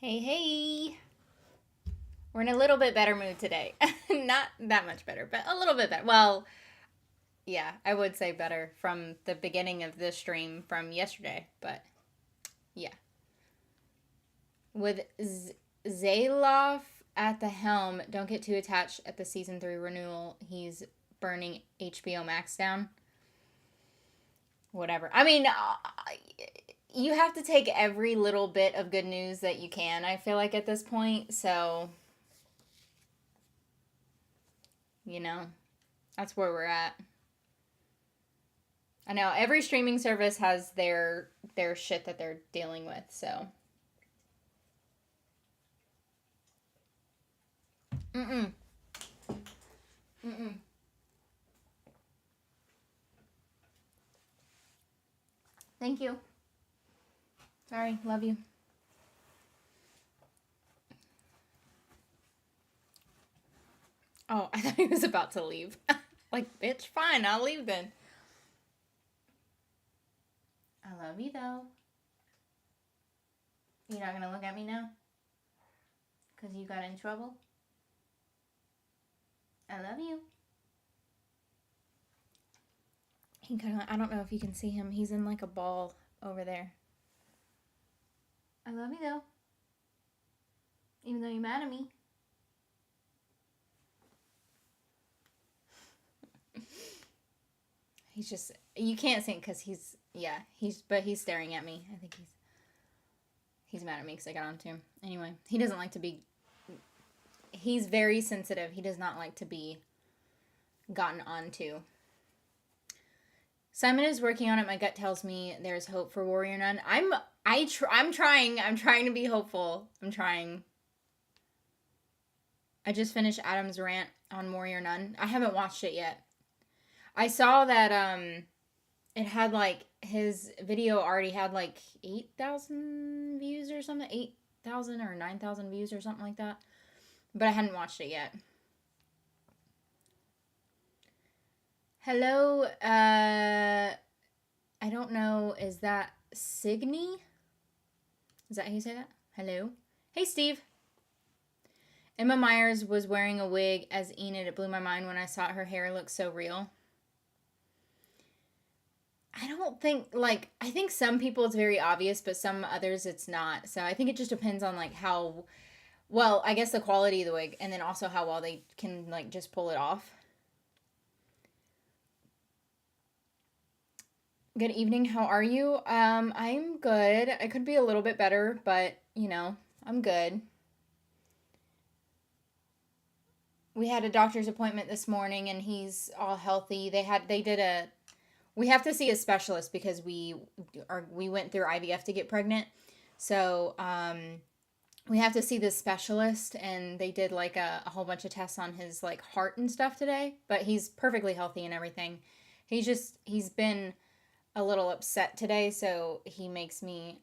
Hey, hey. We're in a little bit better mood today. Not that much better, but a little bit better. Well, yeah, I would say better from the beginning of this stream from yesterday, but yeah. With Zayloff at the helm, don't get too attached at the season 3 renewal. He's burning HBO Max down. Whatever. I mean, you have to take every little bit of good news that you can, I feel like, at this point. So, that's where we're at. I know every streaming service has their shit that they're dealing with, so. Mm-mm. Mm-mm. Thank you. Sorry, love you. Oh, I thought he was about to leave. Like, bitch, fine, I'll leave then. I love you, though. You're not gonna look at me now? Because you got in trouble? I love you. I don't know if you can see him. He's in like a ball over there. I love you, though. Even though you're mad at me. He's just, you can't see because he's staring at me. I think he's mad at me because I got onto him. Anyway, he doesn't like to be, he's very sensitive. He does not like to be gotten onto. Simon is working on it. My gut tells me there's hope for Warrior Nun. I'm trying to be hopeful. I'm trying. I just finished Adam's rant on Warrior Nun. I haven't watched it yet. I saw that it had like his video already had like 8,000 views or something, 8,000 or 9,000 views or something like that. But I hadn't watched it yet. Hello, I don't know, is that Signy? Is that how you say that? Hello? Hey, Steve. Emma Myers was wearing a wig as Enid. It blew my mind when I saw it. Her hair looked so real. I don't think, like, I think some people it's very obvious, but some others it's not. So I think it just depends on, like, how, well, I guess the quality of the wig, and then also how well they can, like, just pull it off. Good evening, how are you? I'm good. I could be a little bit better, but, I'm good. We had a doctor's appointment this morning, and he's all healthy. We have to see a specialist because we went through IVF to get pregnant. So, we have to see this specialist, and they did like a whole bunch of tests on his like heart and stuff today, but he's perfectly healthy and everything. He's been a little upset today, so he makes me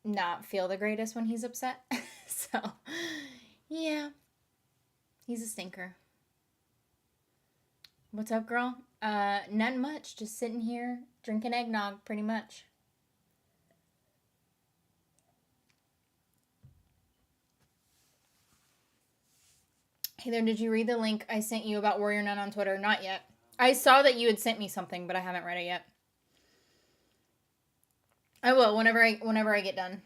not feel the greatest when he's upset. So, yeah. He's a stinker. What's up, girl? Not much. Just sitting here drinking eggnog, pretty much. Hey there, did you read the link I sent you about Warrior Nun on Twitter? Not yet. I saw that you had sent me something, but I haven't read it yet. I will whenever I get done.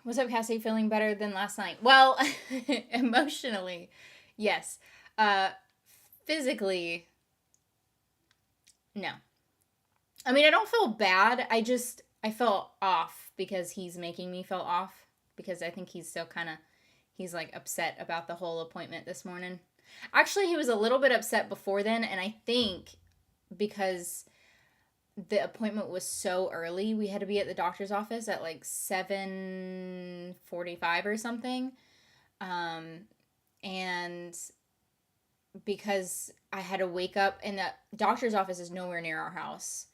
What's up, Cassie? Feeling better than last night? Well, emotionally, yes. Physically, no. I mean, I don't feel bad. I feel off because he's making me feel off because I think he's still he's like upset about the whole appointment this morning. Actually, he was a little bit upset before then, and I think because the appointment was so early, we had to be at the doctor's office at like 7:45 or something. And because I had to wake up, and the doctor's office is nowhere near our house.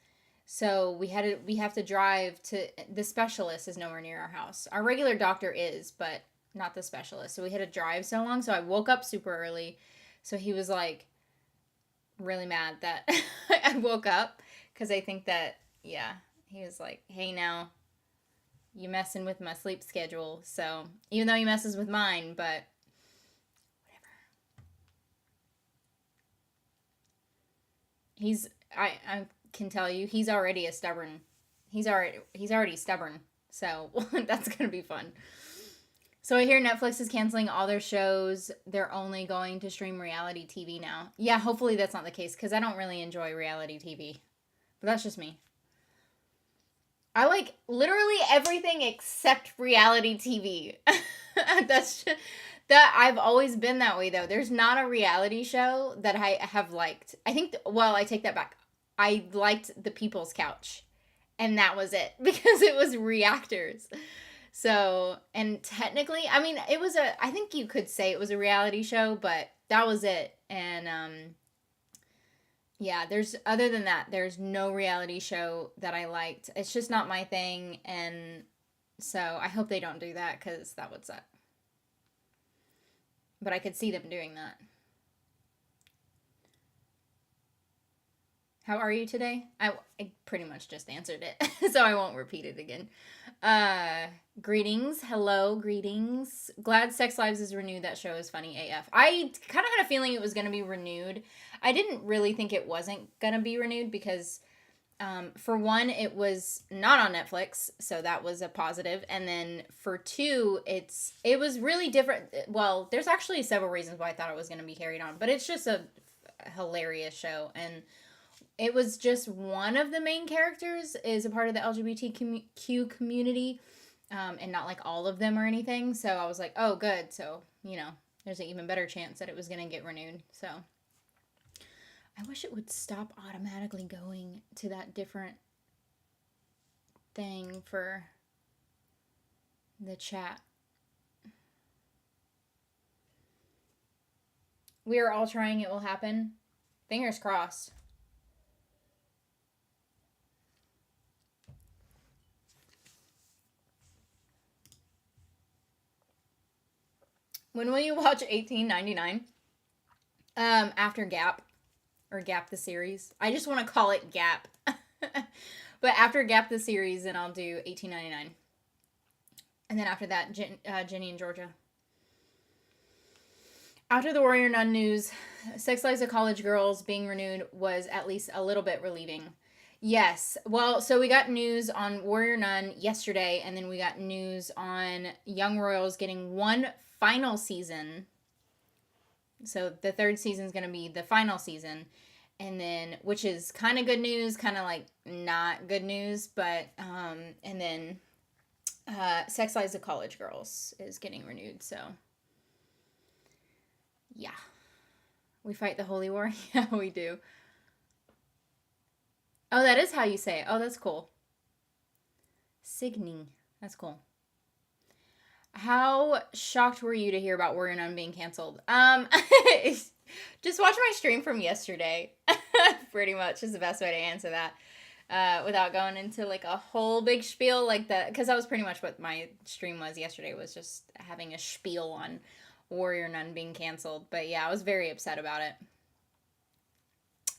So we have to drive to, the specialist is nowhere near our house. Our regular doctor is, but not the specialist. So we had to drive so long. So I woke up super early. So he was like really mad that I woke up Because I think that, yeah, he was like, hey, now, you messing with my sleep schedule. So, even though he messes with mine, but whatever. I can tell you, he's already he's already stubborn. So, that's going to be fun. So I hear Netflix is canceling all their shows. They're only going to stream reality TV now. Yeah, hopefully that's not the case because I don't really enjoy reality TV. But that's just me. I like literally everything except reality TV. That's just, that I've always been that way though. There's not a reality show that I have liked. I think well, I take that back. I liked The People's Couch. And that was it because it was reactors. So, and technically, I mean, I think you could say it was a reality show, but that was it. And, yeah, other than that, there's no reality show that I liked. It's just not my thing. And so I hope they don't do that because that would suck. But I could see them doing that. How are you today? I pretty much just answered it, so I won't repeat it again. Greetings. Hello, greetings. Glad Sex Lives is renewed. That show is funny AF. I kind of had a feeling it was going to be renewed. I didn't really think it wasn't going to be renewed because, for one, it was not on Netflix, so that was a positive. And then for two, it was really different. Well, there's actually several reasons why I thought it was going to be carried on, but it's just a hilarious show. And it was just one of the main characters is a part of the LGBTQ community, and not like all of them or anything. So I was like, oh, good. So, there's an even better chance that it was going to get renewed. So I wish it would stop automatically going to that different thing for the chat. We are all trying, it will happen. Fingers crossed. When will you watch 1899? After Gap. Or Gap the series. I just want to call it Gap. But after Gap the series, then I'll do 1899. And then after that, Jenny and Georgia. After the Warrior Nun news, Sex Lives of College Girls being renewed was at least a little bit relieving. Yes. Well, so we got news on Warrior Nun yesterday, and then we got news on Young Royals getting one final season. So the third season is going to be the final season. And then, which is kind of good news, kind of like not good news, but, and then Sex Lives of College Girls is getting renewed, so. Yeah. We fight the Holy War? Yeah, we do. Oh, that is how you say it. Oh, that's cool. Signing. That's cool. How shocked were you to hear about Warrior Nun being canceled? Just watch my stream from yesterday. Pretty much is the best way to answer that. Without going into like a whole big spiel like that. Because that was pretty much what my stream was yesterday, was just having a spiel on Warrior Nun being canceled. But yeah, I was very upset about it.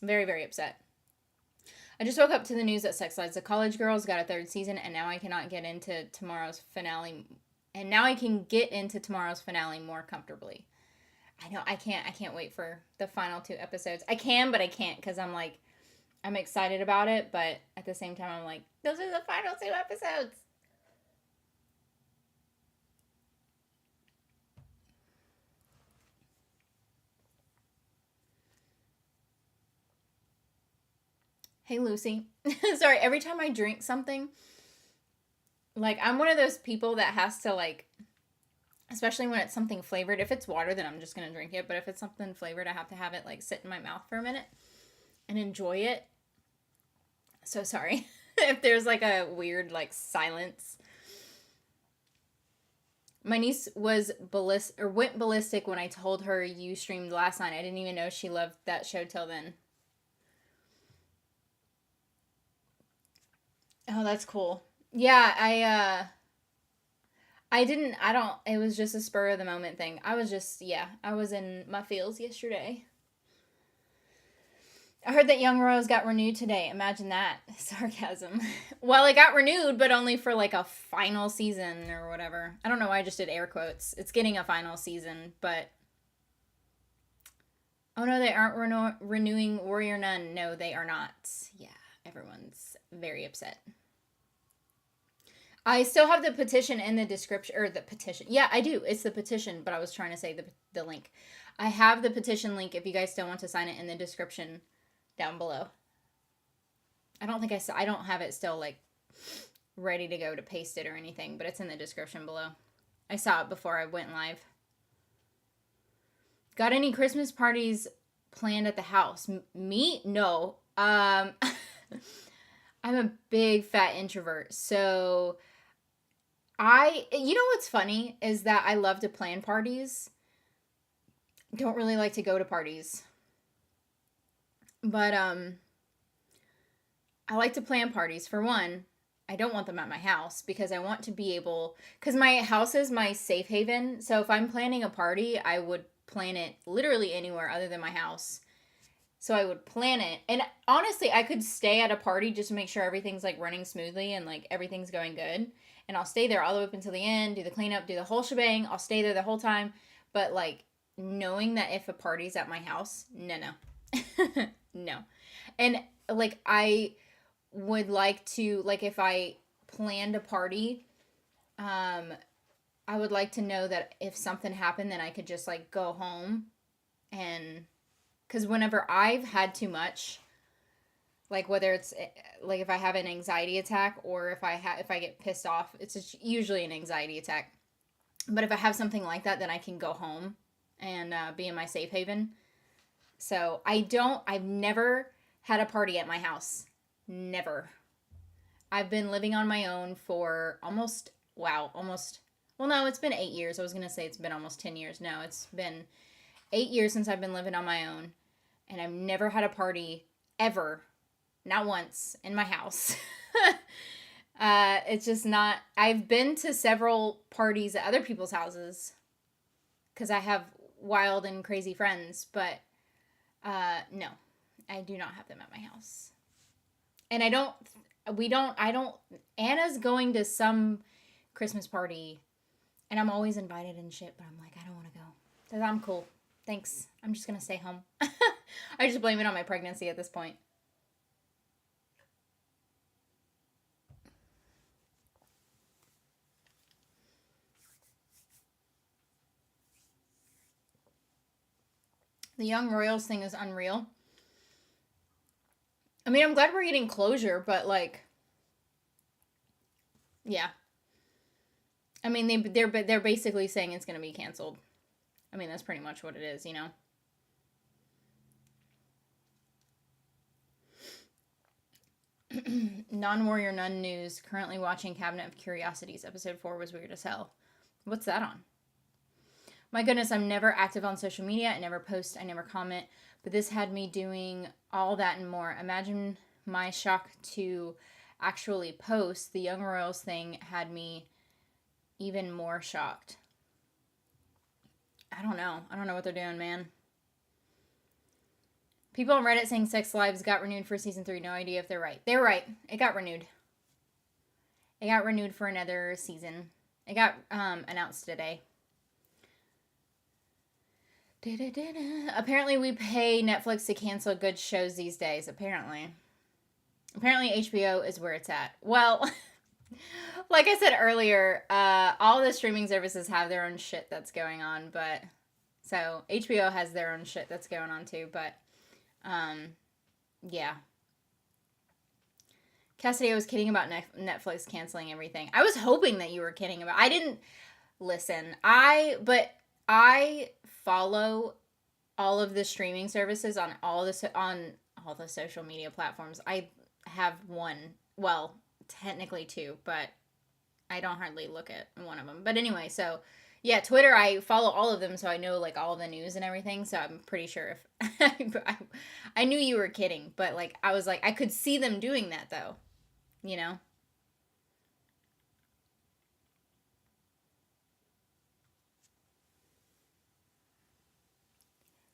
Very, very upset. I just woke up to the news that Sex Lives of College Girls got a third season, and now I cannot get into tomorrow's finale. And now I can get into tomorrow's finale more comfortably. I know, I can't wait for the final 2 episodes. I can, but I can't, because I'm excited about it, but at the same time, I'm like, those are the final 2 episodes. Hey, Lucy. Sorry, every time I drink something, like, I'm one of those people that has to, like, especially when it's something flavored. If it's water, then I'm just going to drink it. But if it's something flavored, I have to have it, like, sit in my mouth for a minute and enjoy it. So sorry if there's, like, a weird, like, silence. My niece went ballistic when I told her you streamed last night. I didn't even know she loved that show till then. Oh, that's cool. Yeah, it was just a spur of the moment thing. I was in my feels yesterday. I heard that Young Royals got renewed today. Imagine that. Sarcasm. Well, it got renewed, but only for like a final season or whatever. I don't know why I just did air quotes. It's getting a final season, but... Oh no, they aren't renewing Warrior Nun. No, they are not. Yeah, everyone's very upset. I still have the petition in the description, or the petition. Yeah, I do. It's the petition, but I was trying to say the link. I have the petition link if you guys still want to sign it in the description down below. I don't have it still like ready to go to paste it or anything, but it's in the description below. I saw it before I went live. Got any Christmas parties planned at the house? Me? No. I'm a big fat introvert. So you know what's funny is that I love to plan parties. Don't really like to go to parties. But I like to plan parties. For one, I don't want them at my house because I want to be able, because my house is my safe haven. So if I'm planning a party, I would plan it literally anywhere other than my house. So I would plan it. And honestly, I could stay at a party just to make sure everything's like running smoothly and like everything's going good. And I'll stay there all the way up until the end, do the cleanup, do the whole shebang. I'll stay there the whole time. But like knowing that if a party's at my house, no. No. And like I would like to, like if I planned a party, I would like to know that if something happened, then I could just like go home. And because whenever I've had too much, like whether it's like if I have an anxiety attack or if I get pissed off, it's usually an anxiety attack. But if I have something like that, then I can go home and be in my safe haven. So I've never had a party at my house. Never. I've been living on my own for well, no, it's been 8 years. I was going to say it's been almost 10 years. No, it's been 8 years since I've been living on my own. And I've never had a party ever, not once, in my house. It's just not, I've been to several parties at other people's houses because I have wild and crazy friends, but no, I do not have them at my house. And Anna's going to some Christmas party and I'm always invited and shit, but I'm like, I don't want to go. Because I'm cool. Thanks. I'm just going to stay home. I just blame it on my pregnancy at this point. The Young Royals thing is unreal. I mean, I'm glad we're getting closure, but like, yeah. I mean, they're basically saying it's going to be canceled. I mean, that's pretty much what it is, you know. Non-Warrior Nun news. Currently watching Cabinet of Curiosities. Episode 4 was weird as hell. What's that on? My goodness, I'm never active on social media. I never post. I never comment. But this had me doing all that and more. Imagine my shock to actually post. The Young Royals thing had me even more shocked. I don't know. I don't know what they're doing, man. People on Reddit saying Sex Lives got renewed for season 3. No idea if they're right. They're right. It got renewed. It got renewed for another season. It got announced today. Apparently we pay Netflix to cancel good shows these days. Apparently HBO is where it's at. Well, like I said earlier, all the streaming services have their own shit that's going on, but so HBO has their own shit that's going on too, but yeah. Cassidy, I was kidding about Netflix canceling everything. I was hoping that you were kidding about. I didn't listen. I follow all of the streaming services on all the social media platforms. I have one, well, technically two, but I don't hardly look at one of them. But anyway, so yeah, Twitter, I follow all of them, so I know like all the news and everything. So I'm pretty sure if I knew you were kidding, but like I was like I could see them doing that though, you know.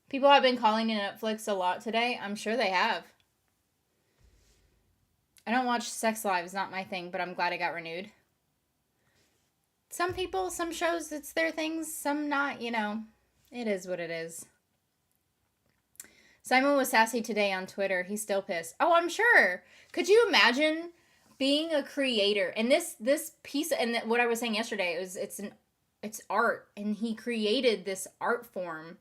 People have been calling in Netflix a lot today. I'm sure they have. I don't watch Sex Lives, not my thing, but I'm glad it got renewed. Some people, some shows, it's their things, some not, you know. It is what it is. Simon was sassy today on Twitter. He's still pissed. Oh, I'm sure. Could you imagine being a creator? And this piece, and what I was saying yesterday, it's art, and he created this art form,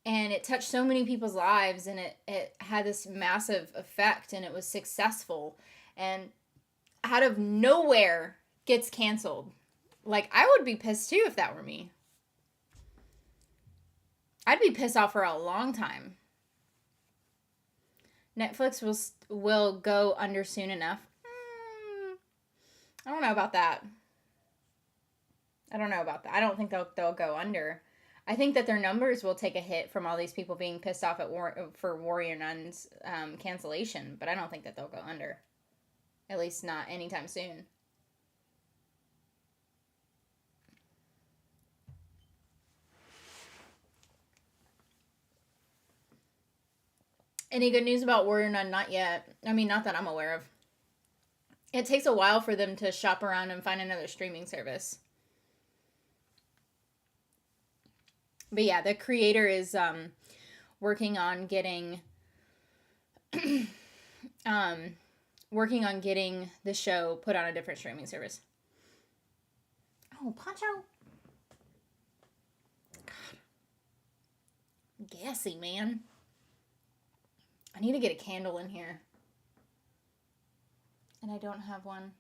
and it touched so many people's lives, and it had this massive effect, and it was successful, and out of nowhere gets canceled. Like, I would be pissed too if that were me. I'd be pissed off for a long time. Netflix will go under soon enough. I don't know about that. I don't think they'll go under. I think that their numbers will take a hit from all these people being pissed off for Warrior Nun's cancellation, but I don't think that they'll go under. At least not anytime soon. Any good news about Warrior Nun? Not yet. I mean, not that I'm aware of. It takes a while for them to shop around and find another streaming service. But yeah, the creator is working on getting the show put on a different streaming service. Oh, Poncho. God. Gassy, man. I need to get a candle in here. And I don't have one.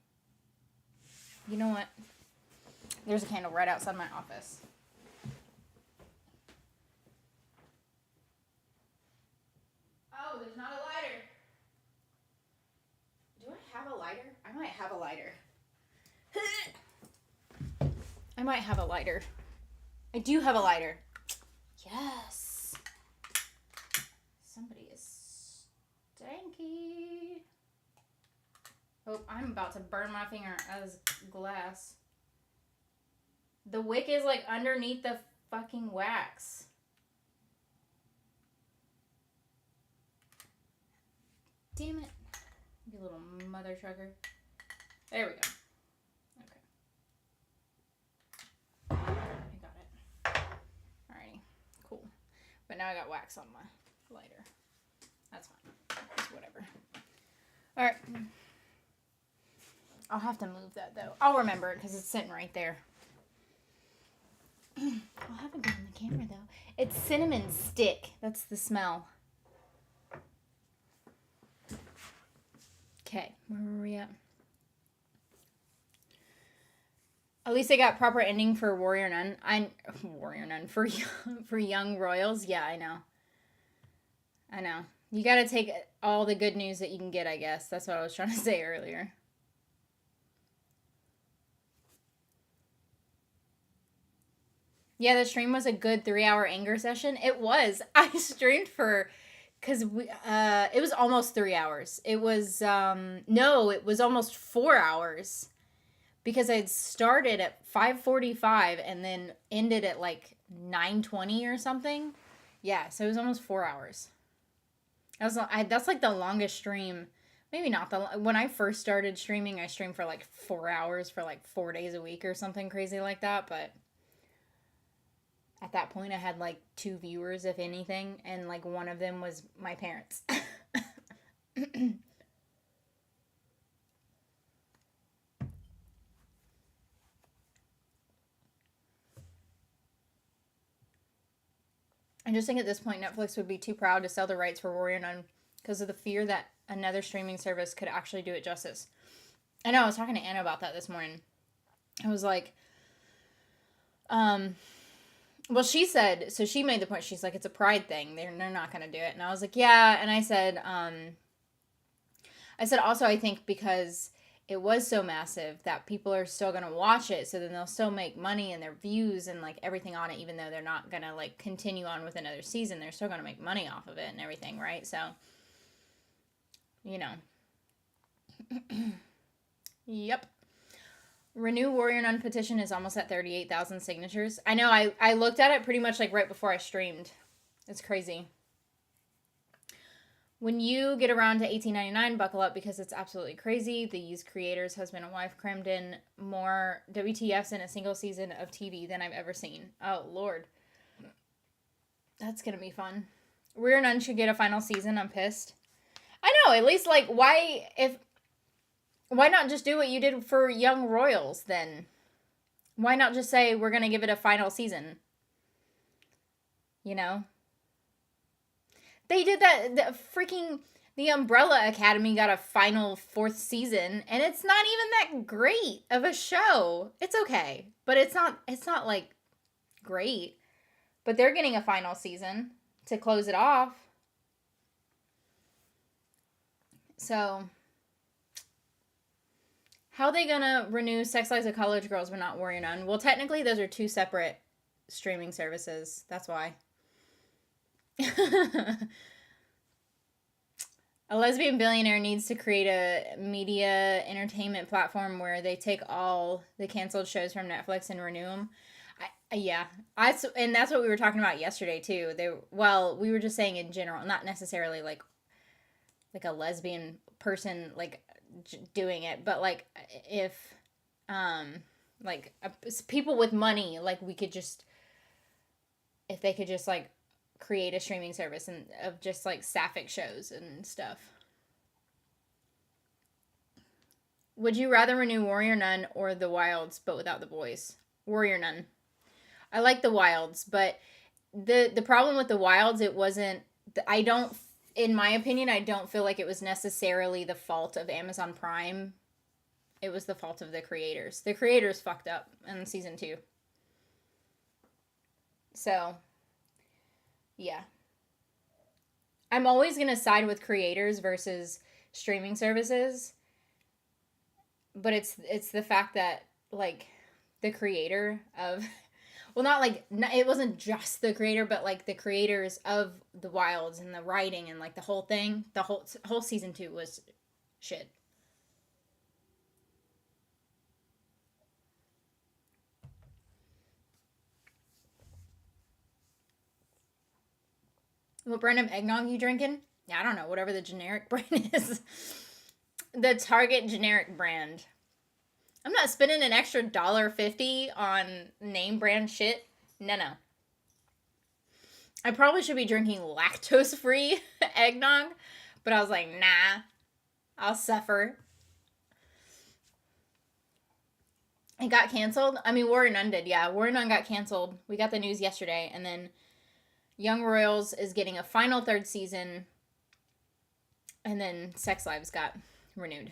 You know what? There's a candle right outside my office. Oh, there's not a lighter. Do I have a lighter? I might have a lighter. I might have a lighter. I do have a lighter. Yes. Somebody is stanky. Oh, I'm about to burn my finger as glass. The wick is like underneath the fucking wax. Damn it. You little mother trucker. There we go. Okay. I got it. Alrighty. Cool. But now I got wax on my lighter. That's fine. It's whatever. Alright. I'll have to move that though. I'll remember it because it's sitting right there. I'll have it on the camera though. It's cinnamon stick. That's the smell. Okay, where were we at? At least they got proper ending for Warrior Nun. Warrior Nun for young royals. Yeah, I know. You got to take all the good news that you can get, I guess. That's what I was trying to say earlier. Yeah, the stream was a good 3-hour anger session. It was. I streamed because it was almost 3 hours. It was, it was almost 4 hours. Because I'd started at 5:45 and then ended at like 9:20 or something. Yeah, so it was almost 4 hours. That's like the longest stream. Maybe not when I first started streaming, I streamed for like 4 hours for like 4 days a week or something crazy like that. But at that point, I had like 2 viewers, if anything, and like one of them was my parents. I just think at this point, Netflix would be too proud to sell the rights for Warrior Nun because of the fear that another streaming service could actually do it justice. I know, I was talking to Anna about that this morning. I was like, well, she said, so she made the point, she's like, it's a pride thing. They're not going to do it. And I was like, yeah. And I said, also, I think because it was so massive that people are still going to watch it. So then they'll still make money and their views and like everything on it, even though they're not going to like continue on with another season. They're still going to make money off of it and everything. Right. So, you know, yep. Renew Warrior Nun petition is almost at 38,000 signatures. I know I looked at it pretty much like right before I streamed It's crazy. When you get around to $18.99, buckle up because it's absolutely crazy. These creators, husband and wife, crammed in more WTFs in a single season of TV than I've ever seen. Oh, Lord. That's going to be fun. Warrior Nun should get a final season. I'm pissed. I know, at least, like, why not just do what you did for Young Royals, then? Why not just say, we're going to give it a final season? You know? They did that, the Umbrella Academy got a final 4th season, and it's not even that great of a show. It's okay, but it's not, like, great. But they're getting a final season to close it off. So, how are they gonna renew Sex Lives of College Girls but not Warrior Nun? Well, technically, those are 2 separate streaming services. That's why. A lesbian billionaire needs to create a media entertainment platform where they take all the canceled shows from Netflix and renew them. And that's what we were talking about yesterday too. We were just saying in general, not necessarily like a lesbian person like doing it, but like if people with money, like if they could just like create a streaming service and of just like Sapphic shows and stuff. Would you rather renew Warrior Nun or The Wilds but without the boys? Warrior Nun. I like The Wilds, but the problem with The Wilds, it wasn't, in my opinion, I don't feel like it was necessarily the fault of Amazon Prime. It was the fault of the creators. The creators fucked up in season 2. So, yeah. I'm always going to side with creators versus streaming services. But it's the fact that, like, the creator of... Well, it wasn't just the creator, but, like, the creators of The Wilds and the writing and, like, the whole thing. The whole season 2 was shit. What brand of eggnog you drinking? Yeah, I don't know. Whatever the generic brand is. The Target generic brand. I'm not spending an extra $1.50 on name brand shit. No. I probably should be drinking lactose-free eggnog, but I was like, nah. I'll suffer. It got canceled. I mean, Warrior Nun did, yeah. Warrior Nun got canceled. We got the news yesterday, and then Young Royals is getting a final 3rd season, and then Sex Lives got renewed.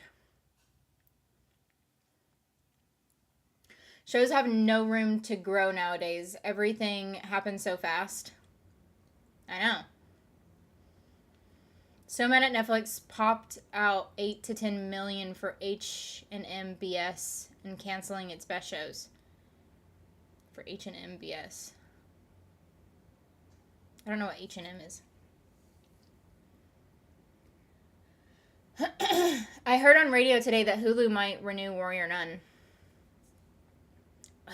Shows have no room to grow nowadays. Everything happens so fast. I know. So mad at Netflix popped out 8 to 10 million for H&M BS and canceling its best shows. For H&M BS. I don't know what H&M is. I heard on radio today that Hulu might renew Warrior Nun.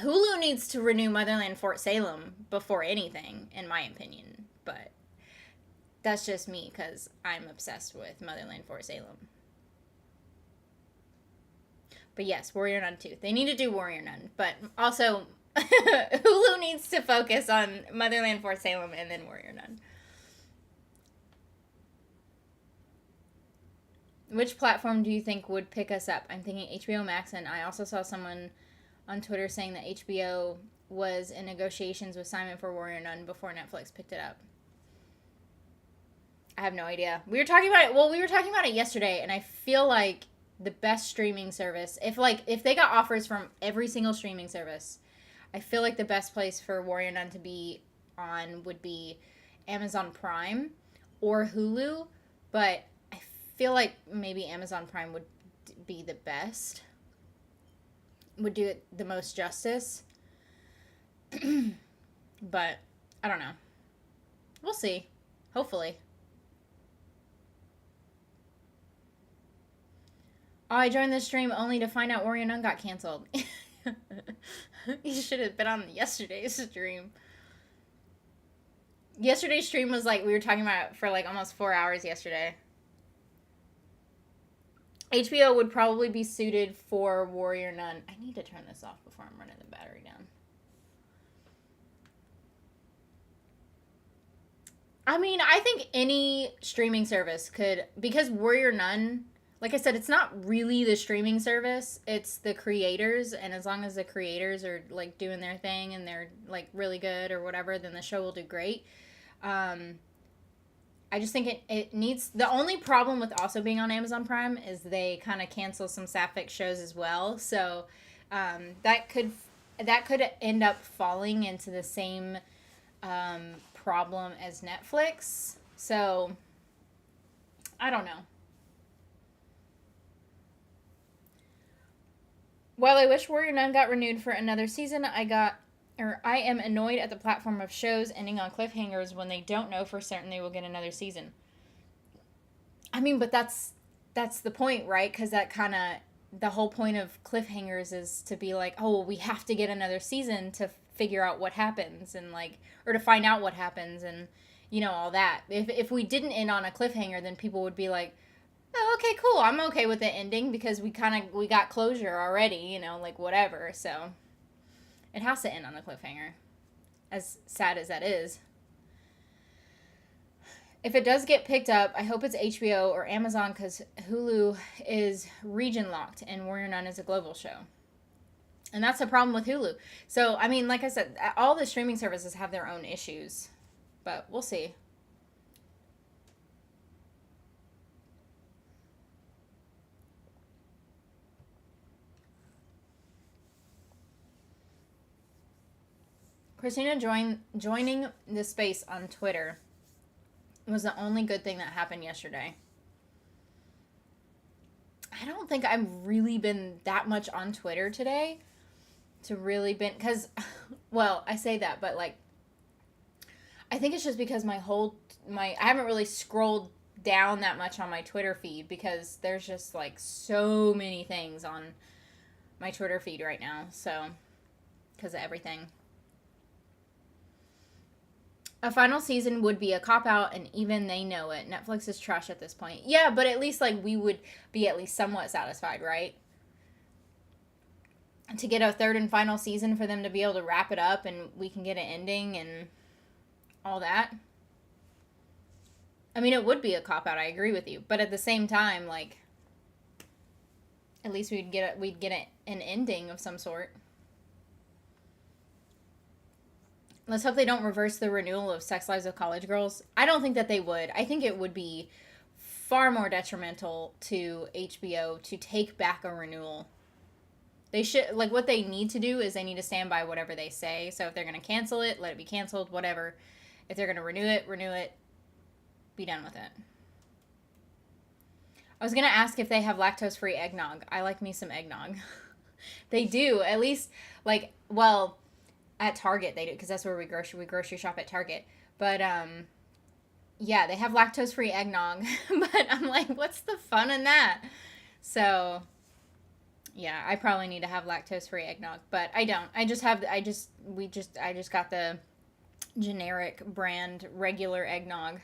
Hulu needs to renew Motherland Fort Salem before anything, in my opinion. But that's just me, because I'm obsessed with Motherland Fort Salem. But yes, Warrior Nun 2. They need to do Warrior Nun. But also, Hulu needs to focus on Motherland Fort Salem and then Warrior Nun. Which platform do you think would pick us up? I'm thinking HBO Max, and I also saw someone on Twitter saying that HBO was in negotiations with Simon for Warrior Nun before Netflix picked it up. I have no idea. We were talking about it yesterday, and I feel like the best streaming service, if they got offers from every single streaming service, I feel like the best place for Warrior Nun to be on would be Amazon Prime or Hulu, but I feel like maybe Amazon Prime would be the best. Would do it the most justice. But I don't know. We'll see. Hopefully. Oh, I joined this stream only to find out Warrior Nun got canceled. You should have been on yesterday's stream. Yesterday's stream was like, we were talking about it for like almost 4 hours yesterday. HBO would probably be suited for Warrior Nun. I need to turn this off before I'm running the battery down. I mean, I think any streaming service could, because Warrior Nun, like I said, it's not really the streaming service, it's the creators, and as long as the creators are like doing their thing and they're like really good or whatever, then the show will do great. Um, I just think it needs, the only problem with also being on Amazon Prime is they kind of cancel some Sapphic shows as well. So that could end up falling into the same problem as Netflix. So I don't know. While I wish Warrior Nun got renewed for another season, I am annoyed at the platform of shows ending on cliffhangers when they don't know for certain they will get another season. I mean, but that's the point, right? Because that kind of, the whole point of cliffhangers is to be like, oh, well, we have to get another season to figure out what happens, and like, or to find out what happens, and all that. If we didn't end on a cliffhanger, then people would be like, oh, okay, cool, I'm okay with the ending because we got closure already, like whatever. So it has to end on a cliffhanger, as sad as that is. If it does get picked up, I hope it's HBO or Amazon, because Hulu is region locked and Warrior Nun is a global show. And that's the problem with Hulu. So, I mean, like I said, all the streaming services have their own issues. But we'll see. Christina joining the space on Twitter was the only good thing that happened yesterday. I don't think I've really been that much on Twitter today to really been, because, well, I say that, but like, I think it's just because I haven't really scrolled down that much on my Twitter feed, because there's just like so many things on my Twitter feed right now. So, because of everything. A final season would be a cop out, and even they know it. Netflix is trash at this point. Yeah, but at least like we would be at least somewhat satisfied, right? To get a third and final season for them to be able to wrap it up and we can get an ending and all that. I mean, it would be a cop out. I agree with you, but at the same time, like, at least we'd get an ending of some sort. Let's hope they don't reverse the renewal of Sex Lives of College Girls. I don't think that they would. I think it would be far more detrimental to HBO to take back a renewal. They should, like, what they need to do is they need to stand by whatever they say. So if they're going to cancel it, let it be canceled, whatever. If they're going to renew it, be done with it. I was going to ask if they have lactose-free eggnog. I like me some eggnog. They do, at least, like, well, at Target they do, because that's where we grocery shop at Target. But yeah, they have lactose-free eggnog. But I'm like, what's the fun in that? So yeah, I probably need to have lactose-free eggnog, but I don't. I just got the generic brand regular eggnog.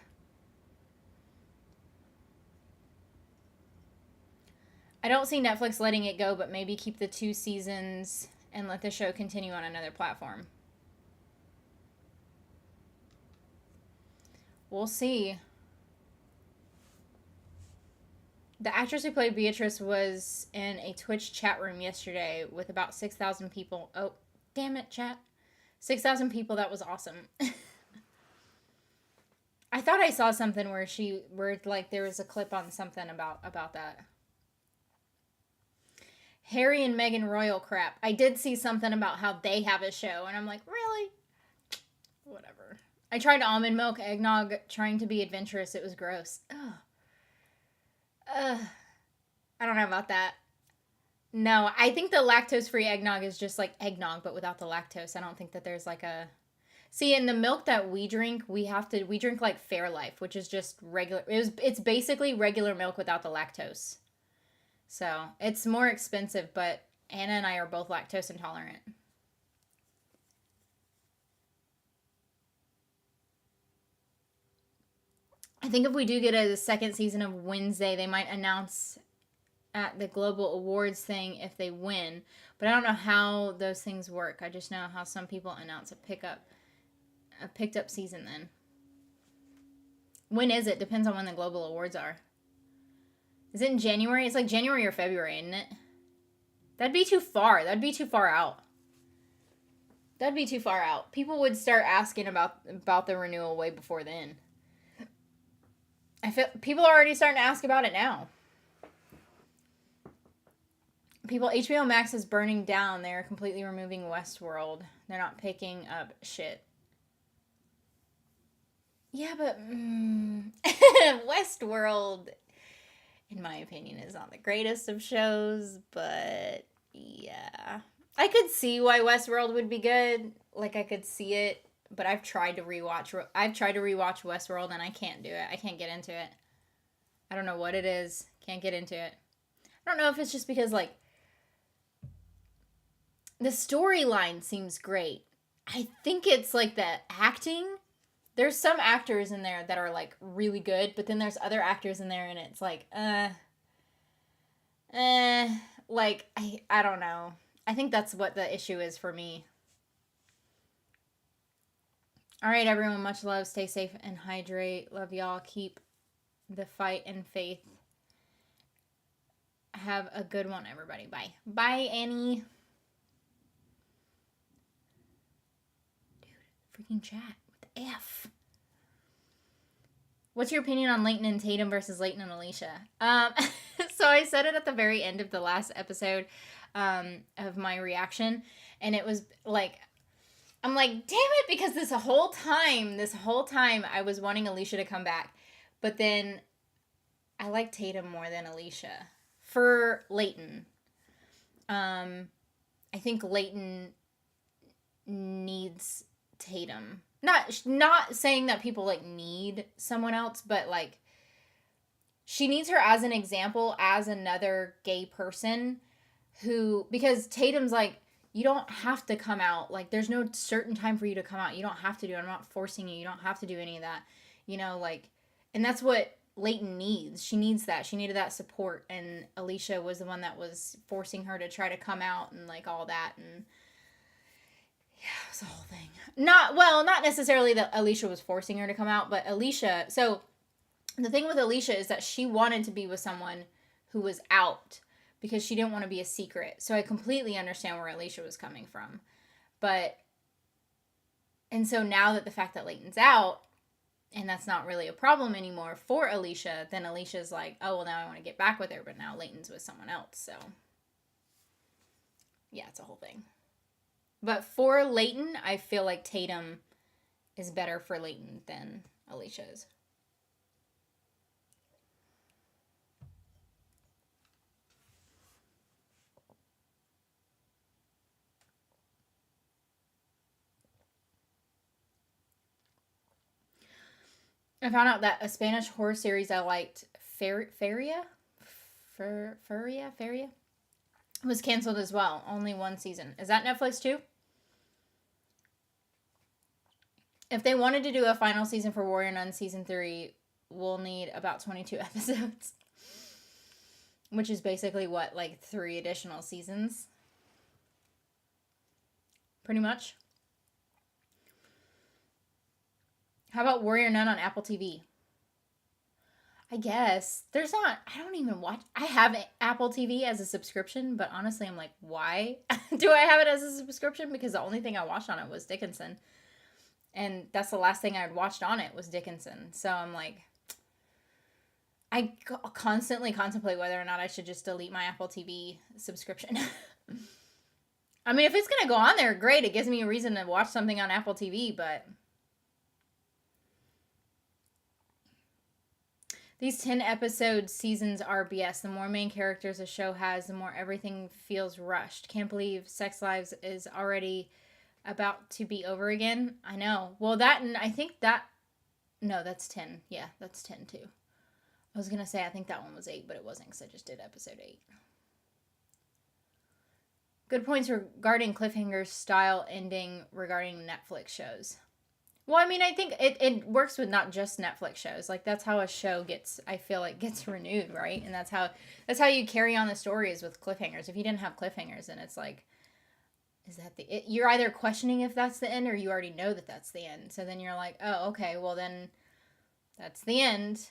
I don't see Netflix letting it go, but maybe keep the 2 seasons and let the show continue on another platform. We'll see. The actress who played Beatrice was in a Twitch chat room yesterday with about 6,000 people. Oh, damn it, chat. 6,000 people. That was awesome. I thought I saw something where like there was a clip on something about that. Harry and Meghan Royal crap. I did see something about how they have a show, and I'm like, really? Whatever. I tried almond milk eggnog trying to be adventurous. It was gross. Ugh. I don't know about that. No, I think the lactose-free eggnog is just like eggnog, but without the lactose. I don't think that there's like a... See, in the milk that we drink, we drink like Fairlife, which is just regular... It's basically regular milk without the lactose. So, it's more expensive, but Anna and I are both lactose intolerant. I think if we do get a second season of Wednesday, they might announce at the Global Awards thing if they win. But I don't know how those things work. I just know how some people announce a picked up season then. When is it? Depends on when the Global Awards are. Is it in January? It's like January or February, isn't it? That'd be too far. That'd be too far out. That'd be too far out. People would start asking about the renewal way before then. I feel people are already starting to ask about it now. HBO Max is burning down. They're completely removing Westworld. They're not picking up shit. Yeah, but Westworld, in my opinion, is not the greatest of shows, but yeah. I could see why Westworld would be good. Like, I could see it, but I've tried to rewatch Westworld, and I can't do it. I can't get into it. I don't know what it is. Can't get into it. I don't know if it's just because, like, the storyline seems great. I think it's, like, the acting. There's some actors in there that are, like, really good, but then there's other actors in there, and it's like, like, I don't know. I think that's what the issue is for me. All right, everyone, much love. Stay safe and hydrate. Love y'all. Keep the fight and faith. Have a good one, everybody. Bye. Bye, Annie. Dude, freaking chat. What the F? What's your opinion on Leighton and Tatum versus Leighton and Alicia? So I said it at the very end of the last episode of my reaction, and it was like, I'm like, damn it, because this whole time I was wanting Alicia to come back, but then I like Tatum more than Alicia for Leighton. I think Leighton needs Tatum. Not saying that people, like, need someone else, but, like, she needs her as an example, as another gay person who, because Tatum's like, you don't have to come out. Like, there's no certain time for you to come out. You don't have to do it. I'm not forcing you. You don't have to do any of that. You know, like, and that's what Leighton needs. She needs that. She needed that support, and Alicia was the one that was forcing her to try to come out and, like, all that, and yeah, it was a whole thing. Not necessarily that Alicia was forcing her to come out, but Alicia, so the thing with Alicia is that she wanted to be with someone who was out because she didn't want to be a secret. So I completely understand where Alicia was coming from. And so now that the fact that Leighton's out, and that's not really a problem anymore for Alicia, then Alicia's like, oh, well, now I want to get back with her, but now Leighton's with someone else, so yeah, it's a whole thing. But for Leighton, I feel like Tatum is better for Leighton than Alicia is. I found out that a Spanish horror series I liked, Feria, was canceled as well. Only one season. Is that Netflix too? If they wanted to do a final season for Warrior Nun season 3, we'll need about 22 episodes. Which is basically what, like 3 additional seasons? Pretty much. How about Warrior Nun on Apple TV? I guess. I don't even watch. I have Apple TV as a subscription, but honestly, I'm like, why do I have it as a subscription? Because the only thing I watched on it was Dickinson. And that's the last thing I had watched on it was Dickinson. So I'm like, I constantly contemplate whether or not I should just delete my Apple TV subscription. I mean, if it's going to go on there, great. It gives me a reason to watch something on Apple TV, but these 10 episode seasons are BS. The more main characters a show has, the more everything feels rushed. Can't believe Sex Lives is already about to be over again. I know. Well, no, that's 10. Yeah, that's 10 too. I was going to say, I think that one was 8, but it wasn't because I just did episode 8. Good points regarding cliffhanger style ending regarding Netflix shows. Well, I mean, I think it works with not just Netflix shows. Like that's how a show gets, I feel like, gets renewed, right? And that's how you carry on the stories with cliffhangers. If you didn't have cliffhangers, then it's like, is that you're either questioning if that's the end or you already know that that's the end. So then you're like, oh, okay, well then that's the end.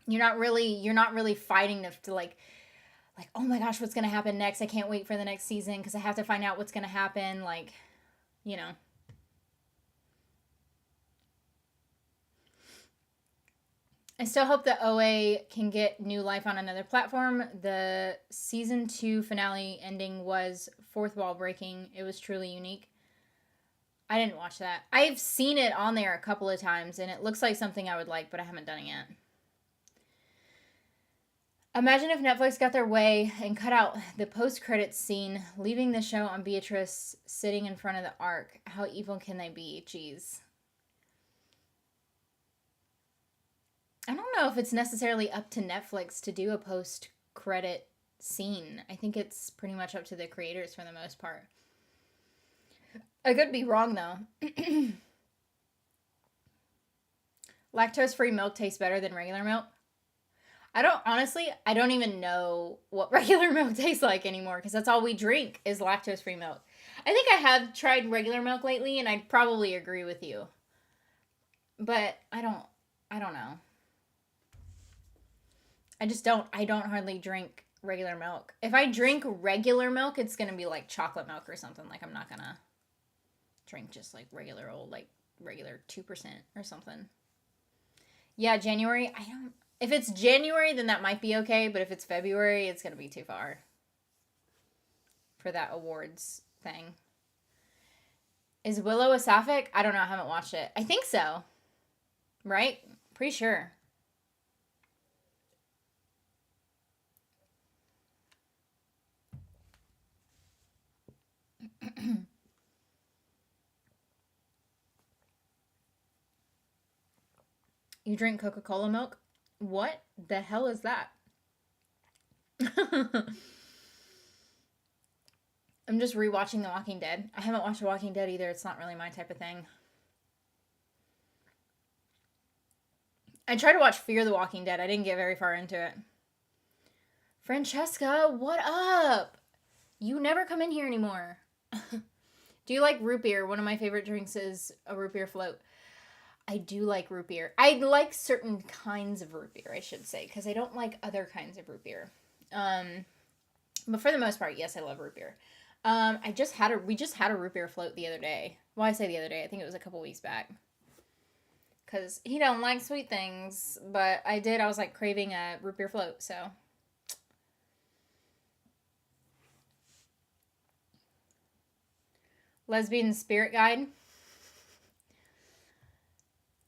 You're not really fighting to like, oh my gosh, what's gonna happen next? I can't wait for the next season because I have to find out what's gonna happen. Like, you know. I still hope that OA can get new life on another platform. The season 2 finale ending was fourth wall breaking. It was truly unique. I didn't watch that. I've seen it on there a couple of times, and it looks like something I would like, but I haven't done it yet. Imagine if Netflix got their way and cut out the post-credits scene, leaving the show on Beatrice sitting in front of the Ark. How evil can they be? Jeez. I don't know if it's necessarily up to Netflix to do a post-credit scene. I think it's pretty much up to the creators for the most part. I could be wrong, though. Lactose-free milk tastes better than regular milk. I don't even know what regular milk tastes like anymore because that's all we drink is lactose-free milk. I think I have tried regular milk lately and I'd probably agree with you. But I don't know. I don't hardly drink regular milk. If I drink regular milk, it's going to be like chocolate milk or something. Like I'm not going to drink just like regular 2% or something. Yeah, January, if it's January, then that might be okay. But if it's February, it's going to be too far for that awards thing. Is Willow a Sapphic? I don't know. I haven't watched it. I think so. Right? Pretty sure. You drink Coca-Cola milk? What the hell is that? I'm just rewatching The Walking Dead. I haven't watched The Walking Dead either. It's not really my type of thing. I tried to watch Fear the Walking Dead. I didn't get very far into it. Francesca, what up? You never come in here anymore. Do you like root beer? One of my favorite drinks is a root beer float. I do like root beer. I like certain kinds of root beer, I should say, because I don't like other kinds of root beer. But for the most part, yes, I love root beer. We just had a root beer float the other day. Well, I say the other day. I think it was a couple weeks back. Because he don't like sweet things, but I did. I was like craving a root beer float, so. Lesbian Spirit Guide.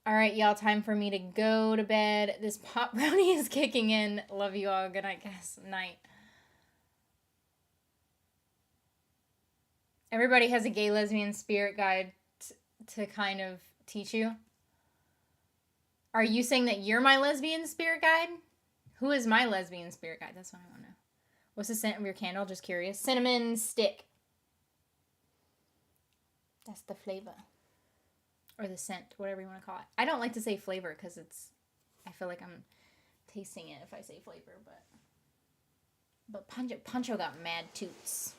All right, y'all, time for me to go to bed. This pop brownie is kicking in. Love you all. Good night, guys. Night. Everybody has a gay lesbian spirit guide to kind of teach you. Are you saying that you're my lesbian spirit guide? Who is my lesbian spirit guide? That's what I want to know. What's the scent of your candle? Just curious. Cinnamon stick. That's the flavor. Or the scent, whatever you want to call it. I don't like to say flavor because I feel like I'm tasting it if I say flavor, but Pancho got mad toots.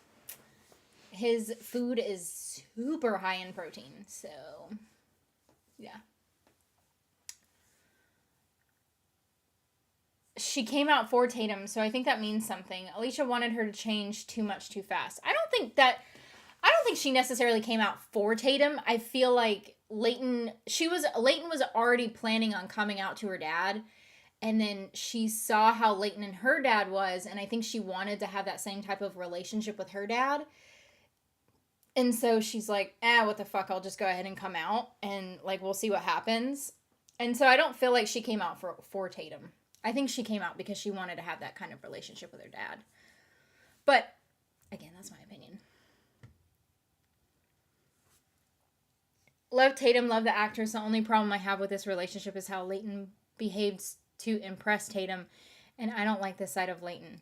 His food is super high in protein, so yeah. She came out for Tatum, so I think that means something. Alicia wanted her to change too much too fast. I don't think she necessarily came out for Tatum. I feel like Leighton was already planning on coming out to her dad, and then she saw how Leighton and her dad was, and I think she wanted to have that same type of relationship with her dad. And so she's like, what the fuck, I'll just go ahead and come out, and like we'll see what happens. And so I don't feel like she came out for Tatum. I think she came out because she wanted to have that kind of relationship with her dad. But again, that's my opinion. Love Tatum, love the actress. The only problem I have with this relationship is how Leighton behaves to impress Tatum, and I don't like this side of Leighton.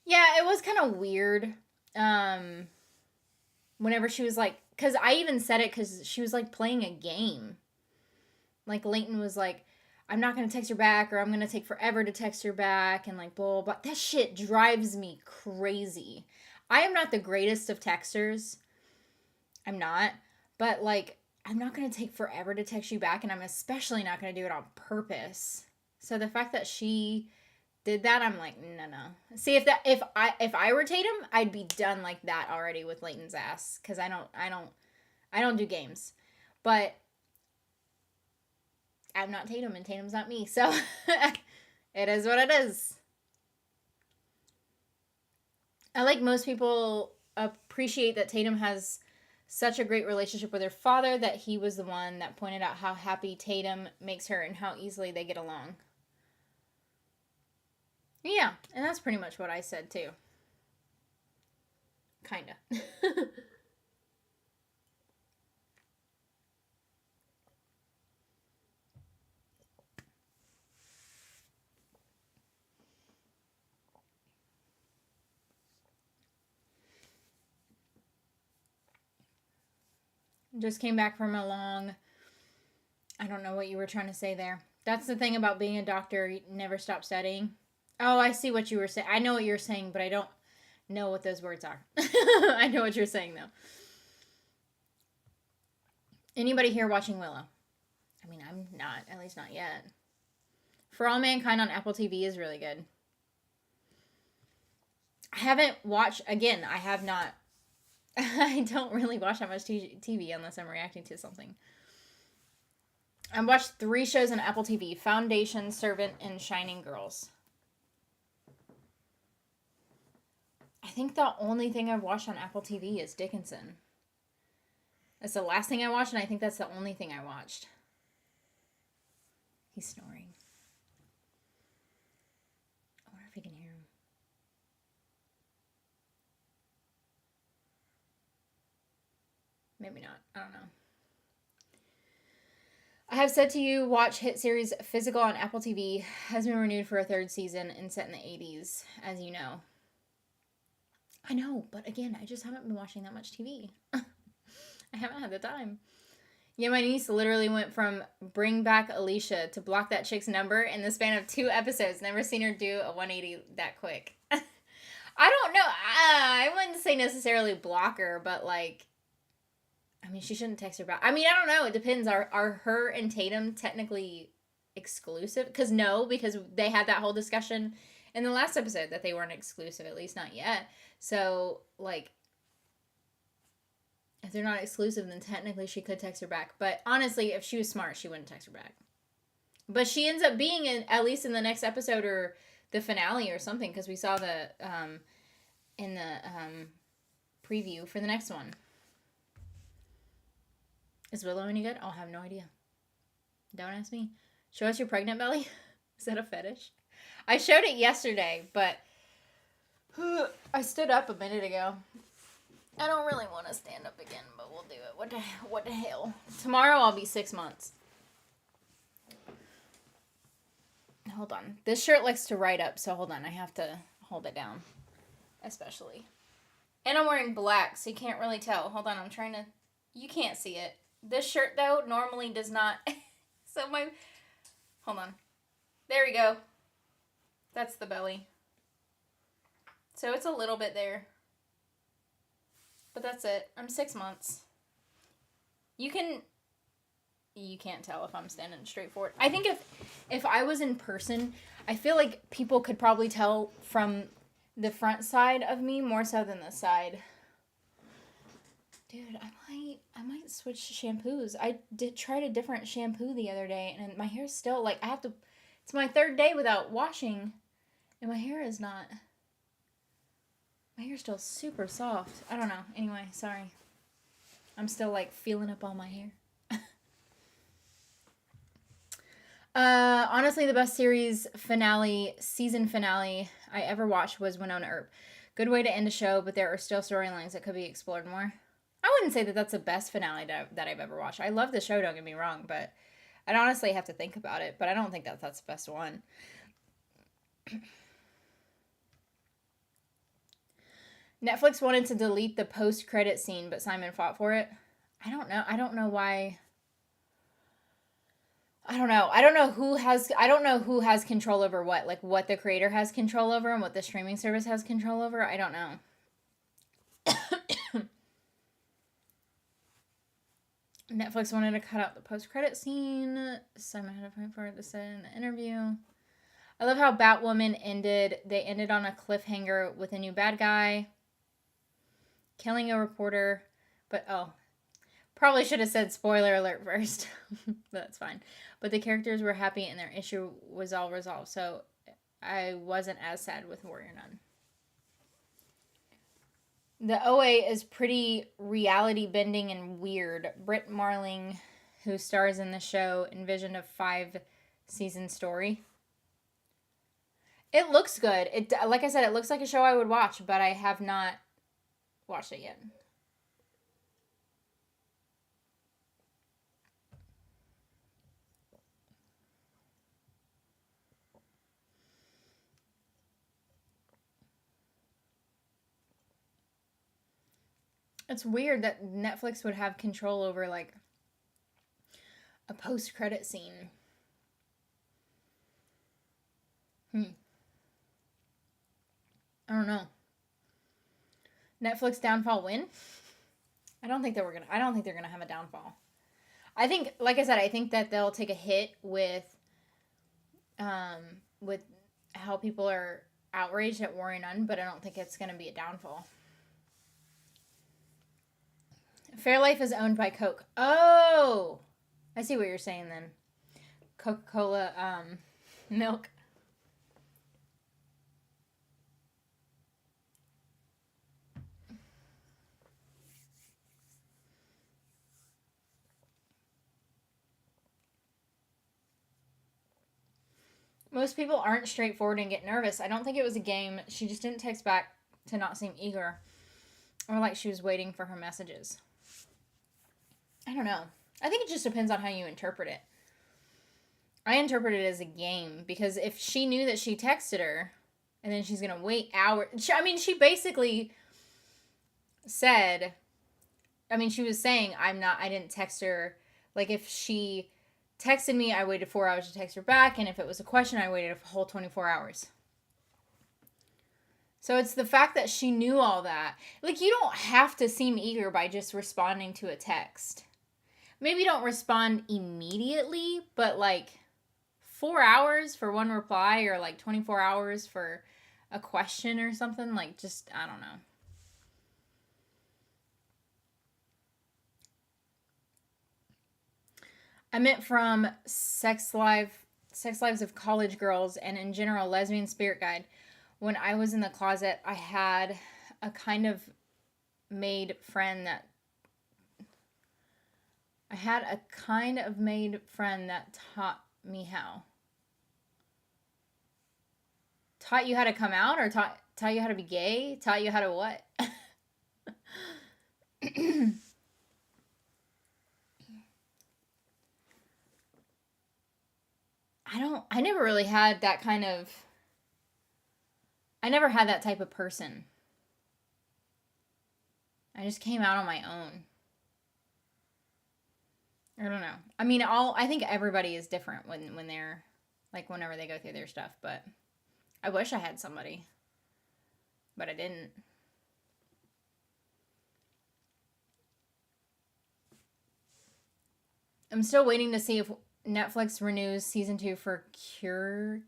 Yeah, it was kind of weird. whenever she was like, because I even said it because she was like playing a game. Like Leighton was like, I'm not going to text her back, or I'm going to take forever to text her back, and like blah, blah, blah. That shit drives me crazy. I am not the greatest of texters. I'm not. But like, I'm not going to take forever to text you back, and I'm especially not going to do it on purpose. So the fact that she did that, I'm like, no. See, if I were Tatum, I'd be done like that already with Leighton's ass, because I don't do games. But I'm not Tatum, and Tatum's not me, so it is what it is. I like most people appreciate that Tatum has such a great relationship with her father, that he was the one that pointed out how happy Tatum makes her and how easily they get along. Yeah, and that's pretty much what I said too. Kinda. Just came back from a long, I don't know what you were trying to say there. That's the thing about being a doctor, you never stop studying. Oh, I see what you were saying. I know what you're saying, but I don't know what those words are. I know what you're saying, though. Anybody here watching Willow? I mean, I'm not. At least not yet. For All Mankind on Apple TV is really good. I haven't watched... Again, I have not... I don't really watch that much TV unless I'm reacting to something. I've watched 3 shows on Apple TV. Foundation, Servant, and Shining Girls. I think the only thing I've watched on Apple TV is Dickinson. That's the last thing I watched, and I think that's the only thing I watched. He's snoring. I wonder if you can hear him. Maybe not. I don't know. I have said to you, watch hit series Physical on Apple TV. Has been renewed for a 3rd season and set in the 80s, as you know. I know, but again, I just haven't been watching that much TV. I haven't had the time. Yeah, my niece literally went from bring back Alicia to block that chick's number in the span of 2 episodes. Never seen her do a 180 that quick. I don't know. I wouldn't say necessarily block her, but like, I mean, she shouldn't text her back. I mean, I don't know. It depends. Are her and Tatum technically exclusive? Because they had that whole discussion in the last episode that they weren't exclusive, at least not yet. So, like, if they're not exclusive, then technically she could text her back. But honestly, if she was smart, she wouldn't text her back. But she ends up being at least in the next episode or the finale or something, because we saw the in the preview for the next one. Is Willow any good? I'll have no idea. Don't ask me. Show us your pregnant belly. Is that a fetish? I showed it yesterday, but I stood up a minute ago. I don't really want to stand up again, but we'll do it. What the hell? Tomorrow I'll be 6 months. Hold on. This shirt likes to ride up, so hold on. I have to hold it down. Especially. And I'm wearing black, so you can't really tell. Hold on, I'm trying to... You can't see it. This shirt, though, normally does not... So hold on. There we go. That's the belly. So it's a little bit there. But that's it. I'm 6 months. You can't tell if I'm standing straight forward. I think if I was in person, I feel like people could probably tell from the front side of me more so than the side. Dude, I might switch shampoos. I tried a different shampoo the other day, and my hair's still, like, it's my 3rd day without washing, and my hair's still super soft. I don't know. Anyway, sorry. I'm still, like, feeling up all my hair. Honestly, the best season finale I ever watched was Winona Earp. Good way to end a show, but there are still storylines that could be explored more. I wouldn't say that that's the best finale that I've ever watched. I love the show, don't get me wrong, but I'd honestly have to think about it, but I don't think that's the best one. Netflix wanted to delete the post-credit scene, but Simon fought for it. I don't know. I don't know why. I don't know. I don't know who has control over what. Like what the creator has control over and what the streaming service has control over. I don't know. Netflix wanted to cut out the post-credit scene. Simon had to fight for it to say in the interview. I love how Batwoman ended. They ended on a cliffhanger with a new bad guy killing a reporter. But, probably should have said spoiler alert first. That's fine. But the characters were happy and their issue was all resolved. So I wasn't as sad with Warrior Nun. The OA is pretty reality bending and weird. Britt Marling, who stars in the show, envisioned a 5-season story. It looks good. Like I said, it looks like a show I would watch, but I have not watched it yet. It's weird that Netflix would have control over, like, a post-credit scene. I don't know. Netflix downfall win? I don't think they're gonna have a downfall. I think, like I said, I think that they'll take a hit with how people are outraged at Warrior Nun, but I don't think it's gonna be a downfall. Fairlife is owned by Coke. Oh, I see what you're saying then. Coca-Cola milk. Most people aren't straightforward and get nervous. I don't think it was a game. She just didn't text back to not seem eager or like she was waiting for her messages. I don't know. I think it just depends on how you interpret it. I interpret it as a game because if she knew that she texted her and then she's going to wait hours. She basically said, she was saying, I didn't text her. Like if she texted me, I waited 4 hours to text her back. And if it was a question, I waited a whole 24 hours. So it's the fact that she knew all that. Like, you don't have to seem eager by just responding to a text. Maybe don't respond immediately, but like 4 hours for one reply or like 24 hours for a question or something. Like, just, I don't know. I meant from Sex Lives of College Girls and in general Lesbian Spirit Guide. When I was in the closet, I had a kind of made friend that taught me how. Taught you how to come out or taught you how to be gay? Taught you how to what? I never really had that kind of, I never had that type of person. I just came out on my own. I don't know. I think everybody is different when they're, like, whenever they go through their stuff, but I wish I had somebody, but I didn't. I'm still waiting to see if Netflix renews season 2 for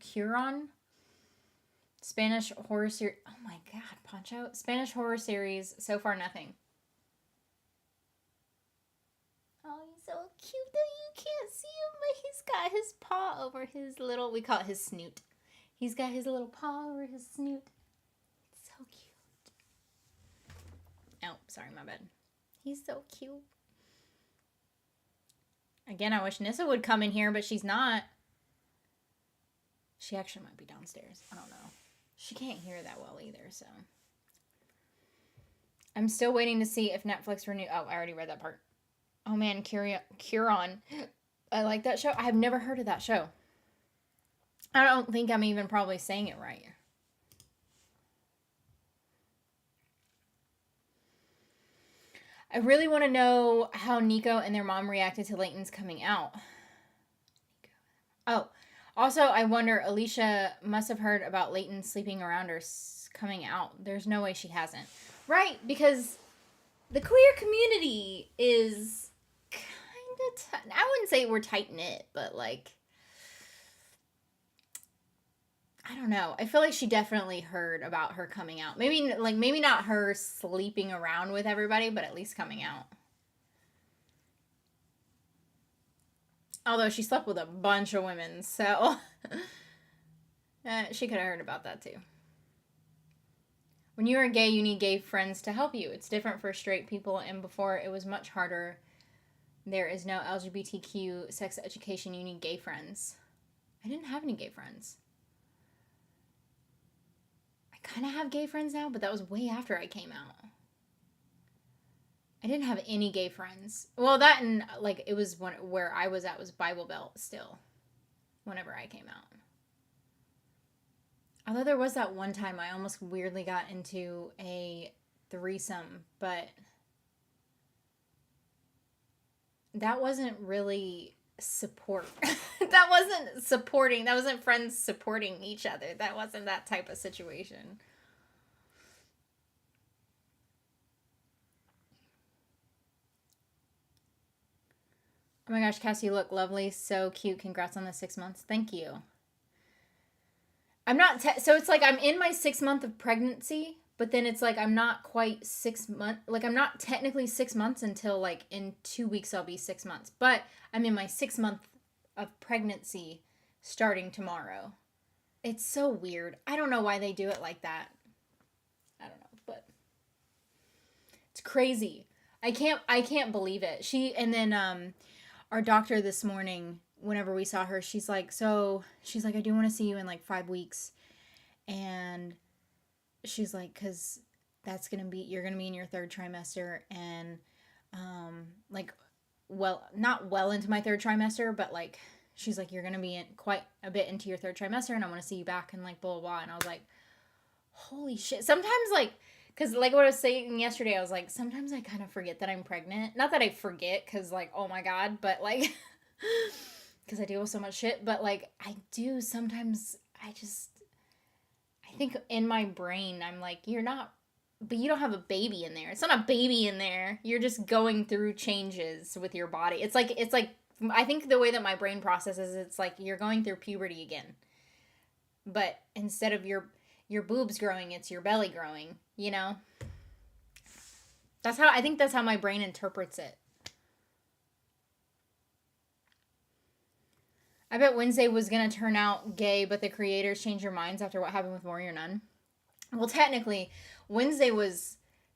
Curon. Spanish horror series. Oh my God, Poncho. Spanish horror series. So far, nothing. Oh, he's so cute though. You can't see him, but he's got his paw over his little, we call it his snoot. He's got his little paw over his snoot. It's so cute. Oh, sorry, my bad. He's so cute. Again, I wish Nissa would come in here, but she's not. She actually might be downstairs. I don't know. She can't hear that well either, so. I'm still waiting to see if Netflix renew. Oh, I already read that part. Oh man, Curon. I like that show. I have never heard of that show. I don't think I'm even probably saying it right. I really want to know how Nico and their mom reacted to Leighton's coming out. Oh, also, I wonder, Alicia must have heard about Leighton sleeping around or coming out. There's no way she hasn't. Right, because the queer community is kind of, I wouldn't say we're tight-knit, but like, I don't know. I feel like she definitely heard about her coming out. Maybe not her sleeping around with everybody, but at least coming out. Although she slept with a bunch of women, so she could have heard about that too. When you are gay, you need gay friends to help you. It's different for straight people, and before it was much harder. There is no LGBTQ sex education. You need gay friends. I didn't have any gay friends. I kind of have gay friends now, but that was way after I came out. I didn't have any gay friends. Well, that and like it was where I was at was Bible Belt still. Whenever I came out. Although there was that one time I almost weirdly got into a threesome, but that wasn't really support. That wasn't supporting. That wasn't friends supporting each other. That wasn't that type of situation. Oh my gosh, Cassie, you look lovely. So cute. Congrats on the 6 months. Thank you. I'm not, so it's like I'm in my 6 month of pregnancy, but then it's like I'm not quite 6 months, like I'm not technically 6 months until like in 2 weeks I'll be 6 months, but I'm in my 6 month of pregnancy starting tomorrow. It's so weird. I don't know why they do it like that. I don't know, but it's crazy. I can't believe it. And then our doctor this morning, whenever we saw her, she's like, I do want to see you in like 5 weeks. And she's like, cause you're going to be in your 3rd trimester. And, not well into my 3rd trimester, but like, she's like, you're going to be in quite a bit into your 3rd trimester. And I want to see you back and like, blah, blah, blah. And I was like, holy shit. Sometimes like, cause like what I was saying yesterday, I was like, sometimes I kind of forget that I'm pregnant. Not that I forget, cause like, oh my God, but like, because I deal with so much shit, but like I do sometimes. I think in my brain I'm like, you're not, but you don't have a baby in there. It's not a baby in there. You're just going through changes with your body. It's like I think the way that my brain processes, it's like you're going through puberty again, but instead of your boobs growing, it's your belly growing. You know, I think that's how my brain interprets it. I bet Wednesday was going to turn out gay, but the creators changed their minds after what happened with Warrior Nun. Well, technically, Wednesday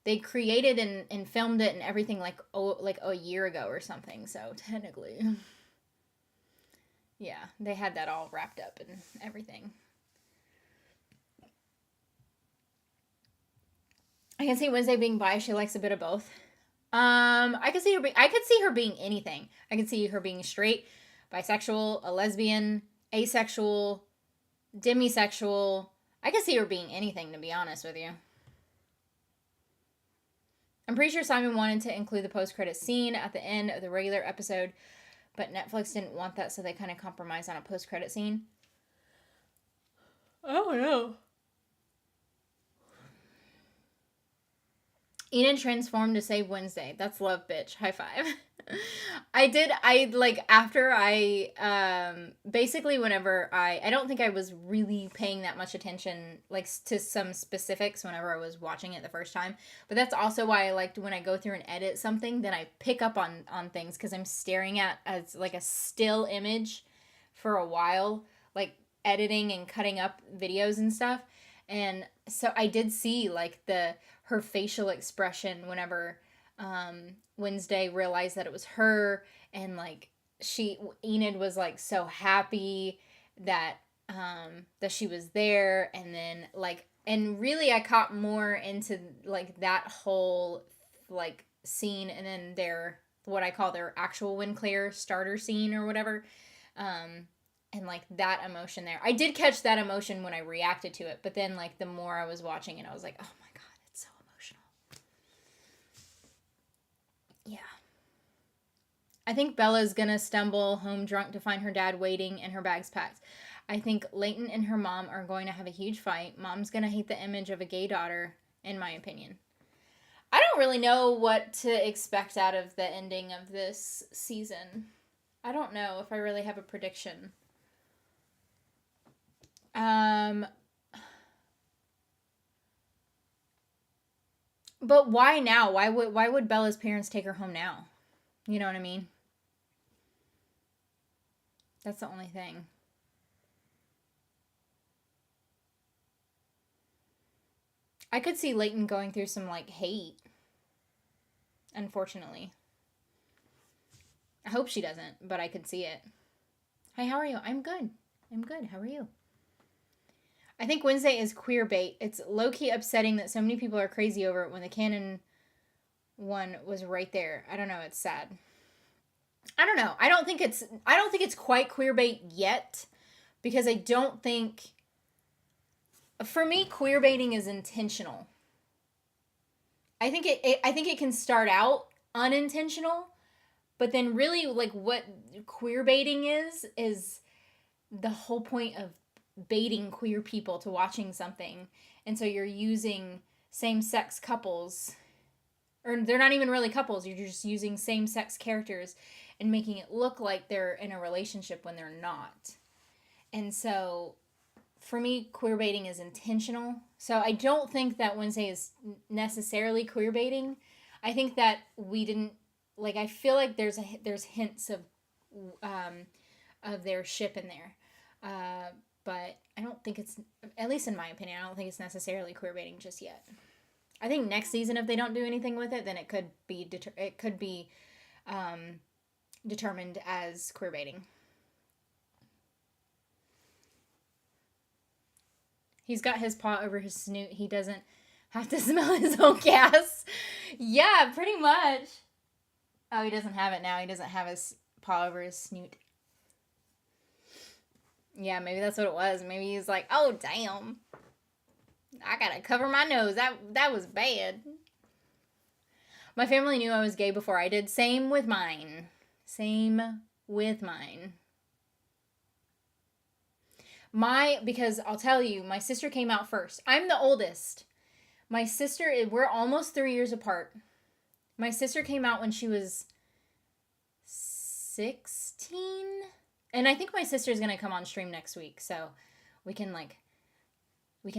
they created and filmed it and everything like a year ago or something. So technically, yeah, they had that all wrapped up and everything. I can see Wednesday being bi. She likes a bit of both. I could see her being anything. I could see her being straight, bisexual, a lesbian, asexual, demisexual. I could see her being anything, to be honest with you. I'm pretty sure Simon wanted to include the post-credit scene at the end of the regular episode, but Netflix didn't want that, so they kind of compromised on a post-credit scene. Oh, no. Eden transformed to save Wednesday. That's love, bitch. High five. Basically whenever I don't think I was really paying that much attention, like, to some specifics whenever I was watching it the first time. But that's also why I liked when I go through and edit something, then I pick up on things, because I'm staring at as like a still image for a while, like editing and cutting up videos and stuff. And so I did see like her facial expression whenever Wednesday realized that it was her, and like Enid was like so happy that she was there, and then like, and really I caught more into like that whole like scene, and then what I call their actual Winclair starter scene or whatever, and like that emotion there. I did catch that emotion when I reacted to it, but then like the more I was watching it, I was like, oh my God, it's so emotional. I think Bella's gonna stumble home drunk to find her dad waiting and her bags packed. I think Leighton and her mom are going to have a huge fight. Mom's gonna hate the image of a gay daughter, in my opinion. I don't really know what to expect out of the ending of this season. I don't know if I really have a prediction. But why now? Why would Bella's parents take her home now? You know what I mean? That's the only thing. I could see Leighton going through some like hate. Unfortunately. I hope she doesn't, but I could see it. Hey, how are you? I'm good. I'm good. How are you? I think Wednesday is queer bait. It's low-key upsetting that so many people are crazy over it when the canon one was right there. I don't know. It's sad. I don't know. I don't think it's quite queer bait yet, because I don't think, for me, queer baiting is intentional. I think it can start out unintentional, but then really like what queer baiting is the whole point of baiting queer people to watching something. And so you're using same-sex couples, or they're not even really couples, you're just using same-sex characters and making it look like they're in a relationship when they're not. And so for me, queer baiting is intentional. So I don't think that Wednesday is necessarily queer baiting. I think that we didn't, like, I feel like there's hints of their ship in there. But I don't think it's, at least in my opinion, I don't think it's necessarily queer baiting just yet. I think next season, if they don't do anything with it, then it could be determined as queer baiting. He's got his paw over his snoot. He doesn't have to smell his own gas. Yeah, pretty much. Oh, he doesn't have it now. He doesn't have his paw over his snoot. Yeah, maybe that's what it was. Maybe he's like, oh, damn. I gotta cover my nose. That was bad. My family knew I was gay before I did. Same with mine. Because I'll tell you, my sister came out first. I'm the oldest. My sister, we're almost 3 years apart. My sister came out when she was 16. And I think my sister's going to come on stream next week. So we can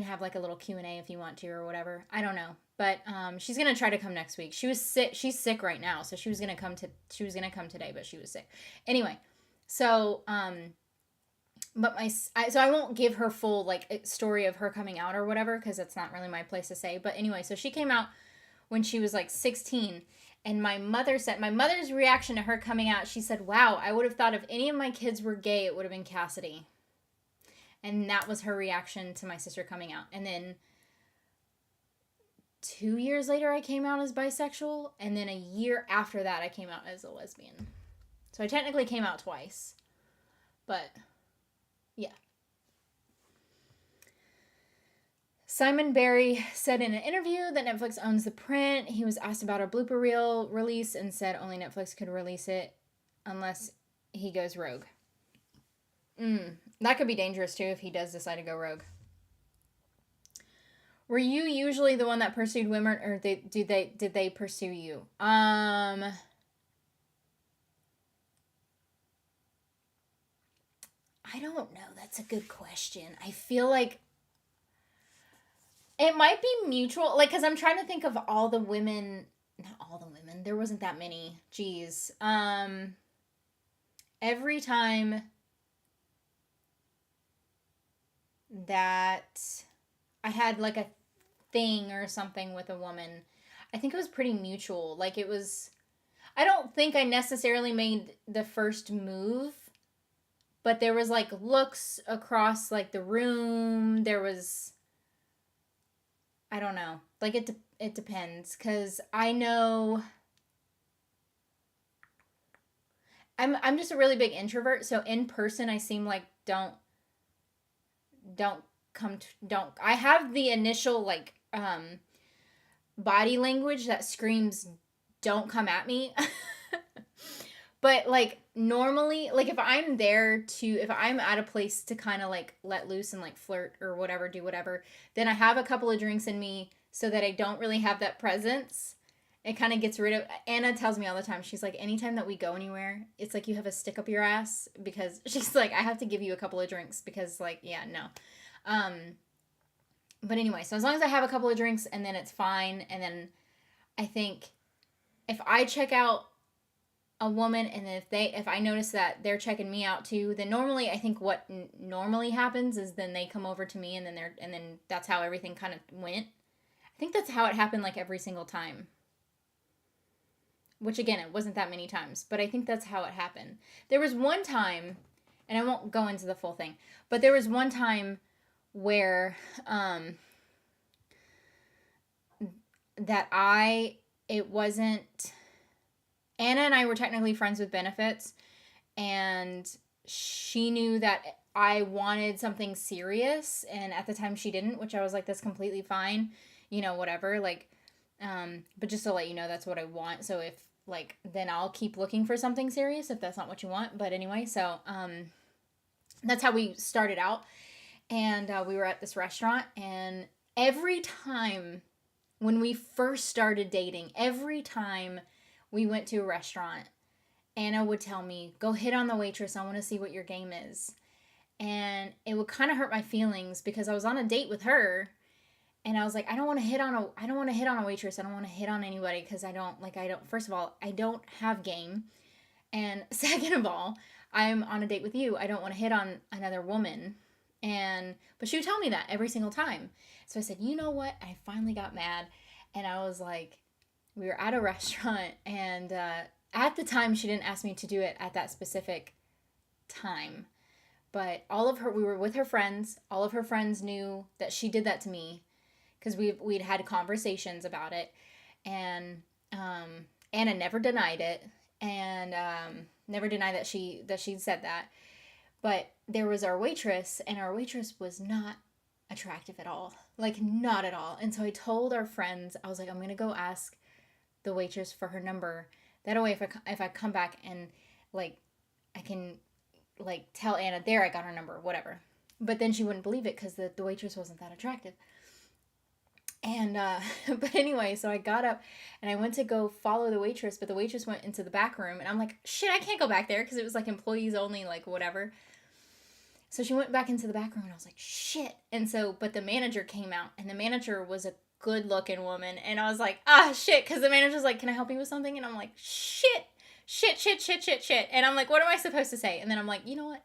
have like a little Q&A if you want to or whatever. I don't know. But she's going to try to come next week. She was sick. She's sick right now. So she was going to come today, but she was sick. Anyway, so so I won't give her full like story of her coming out or whatever, because that's not really my place to say. But anyway, so she came out when she was like 16, and my mother's reaction to her coming out, she said, wow, I would have thought if any of my kids were gay, it would have been Cassidy. And that was her reaction to my sister coming out. And then 2 years later, I came out as bisexual, and then a year after that, I came out as a lesbian. So I technically came out twice, but yeah. Simon Barry said in an interview that Netflix owns the print. He was asked about a blooper reel release and said only Netflix could release it unless he goes rogue. That could be dangerous too if he does decide to go rogue. Were you usually the one that pursued women, or did they pursue you? I don't know. That's a good question. I feel like it might be mutual. Like, because I'm trying to think of all the women. Not all the women. There wasn't that many. Jeez. Every time that I had like a thing or something with a woman, I think it was pretty mutual. Like, it was, I don't think I necessarily made the first move, but there was like looks across like the room. There was, I don't know. Like, it depends, because I know I'm just a really big introvert, so in person I seem like don't I have the initial like body language that screams don't come at me. But, like, normally, like, if I'm at a place to kind of, like, let loose and, like, flirt or whatever, do whatever, then I have a couple of drinks in me so that I don't really have that presence. It kind of gets rid of, Anna tells me all the time, she's like, anytime that we go anywhere, it's like you have a stick up your ass, because she's like, I have to give you a couple of drinks because, like, yeah, no. But anyway, so as long as I have a couple of drinks, and then it's fine, and then I think if I check out a woman, and if I notice that they're checking me out too, then normally I think what normally happens is then they come over to me, and then that's how everything kind of went. I think that's how it happened, like, every single time. Which, again, it wasn't that many times, but I think that's how it happened. There was one time, and I won't go into the full thing, but there was one time where it wasn't, Anna and I were technically friends with benefits, and she knew that I wanted something serious, and at the time she didn't, which I was like, that's completely fine, whatever, like, but just to let you know, that's what I want. So if, like, then I'll keep looking for something serious if that's not what you want. But anyway, so that's how we started out. And we were at this restaurant, and every time when we first started dating, every time we went to a restaurant, Anna would tell me, go hit on the waitress, I want to see what your game is. And it would kind of hurt my feelings because I was on a date with her, and I was like, I don't want to hit on a waitress. I don't want to hit on anybody because first of all, I don't have game. And second of all, I'm on a date with you. I don't want to hit on another woman. But she would tell me that every single time. So I said, you know what? I finally got mad. And I was like, we were at a restaurant, and at the time she didn't ask me to do it at that specific time. But we were with her friends. All of her friends knew that she did that to me, because we'd had conversations about it, and Anna never denied it, and never denied that she'd said that. But there was our waitress, and our waitress was not attractive at all, like, not at all. And so I told our friends, I was like, I'm gonna go ask the waitress for her number. That way, if I come back and, like, I can, like, tell Anna, there, I got her number, whatever. But then she wouldn't believe it because the waitress wasn't that attractive. And, but anyway, so I got up and I went to go follow the waitress, but the waitress went into the back room, and I'm like, shit, I can't go back there because it was like employees only, like, whatever. So she went back into the back room, and I was like, shit. And so, but the manager came out, and the manager was a good looking woman. And I was like, shit. Because the manager's like, can I help you with something? And I'm like, shit. And I'm like, what am I supposed to say? And then I'm like, you know what?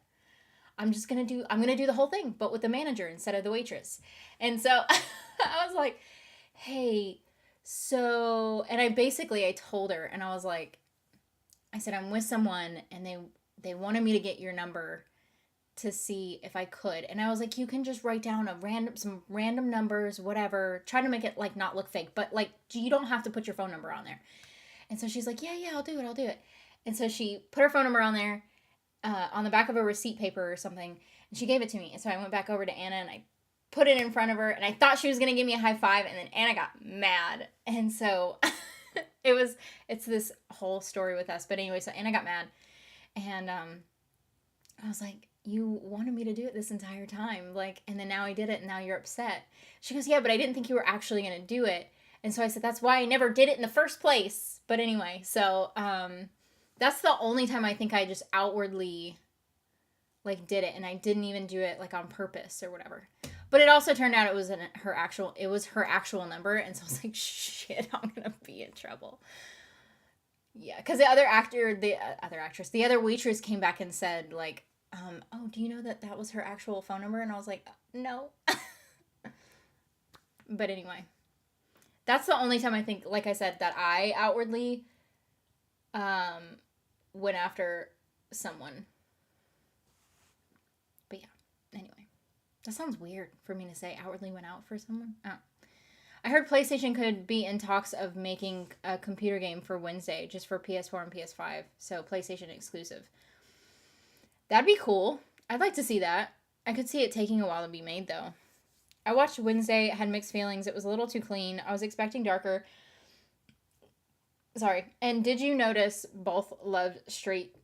I'm going to do the whole thing, but with the manager instead of the waitress. And so I was like, hey, so, and I told her, and I was like, I said, I'm with someone, and they wanted me to get your number to see if I could. And I was like, you can just write down some random numbers, whatever, try to make it, like, not look fake, but, like, you don't have to put your phone number on there. And so she's like, yeah, I'll do it. And so she put her phone number on there, on the back of a receipt paper or something, and she gave it to me. And so I went back over to Anna, and I put it in front of her, and I thought she was going to give me a high five, and then Anna got mad. And so it's this whole story with us. But anyway, so Anna got mad, and I was like, you wanted me to do it this entire time, like, and then now I did it, and now you're upset. She goes, yeah, but I didn't think you were actually going to do it. And so I said, that's why I never did it in the first place. But anyway, so that's the only time I think I just outwardly, like, did it, and I didn't even do it, like, on purpose or whatever. But it also turned out it was her actual number, and so I was like, shit, I'm gonna be in trouble. Yeah, because the other waitress came back and said, like, oh, do you know that was her actual phone number? And I was like, no. But anyway, that's the only time I think, like I said, that I outwardly went after someone. But yeah, anyway. That sounds weird for me to say, outwardly went out for someone. Oh. I heard PlayStation could be in talks of making a computer game for Wednesday, just for PS4 and PS5. So PlayStation exclusive. That'd be cool. I'd like to see that. I could see it taking a while to be made, though. I watched Wednesday, had mixed feelings. It was a little too clean. I was expecting darker. Sorry. And did you notice both love straight?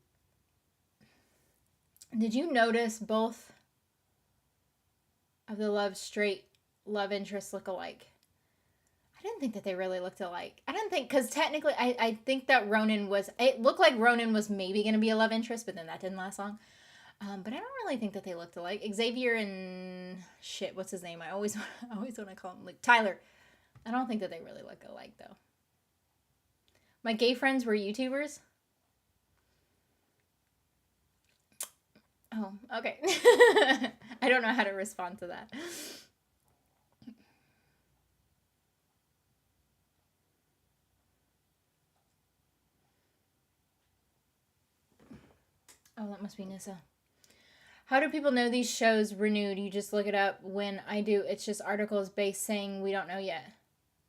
Did you notice both of the love interests look alike? I didn't think that they really looked alike. I didn't think, because technically, I think that it looked like Ronan was maybe going to be a love interest, but then that didn't last long. But I don't really think that they looked alike. Xavier and, shit, what's his name? I always want to call him, like, Tyler. I don't think that they really look alike, though. My gay friends were YouTubers. Oh, okay. I don't know how to respond to that. Oh, that must be Nissa. How do people know these shows renewed? You just look it up. When I do, it's just articles based saying we don't know yet.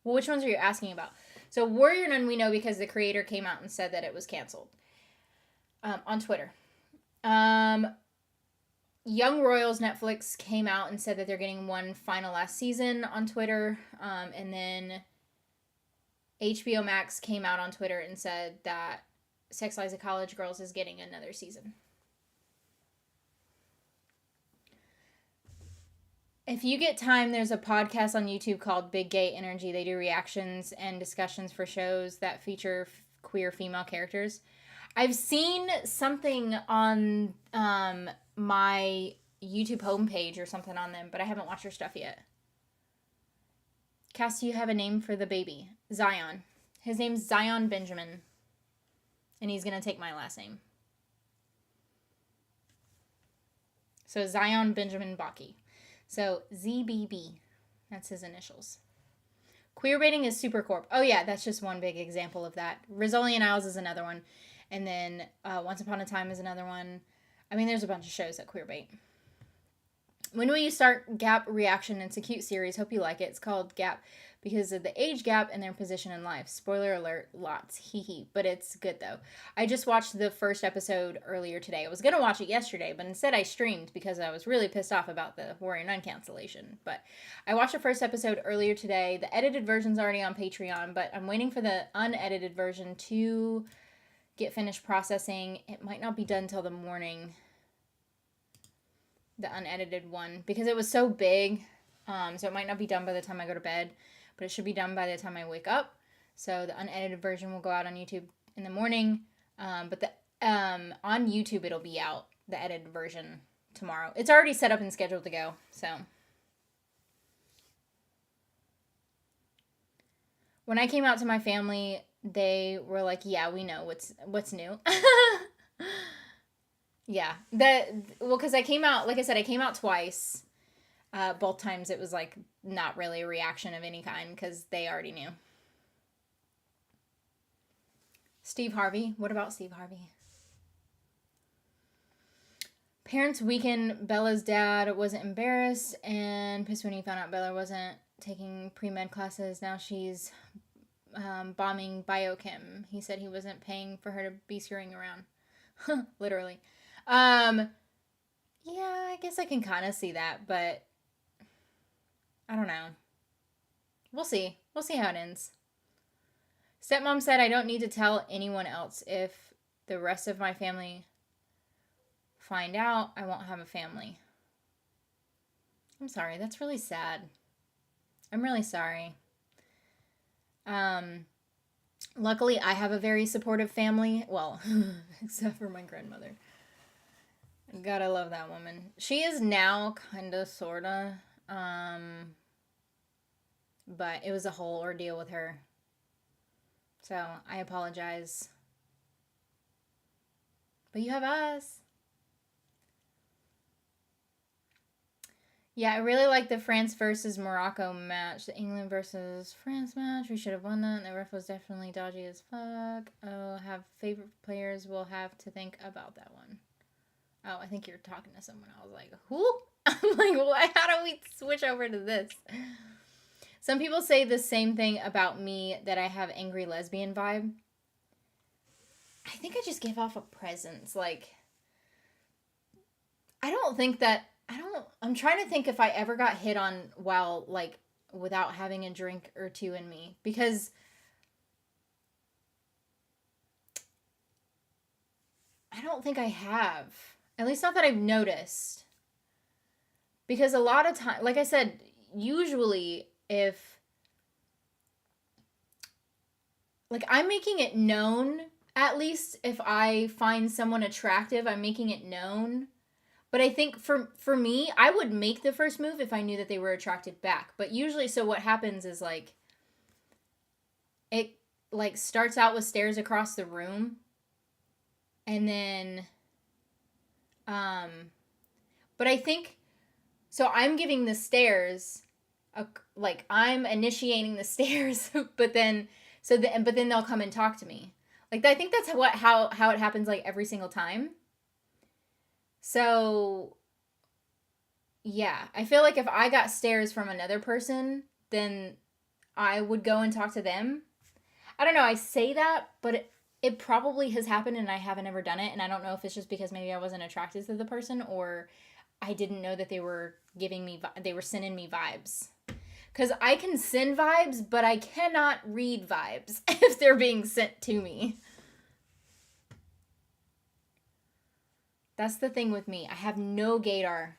Well, which ones are you asking about? So Warrior Nun we know because the creator came out and said that it was canceled on Twitter. Young Royals Netflix came out and said that they're getting one final last season on Twitter. And then HBO Max came out on Twitter and said that Sex Lives of College Girls is getting another season. If you get time, there's a podcast on YouTube called Big Gay Energy. They do reactions and discussions for shows that feature queer female characters. I've seen something on my YouTube homepage or something on them, but I haven't watched their stuff yet. Cass, do you have a name for the baby? Zion. His name's Zion Benjamin. And he's going to take my last name. So Zion Benjamin Baki. So ZBB. That's his initials. Queerbaiting is Supercorp. Oh yeah, that's just one big example of that. Rizzoli and Isles is another one. And then Once Upon a Time is another one. I mean, there's a bunch of shows that queerbait. When will you start Gap reaction? It's a cute series. Hope you like it. It's called Gap because of the age gap and their position in life. Spoiler alert, lots. Hee hee. But it's good, though. I just watched the first episode earlier today. I was going to watch it yesterday, but instead I streamed because I was really pissed off about the Warrior Nun cancellation. But I watched the first episode earlier today. The edited version's already on Patreon, but I'm waiting for the unedited version to get finished processing. It might not be done till the morning, the unedited one, because it was so big. So it might not be done by the time I go to bed, but it should be done by the time I wake up. So the unedited version will go out on YouTube in the morning. But on YouTube, it'll be out, the edited version, tomorrow. It's already set up and scheduled to go. So when I came out to my family, they were like, yeah, we know what's new. Yeah. Because I came out, like I said, I came out twice. Both times it was like not really a reaction of any kind because they already knew. Steve Harvey. What about Steve Harvey? Parents weakened. Bella's dad wasn't embarrassed and pissed when he found out Bella wasn't taking pre-med classes. Now she's bombing biochem. He said he wasn't paying for her to be screwing around. Literally. Yeah, I guess I can kind of see that, but I don't know. We'll see. We'll see how it ends. Stepmom said I don't need to tell anyone else. If the rest of my family find out, I won't have a family. I'm sorry. That's really sad. I'm really sorry. Luckily, I have a very supportive family. Well, except for my grandmother. God, I love that woman. She is now kind of, sort of. But it was a whole ordeal with her. So, I apologize. But you have us. Yeah, I really like the France versus Morocco match. The England versus France match. We should have won that. The ref was definitely dodgy as fuck. Oh, have favorite players. We'll have to think about that one. Oh, I think you're talking to someone. I was like, who? I'm like, what? How do we switch over to this? Some people say the same thing about me, that I have angry lesbian vibe. I think I just give off a presence. Like, I'm trying to think if I ever got hit on while, like, without having a drink or two in me. Because I don't think I have. At least not that I've noticed. Because a lot of time, like I said, usually if like I'm making it known, at least if I find someone attractive, I'm making it known. But I think for me, I would make the first move if I knew that they were attracted back. But usually, so what happens is like it like starts out with stares across the room, and then but I think so I'm giving the stares like I'm initiating the stares, but then but then they'll come and talk to me. Like I think that's how it happens like every single time. So yeah, I feel like if I got stares from another person, then I would go and talk to them. I don't know, I say that, but it probably has happened and I haven't ever done it, and I don't know if it's just because maybe I wasn't attracted to the person or I didn't know that they were sending me vibes. Cuz I can send vibes, but I cannot read vibes if they're being sent to me. That's the thing with me. I have no gaydar.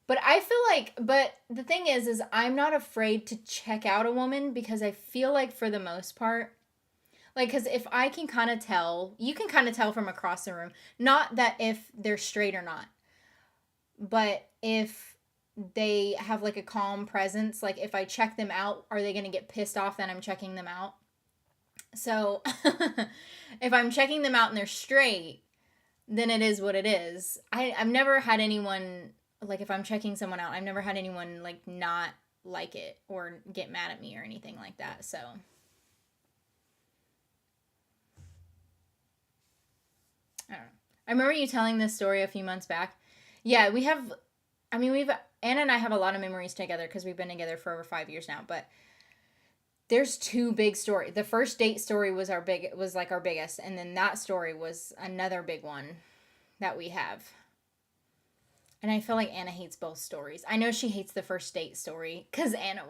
But I feel like, but the thing is I'm not afraid to check out a woman because I feel like for the most part, like, because if I can kind of tell, you can kind of tell from across the room, not that if they're straight or not, but if they have like a calm presence, like if I check them out, are they going to get pissed off that I'm checking them out? So if I'm checking them out and they're straight, then it is what it is. I've never had anyone, like if I'm checking someone out, I've never had anyone like not like it or get mad at me or anything like that. So I don't know. I remember you telling this story a few months back. Yeah, Anna and I have a lot of memories together because we've been together for over 5 years now, but there's two big stories. The first date story was our biggest, and then that story was another big one that we have. And I feel like Anna hates both stories. I know she hates the first date story because Anna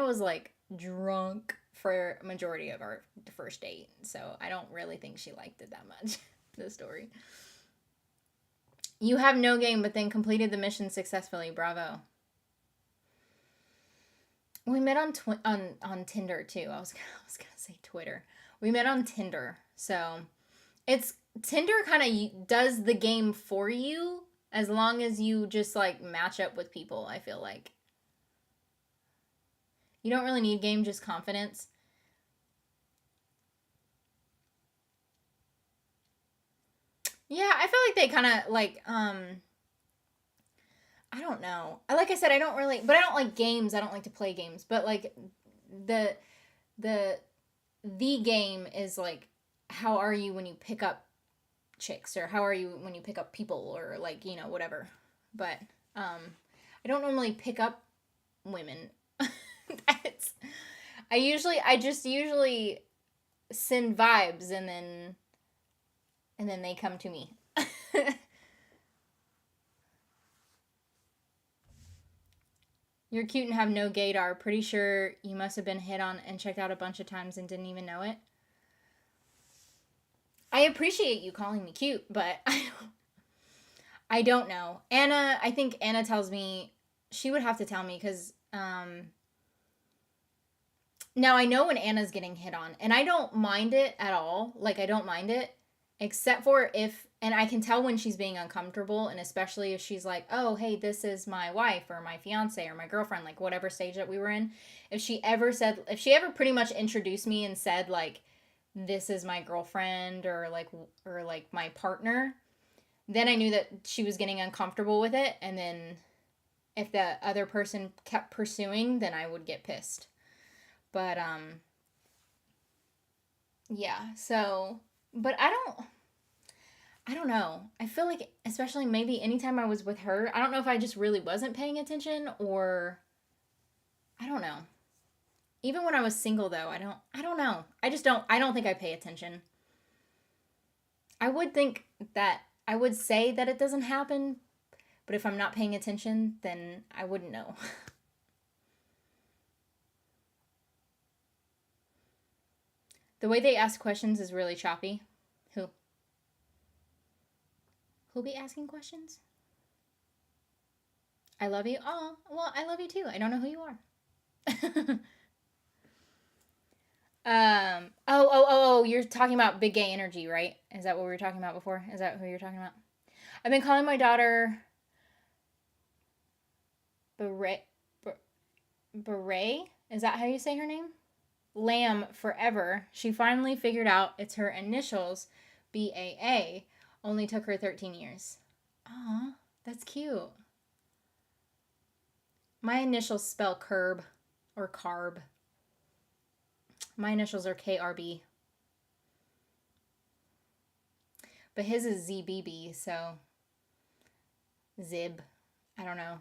was like drunk for a majority of our first date. So I don't really think she liked it that much, the story. You have no game, but then completed the mission successfully. Bravo. We met on Tinder too. I was gonna say Twitter. We met on Tinder. So it's Tinder kind of does the game for you as long as you just like match up with people. I feel like you don't really need game, just confidence. Yeah, I feel like they kind of like I don't know. Like I said, I don't like games. I don't like to play games, but like the the the game is like how are you when you pick up chicks, or how are you when you pick up people, or like, whatever. But I don't normally pick up women. That's I just usually send vibes, and then they come to me. You're cute and have no gaydar. Pretty sure you must have been hit on and checked out a bunch of times and didn't even know it. I appreciate you calling me cute, but I don't know. I think Anna tells me, she would have to tell me because now I know when Anna's getting hit on, and I don't mind it at all. Like, I don't mind it, except for and I can tell when she's being uncomfortable, and especially if she's like, oh, hey, this is my wife or my fiance or my girlfriend, like whatever stage that we were in. If she ever pretty much introduced me and said like, this is my girlfriend or like my partner, then I knew that she was getting uncomfortable with it. And then if the other person kept pursuing, then I would get pissed. But yeah, so, but I don't know. I feel like, especially maybe anytime I was with her, I don't know if I just really wasn't paying attention, or I don't know. Even when I was single though, I don't know. I don't think I pay attention. I would think that I would say that it doesn't happen, but if I'm not paying attention, then I wouldn't know. The way they ask questions is really choppy. Who? Who'll be asking questions? I love you. Oh, well, I love you too. I don't know who you are. You're talking about big gay energy, right? Is that what we were talking about before? Is that who you're talking about? I've been calling my daughter Beret. Beret? Is that how you say her name? Lamb forever. She finally figured out it's her initials, BAA. Only took her 13 years. Aw, that's cute. My initials spell curb or carb. My initials are KRB. But his is ZBB, so Zib. I don't know.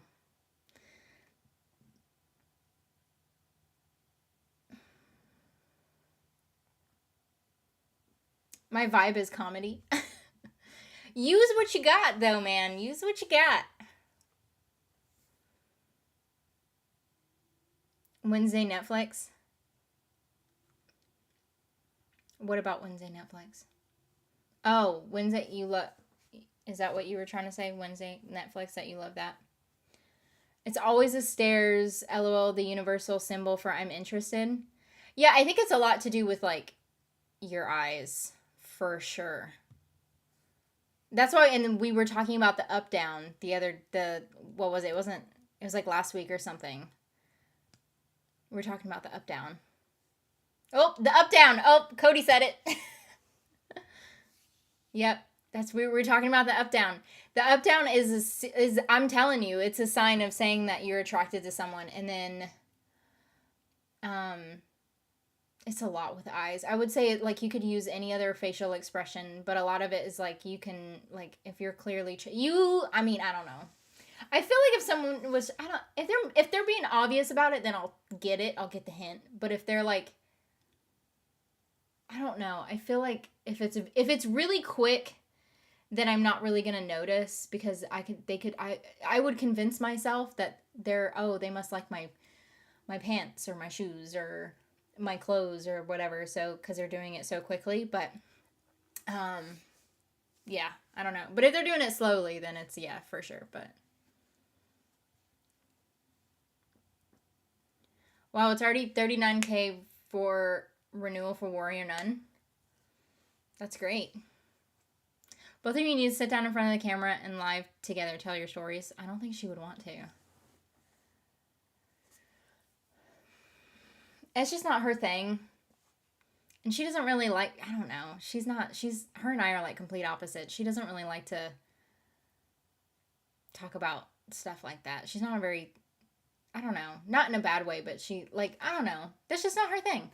My vibe is comedy. Use what you got, though, man. Use what you got. Wednesday Netflix. What about Wednesday Netflix? Oh, Wednesday, you love... Is that what you were trying to say? Wednesday Netflix, that you love that? It's always the stairs, LOL, the universal symbol for I'm interested. Yeah, I think it's a lot to do with, like, your eyes, for sure. That's why, and we were talking about the up-down, what was it? It was like last week or something. We were talking about the up-down. Oh, the up-down. Oh, Cody said it. Yep. We were talking about the up-down. The up-down is I'm telling you, it's a sign of saying that you're attracted to someone. And then, it's a lot with eyes. I would say, like, you could use any other facial expression, but a lot of it is, like, you can, like, if you're clearly, I don't know. I feel like if someone was, if they're being obvious about it, then I'll get it. I'll get the hint. But if they're, like, I don't know. I feel like if it's really quick, then I'm not really gonna notice, because I would convince myself that they must like my pants or my shoes or my clothes or whatever, so because they're doing it so quickly. But yeah, I don't know. But if they're doing it slowly, then it's, yeah, for sure. But wow, it's already 39K for renewal for Warrior Nun. That's great. Both of you need to sit down in front of the camera and live together, tell your stories. I don't think she would want to. It's just not her thing. And she doesn't really like, I don't know. Her and I are like complete opposites. She doesn't really like to talk about stuff like that. She's not I don't know, not in a bad way, but I don't know. That's just not her thing.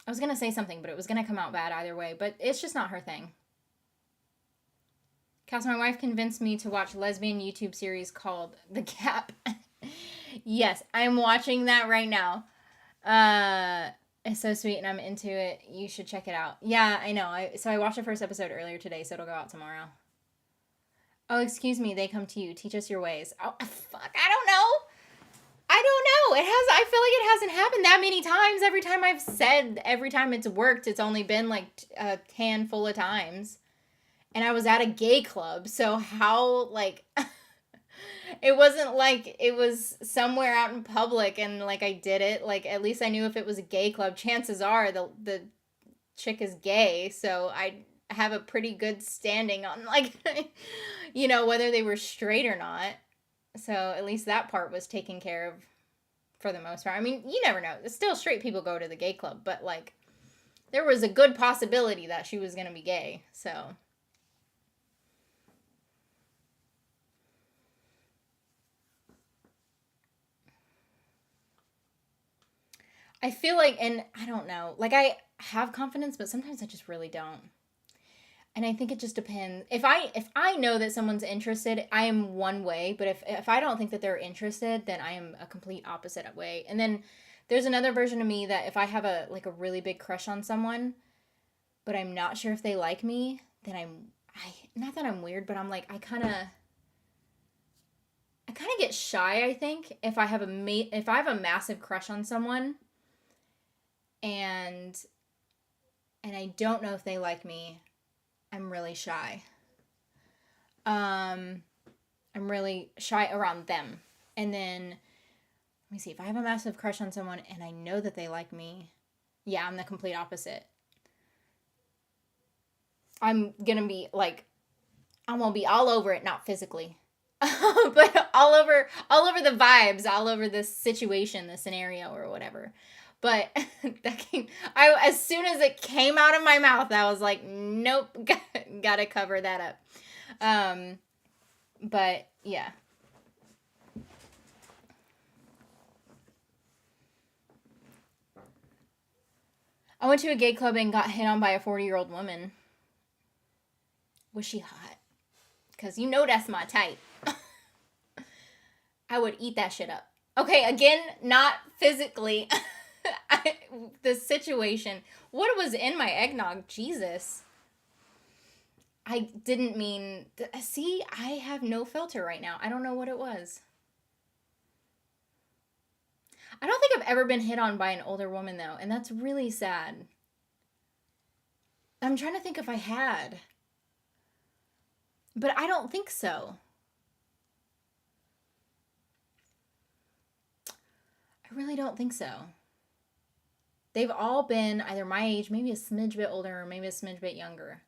I was going to say something, but it was going to come out bad either way, but it's just not her thing. Cass, my wife convinced me to watch a lesbian YouTube series called The Gap. Yes, I'm watching that right now. It's so sweet and I'm into it. You should check it out. Yeah, I know. So I watched the first episode earlier today, so it'll go out tomorrow. Oh, excuse me. They come to you. Teach us your ways. Oh, fuck. I don't know. I feel like it hasn't happened that many times. Every time it's worked, it's only been like a handful of times. And I was at a gay club, so how, like, it wasn't like it was somewhere out in public and, like, I did it. Like, at least I knew if it was a gay club, chances are the chick is gay, so I have a pretty good standing on, like, whether they were straight or not. So at least that part was taken care of for the most part. I mean, you never know. Still, straight people go to the gay club, but, like, there was a good possibility that she was going to be gay, so... I feel like, and I don't know, like, I have confidence, but sometimes I just really don't. And I think it just depends. If I know that someone's interested, I am one way, but if I don't think that they're interested, then I am a complete opposite way. And then there's another version of me that if I have a really big crush on someone, but I'm not sure if they like me, then not that I'm weird, but I'm like, I kind of get shy, I think, if I have a massive crush on someone and I don't know if they like me, I'm really shy. I'm really shy around them. And then, let me see, if I have a massive crush on someone and I know that they like me, yeah, I'm the complete opposite. I'm gonna be like, I'm gonna be all over it, not physically, but all over the vibes, all over this situation, the scenario, or whatever. But as soon as it came out of my mouth, I was like, nope, gotta cover that up. But yeah. I went to a gay club and got hit on by a 40-year-old woman. Was she hot? Because you know that's my type. I would eat that shit up. Okay, again, not physically. The situation. What was in my eggnog? Jesus. I didn't mean... See, I have no filter right now. I don't know what it was. I don't think I've ever been hit on by an older woman, though, and that's really sad. I'm trying to think if I had. But I don't think so. I really don't think so. They've all been either my age, maybe a smidge bit older, or maybe a smidge bit younger.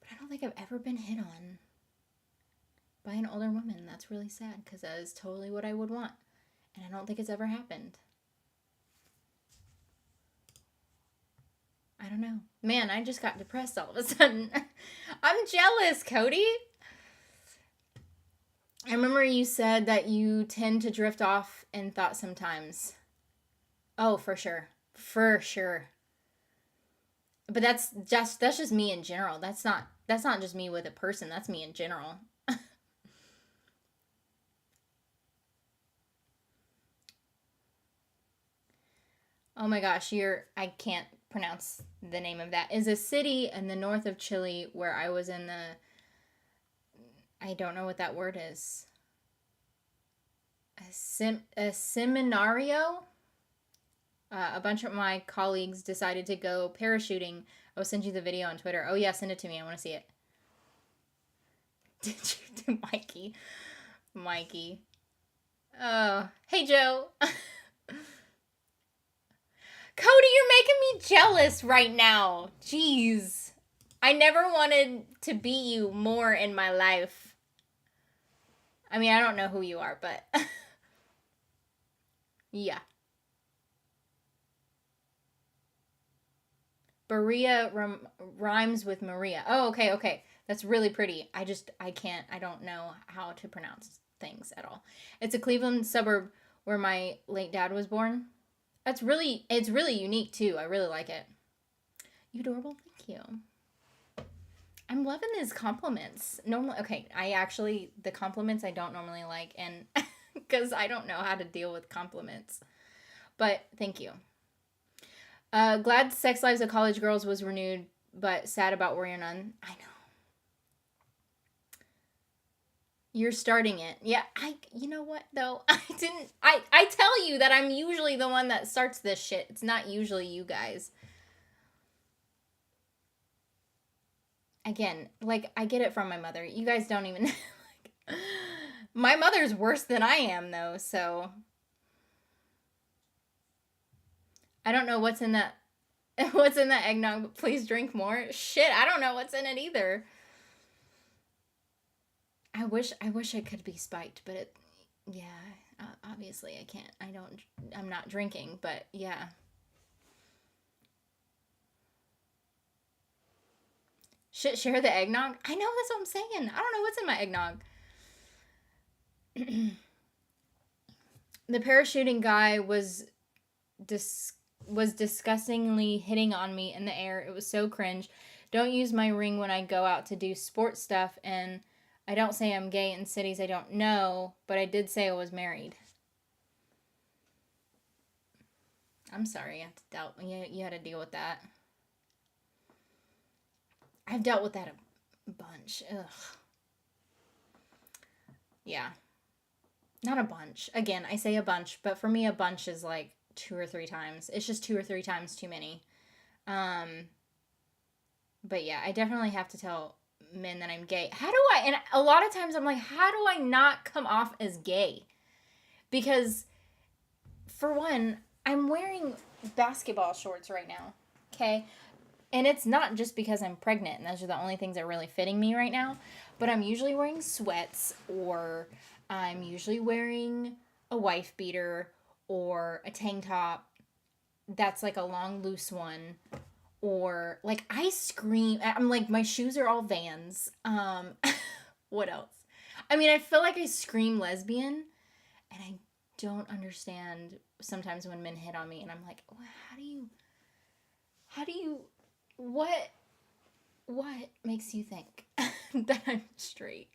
But I don't think I've ever been hit on by an older woman. That's really sad, because that is totally what I would want. And I don't think it's ever happened. I don't know. Man, I just got depressed all of a sudden. I'm jealous, Cody. I remember you said that you tend to drift off in thought sometimes. Oh, for sure. For sure. But that's just me in general. That's not just me with a person. That's me in general. Oh my gosh, I can't pronounce the name of that. Is a city in the north of Chile where I was in I don't know what that word is. A seminario? A bunch of my colleagues decided to go parachuting. I will send you the video on Twitter. Oh yeah, send it to me. I want to see it. Did you do Mikey? Mikey. Oh, hey Joe. Cody, you're making me jealous right now. Jeez. I never wanted to be you more in my life. I mean, I don't know who you are, but... yeah. Berea rhymes with Maria. Oh, okay. That's really pretty. I don't know how to pronounce things at all. It's a Cleveland suburb where my late dad was born. It's really unique too. I really like it. You adorable. Thank you. I'm loving these compliments. Normally, okay, the compliments I don't normally like, and because I don't know how to deal with compliments. But thank you. Glad Sex Lives of College Girls was renewed, but sad about Warrior Nun. I know. You're starting it. Yeah, you know what, though? I tell you that I'm usually the one that starts this shit. It's not usually you guys. Again, like, I get it from my mother. You guys don't even... like, my mother's worse than I am, though, so... I don't know what's in that eggnog, but please drink more. Shit, I don't know what's in it either. I wish it could be spiked, but obviously I can't. I'm not drinking, but yeah. Shit, share the eggnog? I know, that's what I'm saying. I don't know what's in my eggnog. The parachuting guy was disgustingly hitting on me in the air. It was so cringe. Don't use my ring when I go out to do sports stuff, and I don't say I'm gay in cities I don't know, but I did say I was married. I'm sorry, you had to deal with that. I've dealt with that a bunch. Ugh. Yeah. Not a bunch. Again, I say a bunch, but for me a bunch is like 2 or 3 times. It's just 2 or 3 times too many. But yeah, I definitely have to tell men that I'm gay. How do I, and a lot of times I'm like, how do I not come off as gay? Because, for one, I'm wearing basketball shorts right now, okay? And it's not just because I'm pregnant and those are the only things that are really fitting me right now, but I'm usually wearing sweats, or I'm usually wearing a wife beater or a tank top that's like a long loose one, or like I scream, I'm like, my shoes are all Vans. What else? I mean, I feel like I scream lesbian, and I don't understand sometimes when men hit on me, and I'm like, well, how do you, what makes you think that I'm straight?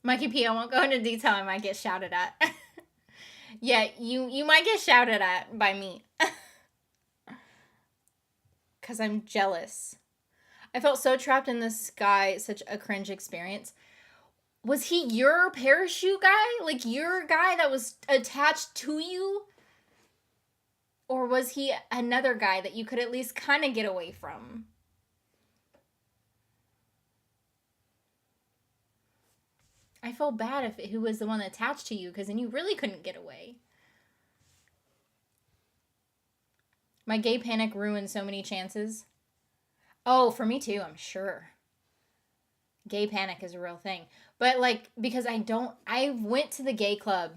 Mikey P, I won't go into detail. I might get shouted at. Yeah, you might get shouted at by me. Because I'm jealous. I felt so trapped in the sky, such a cringe experience. Was he your parachute guy? Like, your guy that was attached to you? Or was he another guy that you could at least kind of get away from? I felt bad if who was the one attached to you, because then you really couldn't get away. My gay panic ruined so many chances. Oh, for me too, I'm sure. Gay panic is a real thing. But, like, because I went to the gay club.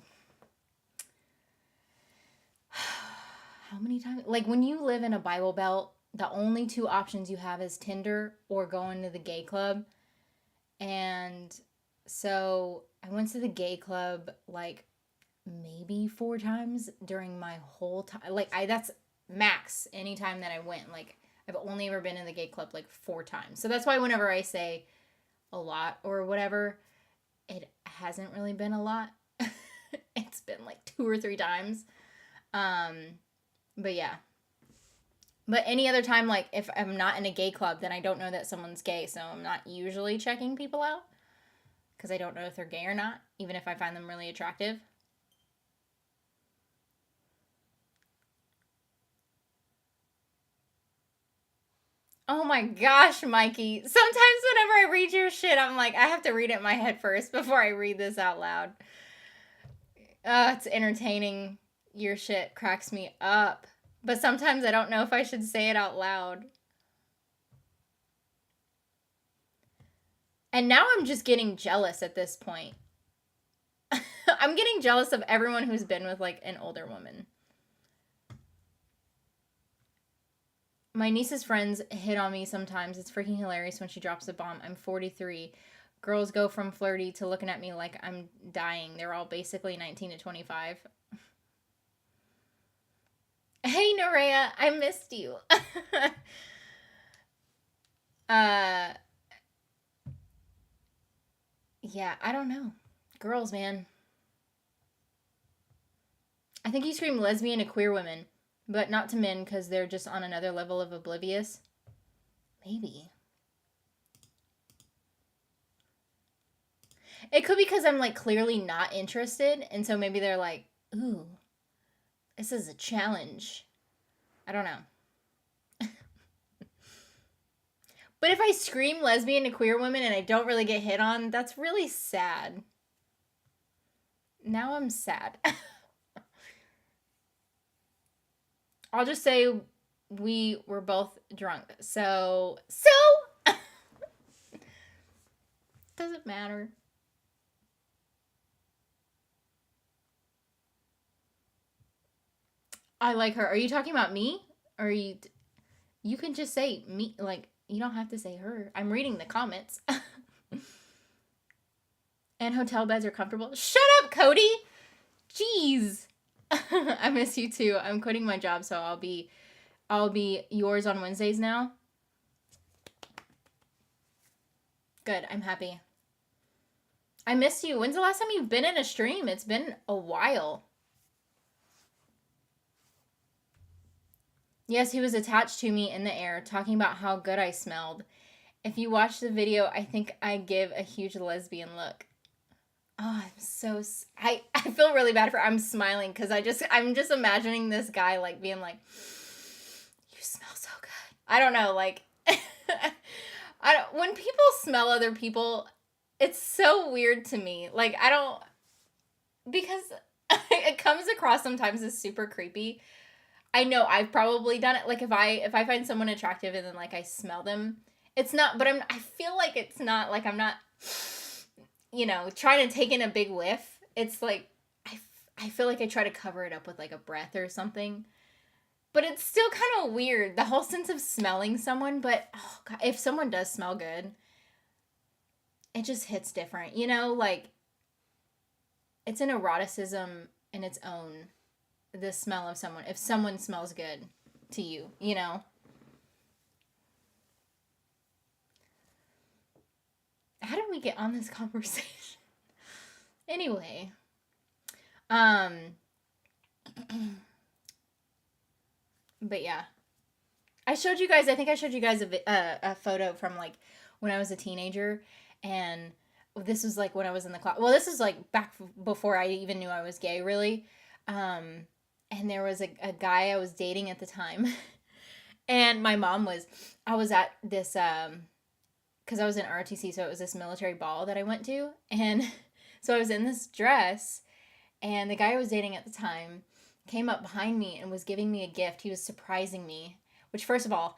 How many times? Like, when you live in a Bible Belt, the only two options you have is Tinder or going to the gay club. And so I went to the gay club, like, maybe 4 times during my whole time. Like, that's max any time that I went. Like, I've only ever been in the gay club, like, 4 times. So that's why whenever I say a lot or whatever, it hasn't really been a lot. It's been, like, 2 or 3 times. But yeah. But any other time, like, if I'm not in a gay club, then I don't know that someone's gay, so I'm not usually checking people out, because I don't know if they're gay or not, even if I find them really attractive. Oh my gosh, Mikey. Sometimes whenever I read your shit, I'm like, I have to read it in my head first before I read this out loud. It's entertaining. Your shit cracks me up. But sometimes I don't know if I should say it out loud. And now I'm just getting jealous at this point. I'm getting jealous of everyone who's been with, like, an older woman. My niece's friends hit on me sometimes. It's freaking hilarious when she drops a bomb. I'm 43. Girls go from flirty to looking at me like I'm dying. They're all basically 19 to 25. Hey, Nerea, I missed you. Yeah, I don't know. Girls, man. I think you scream lesbian to queer women, but not to men because they're just on another level of oblivious. Maybe. It could be because I'm, like, clearly not interested, and so maybe they're like, ooh, this is a challenge. I don't know. But if I scream lesbian to queer women and I don't really get hit on, that's really sad. Now I'm sad. I'll just say we were both drunk. So doesn't matter. I like her. Are you talking about me? Or you can just say me, like, you don't have to say her. I'm reading the comments. And hotel beds are comfortable. Shut up, Cody. Jeez. I miss you too. I'm quitting my job, so I'll be yours on Wednesdays now. Good. I'm happy. I miss you. When's the last time you've been in a stream? It's been a while. Yes, he was attached to me in the air, talking about how good I smelled. If you watch the video, I think I give a huge lesbian look. Oh, I feel really bad for, I'm smiling because I'm just imagining this guy like being like, you smell so good. I don't know, like, when people smell other people, it's so weird to me. Like, I don't, because it comes across sometimes as super creepy. I know I've probably done it. Like, if I find someone attractive and then like I smell them, it's not, but I feel like it's not like I'm not, trying to take in a big whiff. It's like I feel like I try to cover it up with like a breath or something. But it's still kind of weird, the whole sense of smelling someone. But oh God, if someone does smell good, it just hits different. Like, it's an eroticism in its own. The smell of someone, if someone smells good to you. How did we get on this conversation? Anyway, um, but yeah, I think I showed you guys a photo from like when I was a teenager, and this was like when I was in the class. Well, this is like back before I even knew I was gay, really. And there was a guy I was dating at the time, and I was at this, because I was in ROTC, so it was this military ball that I went to, and so I was in this dress, and the guy I was dating at the time came up behind me and was giving me a gift. He was surprising me, which, first of all,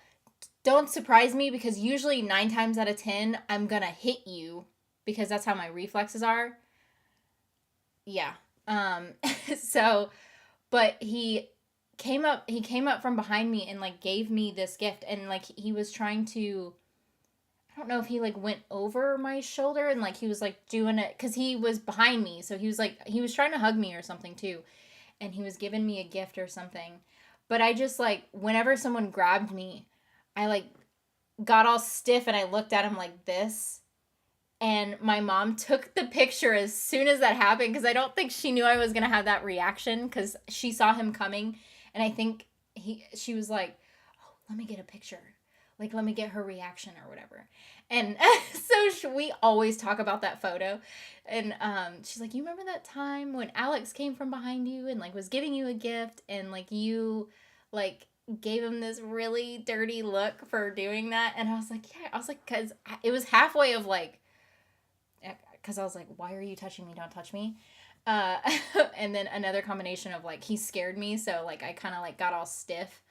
don't surprise me, because usually 9 times out of 10, I'm gonna hit you, because that's how my reflexes are. Yeah. So, but he came up from behind me and like gave me this gift, and like he was trying to, I don't know if he like went over my shoulder and like he was like doing it because he was behind me, so he was trying to hug me or something too, and he was giving me a gift or something. But I just like, whenever someone grabbed me, I like got all stiff and I looked at him like this. And my mom took the picture as soon as that happened, because I don't think she knew I was going to have that reaction, because she saw him coming. And I think she was like, oh, let me get a picture. Like, let me get her reaction or whatever. And so we always talk about that photo. And she's like, you remember that time when Alex came from behind you and like was giving you a gift, and like you like gave him this really dirty look for doing that? And I was like, yeah. I was like, because it was halfway of like, because I was like, why are you touching me? Don't touch me. Uh, and then another combination of like, he scared me. So like, I kind of like got all stiff.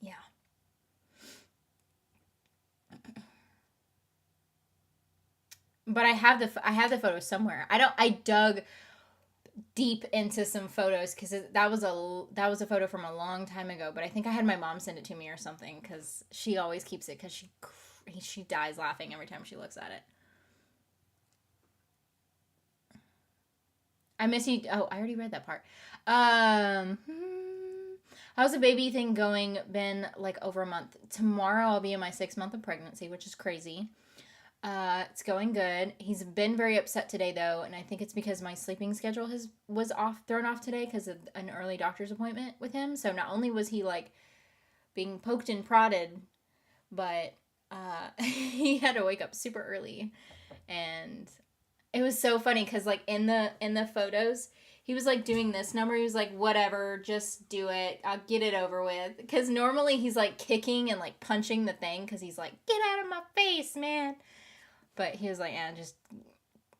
Yeah. But I have the photo somewhere. I dug deep into some photos, because that was a photo from a long time ago. But I think I had my mom send it to me or something, because she always keeps it, because she dies laughing every time she looks at it. I miss you. Oh, I already read that part. How's the baby thing going? Been like over a month. Tomorrow I'll be in my 6 month of pregnancy, which is crazy. It's going good. He's been very upset today though, and I think it's because my sleeping schedule was thrown off today because of an early doctor's appointment with him. So not only was he like being poked and prodded, but he had to wake up super early, and it was so funny because like in the photos, he was like doing this number. He was like, whatever, just do it. I'll get it over with. Because normally he's like kicking and like punching the thing, because he's like, get out of my face, man. But he was like, just,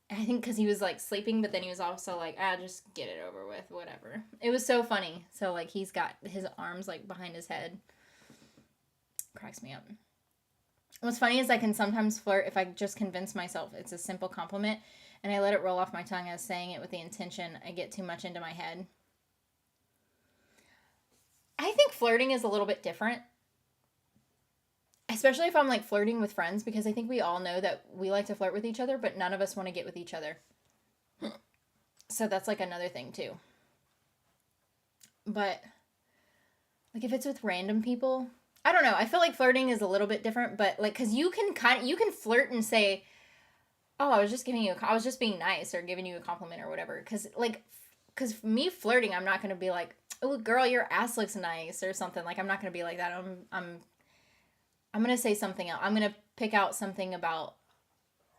I think because he was like sleeping, but then he was also like, just get it over with, whatever. It was so funny. So like he's got his arms like behind his head. Cracks me up. What's funny is I can sometimes flirt if I just convince myself it's a simple compliment and I let it roll off my tongue as saying it with the intention I get too much into my head. I think flirting is a little bit different, especially if I'm like flirting with friends, because I think we all know that we like to flirt with each other, but none of us want to get with each other. So that's like another thing too. But like if it's with random people, I don't know. I feel like flirting is a little bit different, but like, cause you can flirt and say, oh, I was just being nice or giving you a compliment or whatever. Cause me flirting, I'm not going to be like, oh girl, your ass looks nice or something. Like, I'm not going to be like that. I'm going to say something else. I'm going to pick out something about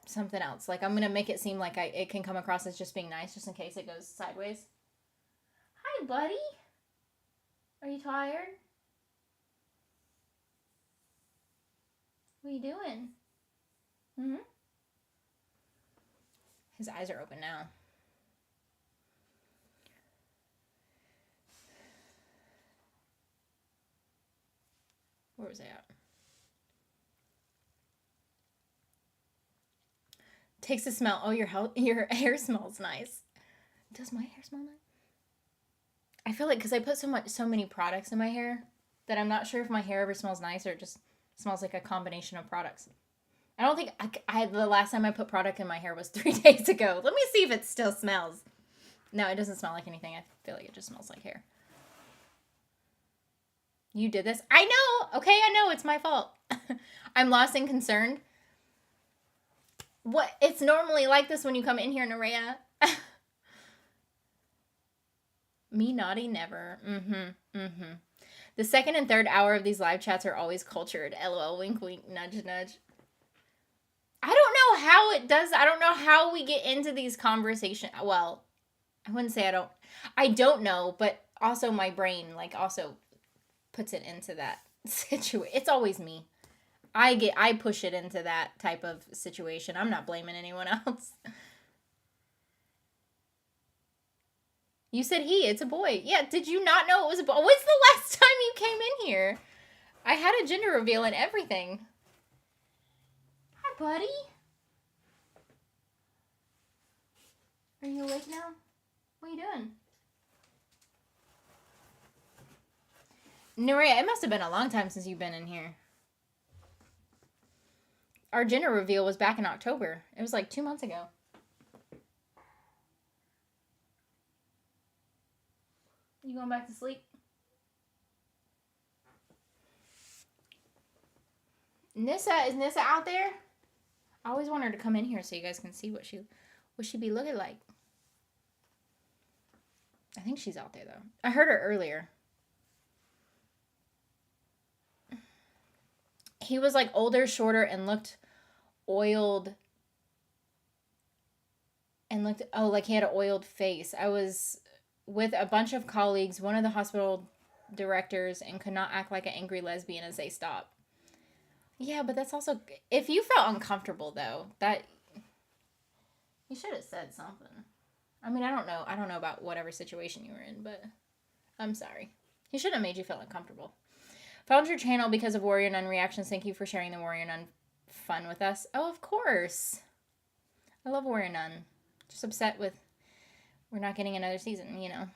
something else. Like, I'm going to make it seem like it can come across as just being nice, just in case it goes sideways. Hi, buddy. Are you tired? What are you doing? Mm-hmm. His eyes are open now. Where was I at? Takes a smell. Oh, your hair smells nice. Does my hair smell nice? I feel like because I put so many products in my hair that I'm not sure if my hair ever smells nice or it just smells like a combination of products. I don't think the last time I put product in my hair was 3 days ago. Let me see if it still smells. No, it doesn't smell like anything. I feel like it just smells like hair. You did this? I know. Okay, I know. It's my fault. I'm lost and concerned. What? It's normally like this when you come in here, Nerea. Me naughty? Never. The second and third hour of these live chats are always cultured. LOL, wink, wink, nudge, nudge. I don't know how it does. I don't know how we get into these conversations. Well, I wouldn't say I don't know, but also my brain, like, also puts it into that situation. It's always me. I push it into that type of situation. I'm not blaming anyone else. You said he. It's a boy. Yeah, did you not know it was a boy? When's the last time you came in here? I had a gender reveal and everything. Hi, buddy. Are you awake now? What are you doing? Nerea, it must have been a long time since you've been in here. Our gender reveal was back in October. It was like 2 months ago. You going back to sleep? Nissa, is Nissa out there? I always want her to come in here so you guys can see what she be looking like. I think she's out there though. I heard her earlier. He was like older, shorter, and looked oiled. And looked, oh, like he had an oiled face. I was with a bunch of colleagues, one of the hospital directors, and could not act like an angry lesbian as they stopped. Yeah, but that's also, if you felt uncomfortable though, that you should have said something. I mean, I don't know about whatever situation you were in, but I'm sorry. He shouldn't have made you feel uncomfortable. Found your channel because of Warrior Nun reactions. Thank you for sharing the Warrior Nun fun with us. Oh, of course. I love Warrior Nun. Just upset with we're not getting another season, you know.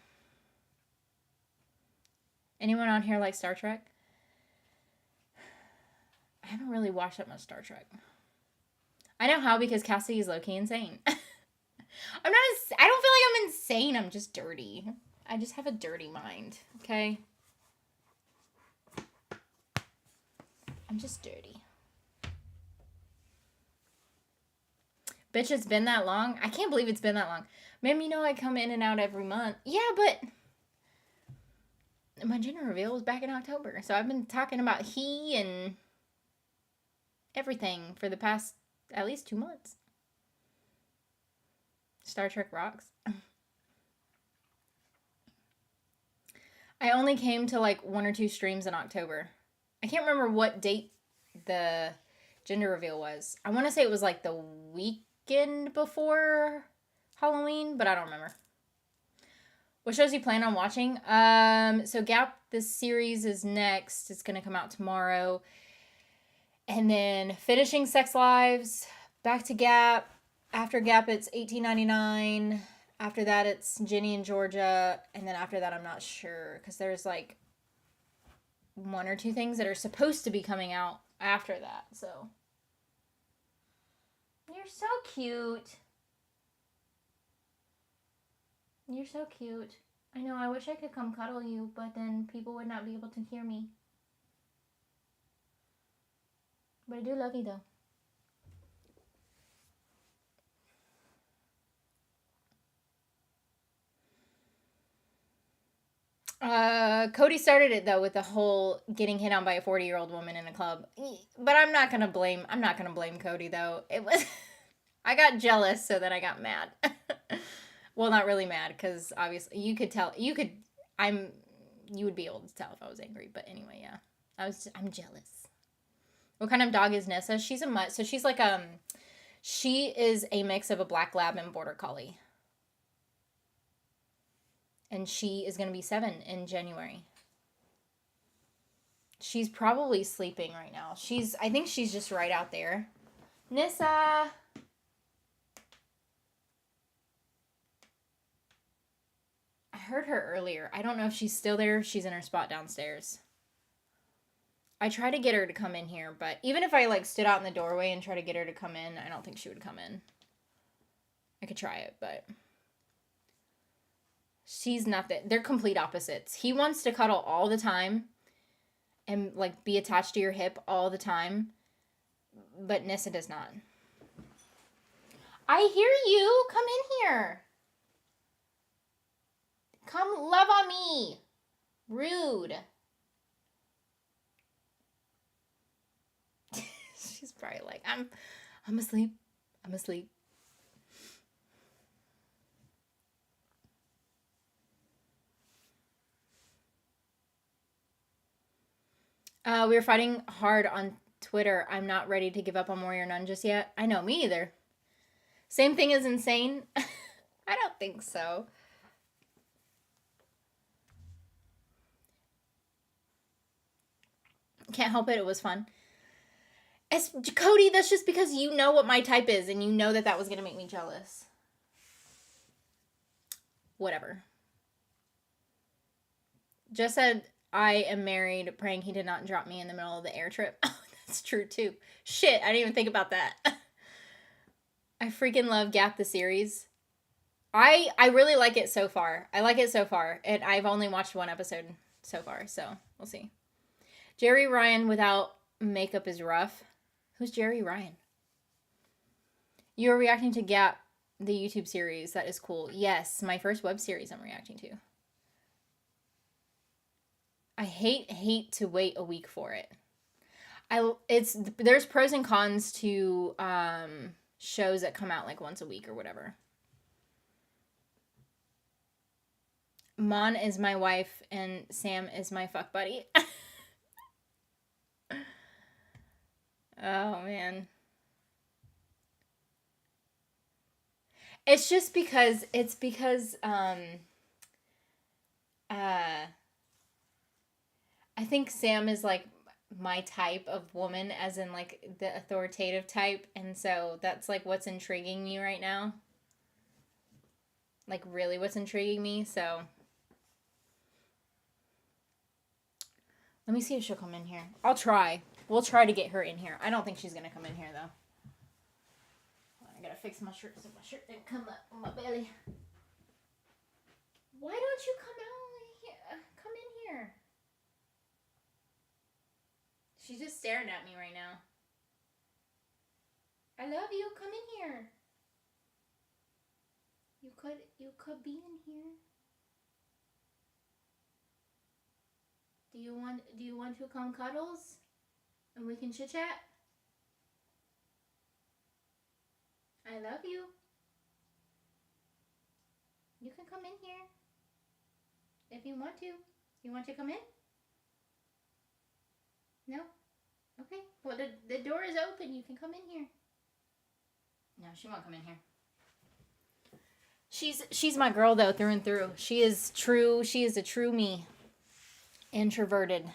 Anyone on here like Star Trek? I haven't really watched that much Star Trek. I know how, because Cassidy is low-key insane. I don't feel like I'm insane. I'm just dirty. I just have a dirty mind, okay? I'm just dirty. Bitch, it's been that long? I can't believe it's been that long. Ma'am, you know I come in and out every month. Yeah, but my gender reveal was back in October. So I've been talking about he and everything for the past at least 2 months. Star Trek rocks. I only came to like 1 or 2 streams in October. I can't remember what date the gender reveal was. I want to say it was like the weekend before Halloween, but I don't remember. What shows you plan on watching? So Gap, this series is next. It's going to come out tomorrow. And then finishing Sex Lives, back to Gap. After Gap, it's 1899. After that, it's Ginny and Georgia. And then after that, I'm not sure. Because there's like 1 or 2 things that are supposed to be coming out after that. So, you're so cute. You're so cute. I know, I wish I could come cuddle you, but then people would not be able to hear me. But I do love you, though. Cody started it though with the whole getting hit on by a 40-year-old woman in a club. But I'm not gonna blame Cody though. It was I got jealous, so then I got mad. Well, not really mad, because obviously you could tell. You would be able to tell if I was angry. But anyway, yeah, I'm jealous. What kind of dog is Nessa? She's a mutt. So she's like she is a mix of a black lab and border collie. And she is going to be 7 in January. She's probably sleeping right now. I think she's just right out there. Nissa! I heard her earlier. I don't know if she's still there. She's in her spot downstairs. I try to get her to come in here, but even if I like stood out in the doorway and try to get her to come in, I don't think she would come in. I could try it, but she's not that. They're complete opposites. He wants to cuddle all the time and like be attached to your hip all the time, but Nissa does not. I hear you. Come in here. Come love on me. Rude. She's probably like, I'm asleep. I'm asleep. We were fighting hard on Twitter. I'm not ready to give up on Warrior Nun just yet. I know, me either. Same thing as insane? I don't think so. Can't help it. It was fun. Cody, that's just because you know what my type is and you know that was going to make me jealous. Whatever. Just said I am married, praying he did not drop me in the middle of the air trip. Oh, that's true too. Shit, I didn't even think about that. I freaking love Gap the series. I really like it so far. I like it so far. And I've only watched 1 episode so far, so we'll see. Jerry Ryan without makeup is rough. Who's Jerry Ryan? You're reacting to Gap, the YouTube series. That is cool. Yes, my first web series I'm reacting to. I hate to wait a week for it. There's pros and cons to shows that come out like once a week or whatever. Mon is my wife and Sam is my fuck buddy. Oh, man. It's just because, I think Sam is like my type of woman, as in like the authoritative type. And so that's like what's intriguing me right now. Like really what's intriguing me. So let me see if she'll come in here. I'll try. We'll try to get her in here. I don't think she's going to come in here, though. I got to fix my shirt so my shirt didn't come up on my belly. Why don't you come out here? Come in here. She's just staring at me right now. I love you. Come in here. You could be in here. Do you want to come cuddles? And we can chit chat? I love you. You can come in here. If you want to. You want to come in? No? Okay. Well, the door is open. You can come in here. No, she won't come in here. She's my girl, though, through and through. She is true. She is a true me. Introverted.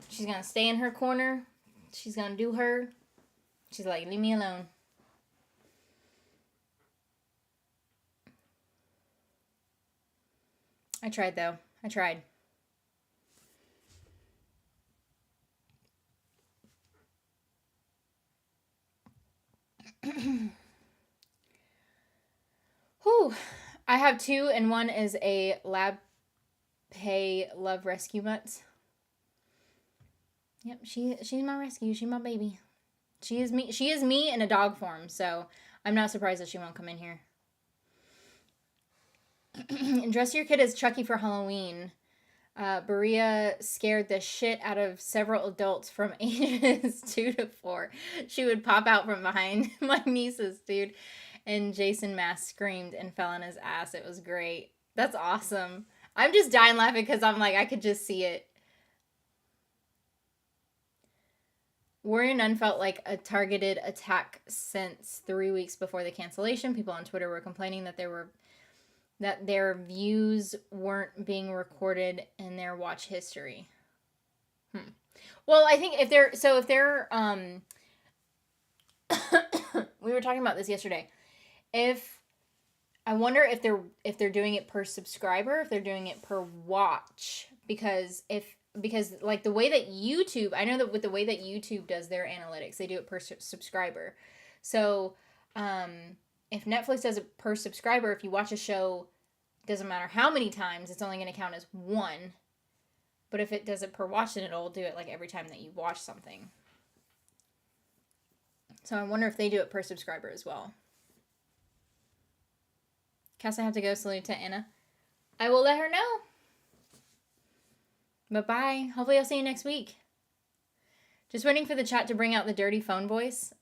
She's going to stay in her corner. She's going to do her. She's like, leave me alone. I tried, though. I tried. Whew. I have 2, and one is a lab pay love rescue mutt. Yep, she's my rescue. She's my baby. She is me in a dog form, so I'm not surprised that she won't come in here. And dress your kid as Chucky for Halloween. Berea scared the shit out of several adults from ages 2 to 4. She would pop out from behind my nieces, dude. And Jason Mass screamed and fell on his ass. It was great. That's awesome. I'm just dying laughing because I'm like, I could just see it. Warrior Nun felt like a targeted attack since 3 weeks before the cancellation. People on Twitter were complaining that their views weren't being recorded in their watch history. Well, I think if they're we were talking about this yesterday. I wonder if they're doing it per subscriber, if they're doing it per watch, because like the way that YouTube, I know that with the way that YouTube does their analytics, they do it per subscriber. So, if Netflix does it per subscriber, if you watch a show, doesn't matter how many times, it's only going to count as one. But if it does it per watch, then it'll do it like every time that you watch something. So I wonder if they do it per subscriber as well. Cass, I have to go. Salute to Anna. I will let her know. But bye. Hopefully I'll see you next week. Just waiting for the chat to bring out the dirty phone voice.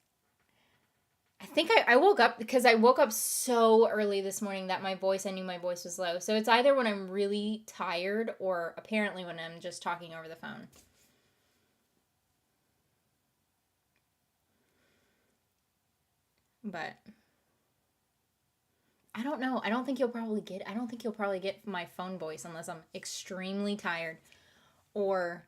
I think I woke up because I woke up so early this morning that I knew my voice was low. So it's either when I'm really tired or apparently when I'm just talking over the phone. But I don't know. I don't think you'll probably get my phone voice unless I'm extremely tired or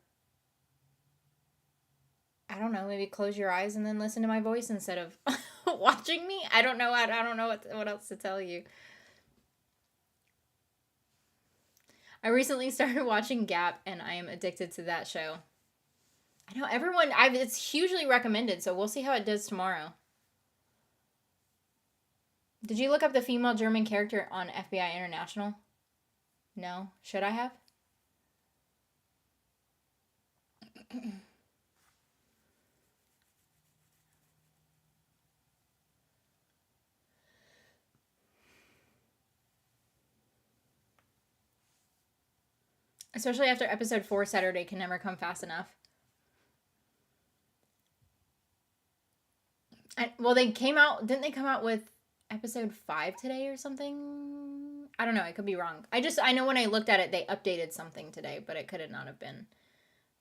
I don't know, maybe close your eyes and then listen to my voice instead of watching me. I don't know. I don't know what else to tell you. I recently started watching Gap and I am addicted to that show. I know it's hugely recommended, so we'll see how it does tomorrow. Did you look up the female German character on FBI International? No? Should I have? Especially after episode 4 Saturday can never come fast enough. Didn't they come out with episode 5 today or something? I don't know, I could be wrong. I know when I looked at it, they updated something today, but it could not have been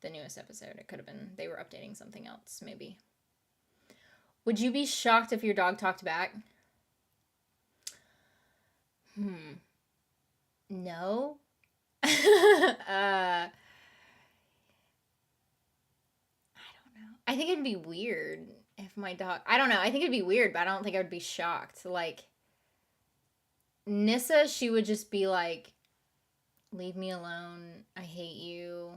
the newest episode. It could have been, they were updating something else, maybe. Would you be shocked if your dog talked back? No. I don't know. I think it'd be weird if my dog... I don't know. I think it'd be weird, but I don't think I would be shocked. Like, Nissa, she would just be like, leave me alone. I hate you.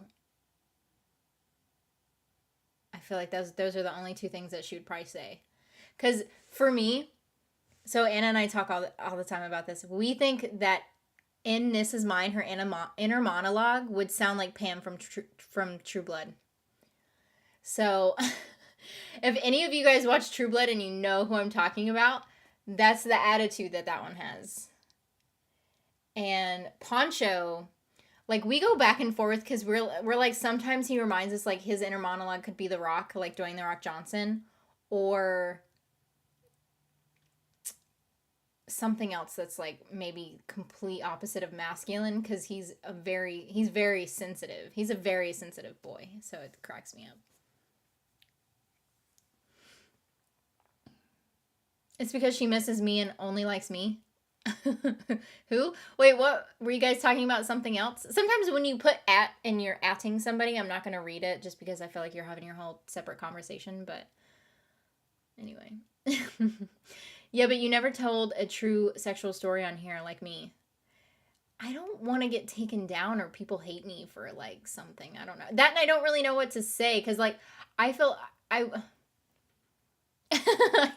I feel like those are the only two things that she would probably say. Because for me, so Anna and I talk all the time about this. We think that in Nissa's mind, her inner monologue would sound like Pam from True Blood. So, if any of you guys watch True Blood and you know who I'm talking about, that's the attitude that one has. And Poncho, like, we go back and forth because we're like, sometimes he reminds us, like, his inner monologue could be The Rock, like Dwayne The Rock Johnson, or something else that's like maybe complete opposite of masculine, because he's very sensitive. He's a very sensitive boy, so it cracks me up. It's because she misses me and only likes me. Who? Wait, what? Were you guys talking about something else? Sometimes when you put at and you're atting somebody, I'm not going to read it just because I feel like you're having your whole separate conversation, but anyway. Yeah, but you never told a true sexual story on here like me. I don't want to get taken down or people hate me for like something. I don't know. That and I don't really know what to say because like I feel I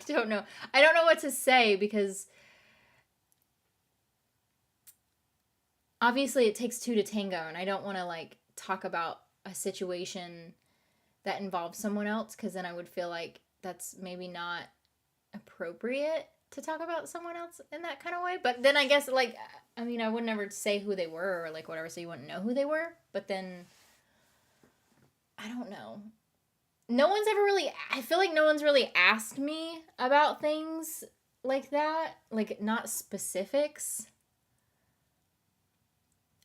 don't know. I don't know what to say because obviously it takes two to tango and I don't want to like talk about a situation that involves someone else because then I would feel like that's maybe not appropriate to talk about someone else in that kind of way. But then I guess like I mean, I would never say who they were or like whatever, so you wouldn't know who they were. But then, I don't know. No one's ever really, I feel like no one's really asked me about things like that. Like, not specifics.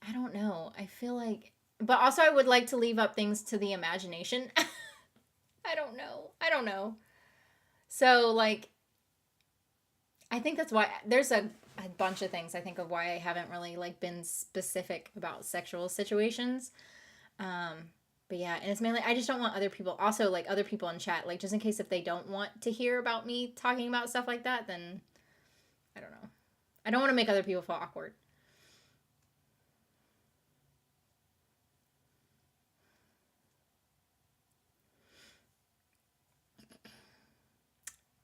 I don't know. I feel like, but also I would like to leave up things to the imagination. I don't know. I don't know. So, like, I think that's why there's a bunch of things I think of why I haven't really like been specific about sexual situations. But yeah, and it's mainly I just don't want other people, also like other people in chat, like just in case if they don't want to hear about me talking about stuff like that, then I don't know. I don't want to make other people feel awkward.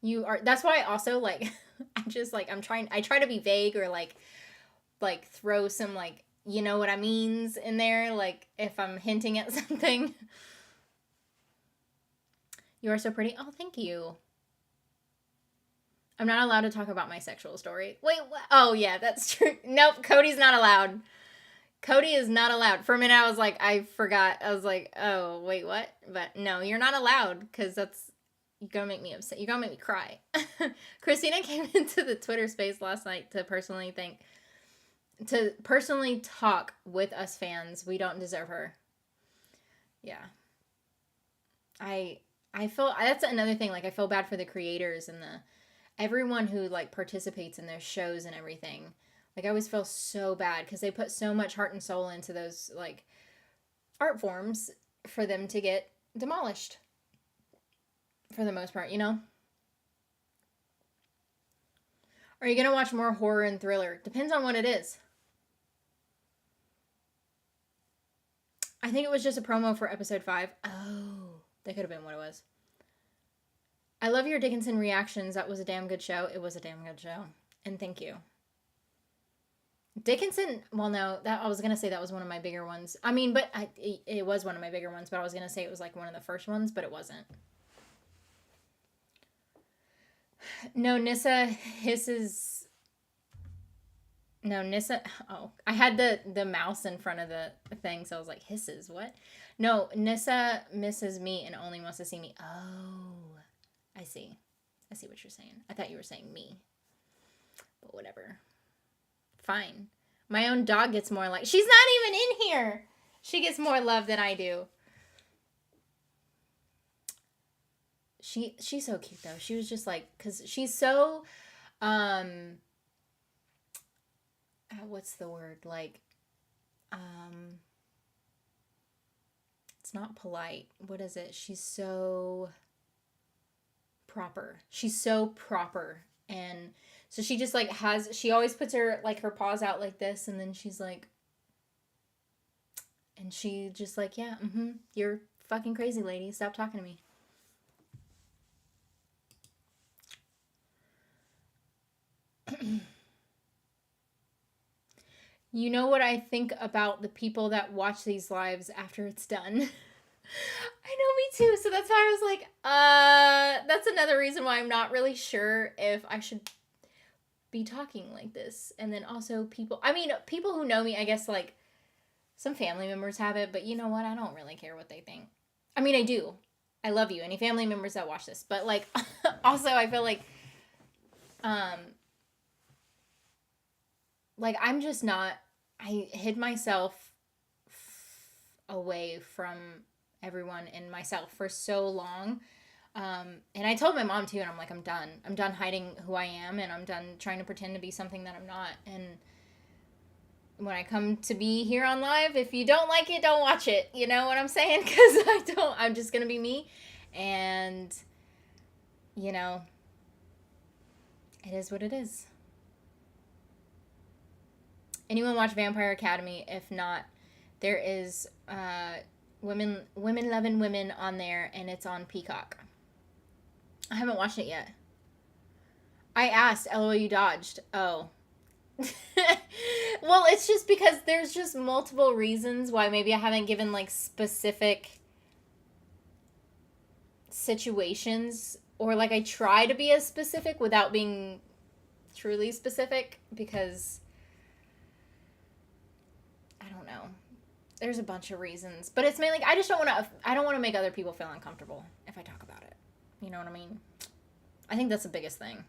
You are, that's why I also like I just like I try to be vague or like throw some like you know what I means in there, like if I'm hinting at something. You are so pretty. Oh, thank you. I'm not allowed to talk about my sexual story. Wait, what? Oh yeah, that's true. Nope, Cody's not allowed. Cody is not allowed. For a minute I was like, I forgot. I was like, oh, wait, what? But no, you're not allowed because that's, you're going to make me upset. You're going to make me cry. Christina came into the Twitter space last night to personally talk with us fans. We don't deserve her. Yeah. I feel, that's another thing. Like, I feel bad for the creators and everyone who, like, participates in their shows and everything. Like, I always feel so bad because they put so much heart and soul into those, like, art forms for them to get demolished. For the most part, you know? Are you going to watch more horror and thriller? Depends on what it is. I think it was just a promo for episode 5. Oh, that could have been what it was. I love your Dickinson reactions. That was a damn good show. It was a damn good show. And thank you. Dickinson, well, no, that I was going to say that was one of my bigger ones. I mean, but it was one of my bigger ones, but I was going to say it was like one of the first ones, but it wasn't. No, Nissa hisses. No, Nissa. Oh, I had the mouse in front of the thing, so I was like, hisses, what? No, Nissa misses me and only wants to see me. Oh, I see. I see what you're saying. I thought you were saying me. But whatever. Fine. My own dog gets more like, she's not even in here. She gets more love than I do. She's so cute though. She was just like, cause she's so, what's the word? Like, it's not polite. What is it? She's so proper. She's so proper. And so she just like she always puts her like her paws out like this. And then she's like, and she just like, yeah, you're fucking crazy, lady. Stop talking to me. You know what I think about the people that watch these lives after it's done? I know, me too. So that's why I was like, that's another reason why I'm not really sure if I should be talking like this. And then also people who know me, I guess like some family members have it, but you know what? I don't really care what they think. I mean, I do. I love you, any family members that watch this. But like, also I feel like, like, I'm just not, I hid myself away from everyone and myself for so long. And I told my mom too, and I'm like, I'm done. I'm done hiding who I am, and I'm done trying to pretend to be something that I'm not. And when I come to be here on live, if you don't like it, don't watch it. You know what I'm saying? Because I'm just going to be me. And, you know, it is what it is. Anyone watch Vampire Academy? If not, there is Women Loving Women on there, and it's on Peacock. I haven't watched it yet. I asked, LOL, you dodged. Oh. Well, it's just because there's just multiple reasons why maybe I haven't given like specific situations, or like I try to be as specific without being truly specific, because There's a bunch of reasons, but it's mainly I just don't want to. I don't want to make other people feel uncomfortable if I talk about it. You know what I mean? I think that's the biggest thing.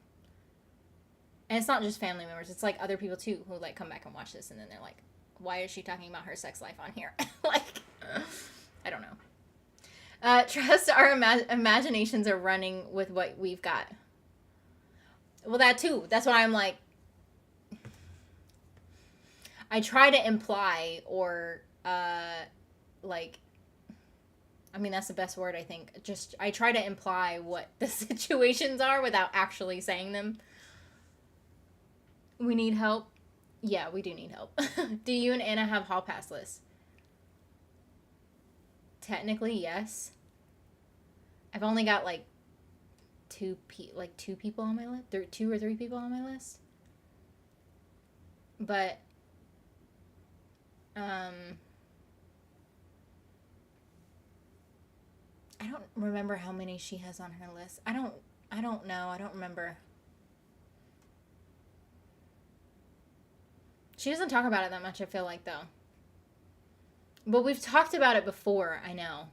And it's not just family members; it's like other people too who like come back and watch this, and then they're like, "Why is she talking about her sex life on here?" Like, I don't know. Trust our imaginations are running with what we've got. Well, that too. That's why I'm like, I try to imply or like, I mean, that's the best word, I think. Just, I try to imply what the situations are without actually saying them. We need help. Yeah, we do need help. Do you and Anna have hall pass lists? Technically, yes. I've only got like two people on my list. 2 or 3 people on my list. But I don't remember how many she has on her list. I don't know. I don't remember. She doesn't talk about it that much, I feel like, though. But we've talked about it before, I know.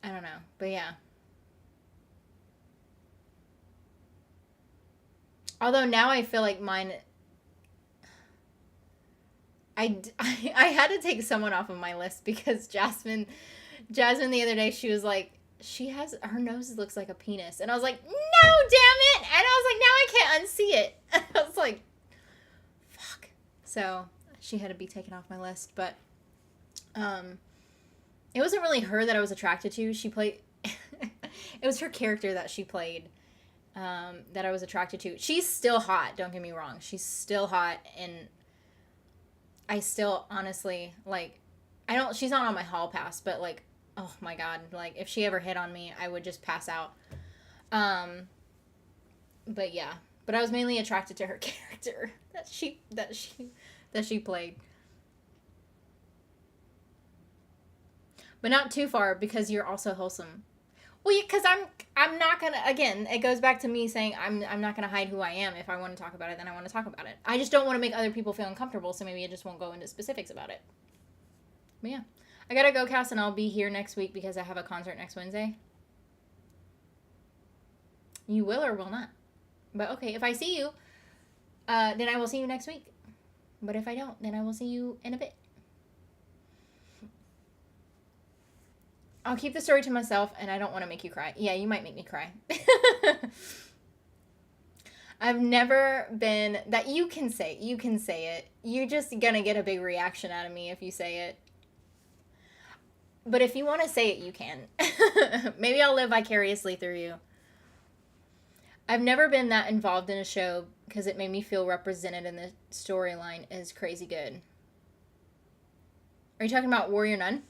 I don't know. But yeah. Although now I feel like mine... I had to take someone off of my list because Jasmine the other day, she was like, her nose looks like a penis. And I was like, no, damn it. And I was like, now I can't unsee it. And I was like, fuck. So she had to be taken off my list. But it wasn't really her that I was attracted to. She played, it was her character that she played that I was attracted to. She's still hot, don't get me wrong. She's still hot, and I still honestly, like, she's not on my hall pass, but like, oh my god, like, if she ever hit on me, I would just pass out. But yeah, but I was mainly attracted to her character that she played. But not too far, because you're also wholesome. Well, because I'm not gonna, again, it goes back to me saying I'm not gonna hide who I am. If I want to talk about it, then I want to talk about it. I just don't want to make other people feel uncomfortable, so maybe I just won't go into specifics about it. But yeah. I gotta go, Cass, and I'll be here next week because I have a concert next Wednesday. You will or will not. But okay, if I see you, then I will see you next week. But if I don't, then I will see you in a bit. I'll keep the story to myself, and I don't want to make you cry. Yeah, you might make me cry. I've never been... That you can say it. You're just gonna get a big reaction out of me if you say it. But if you want to say it, you can. Maybe I'll live vicariously through you. I've never been that involved in a show because it made me feel represented in the storyline is crazy good. Are you talking about Warrior Nun?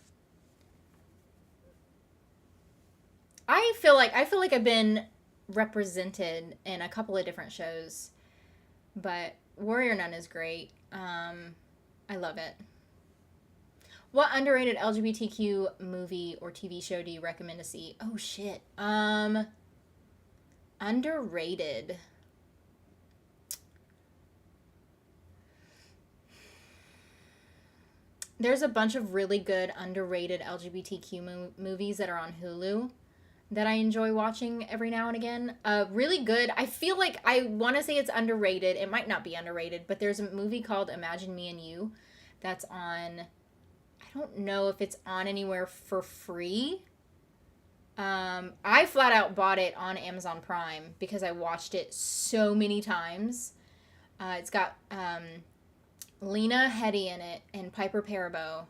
I feel like I've been represented in a couple of different shows, but Warrior Nun is great. I love it. What underrated LGBTQ movie or TV show do you recommend to see? Oh shit. Underrated. There's a bunch of really good underrated LGBTQ movies that are on Hulu that I enjoy watching every now and again. Really good. I feel like I want to say it's underrated. It might not be underrated, but there's a movie called Imagine Me and You that's on... I don't know if it's on anywhere for free. I flat out bought it on Amazon Prime because I watched it so many times. It's got Lena Headey in it and Piper Perabo,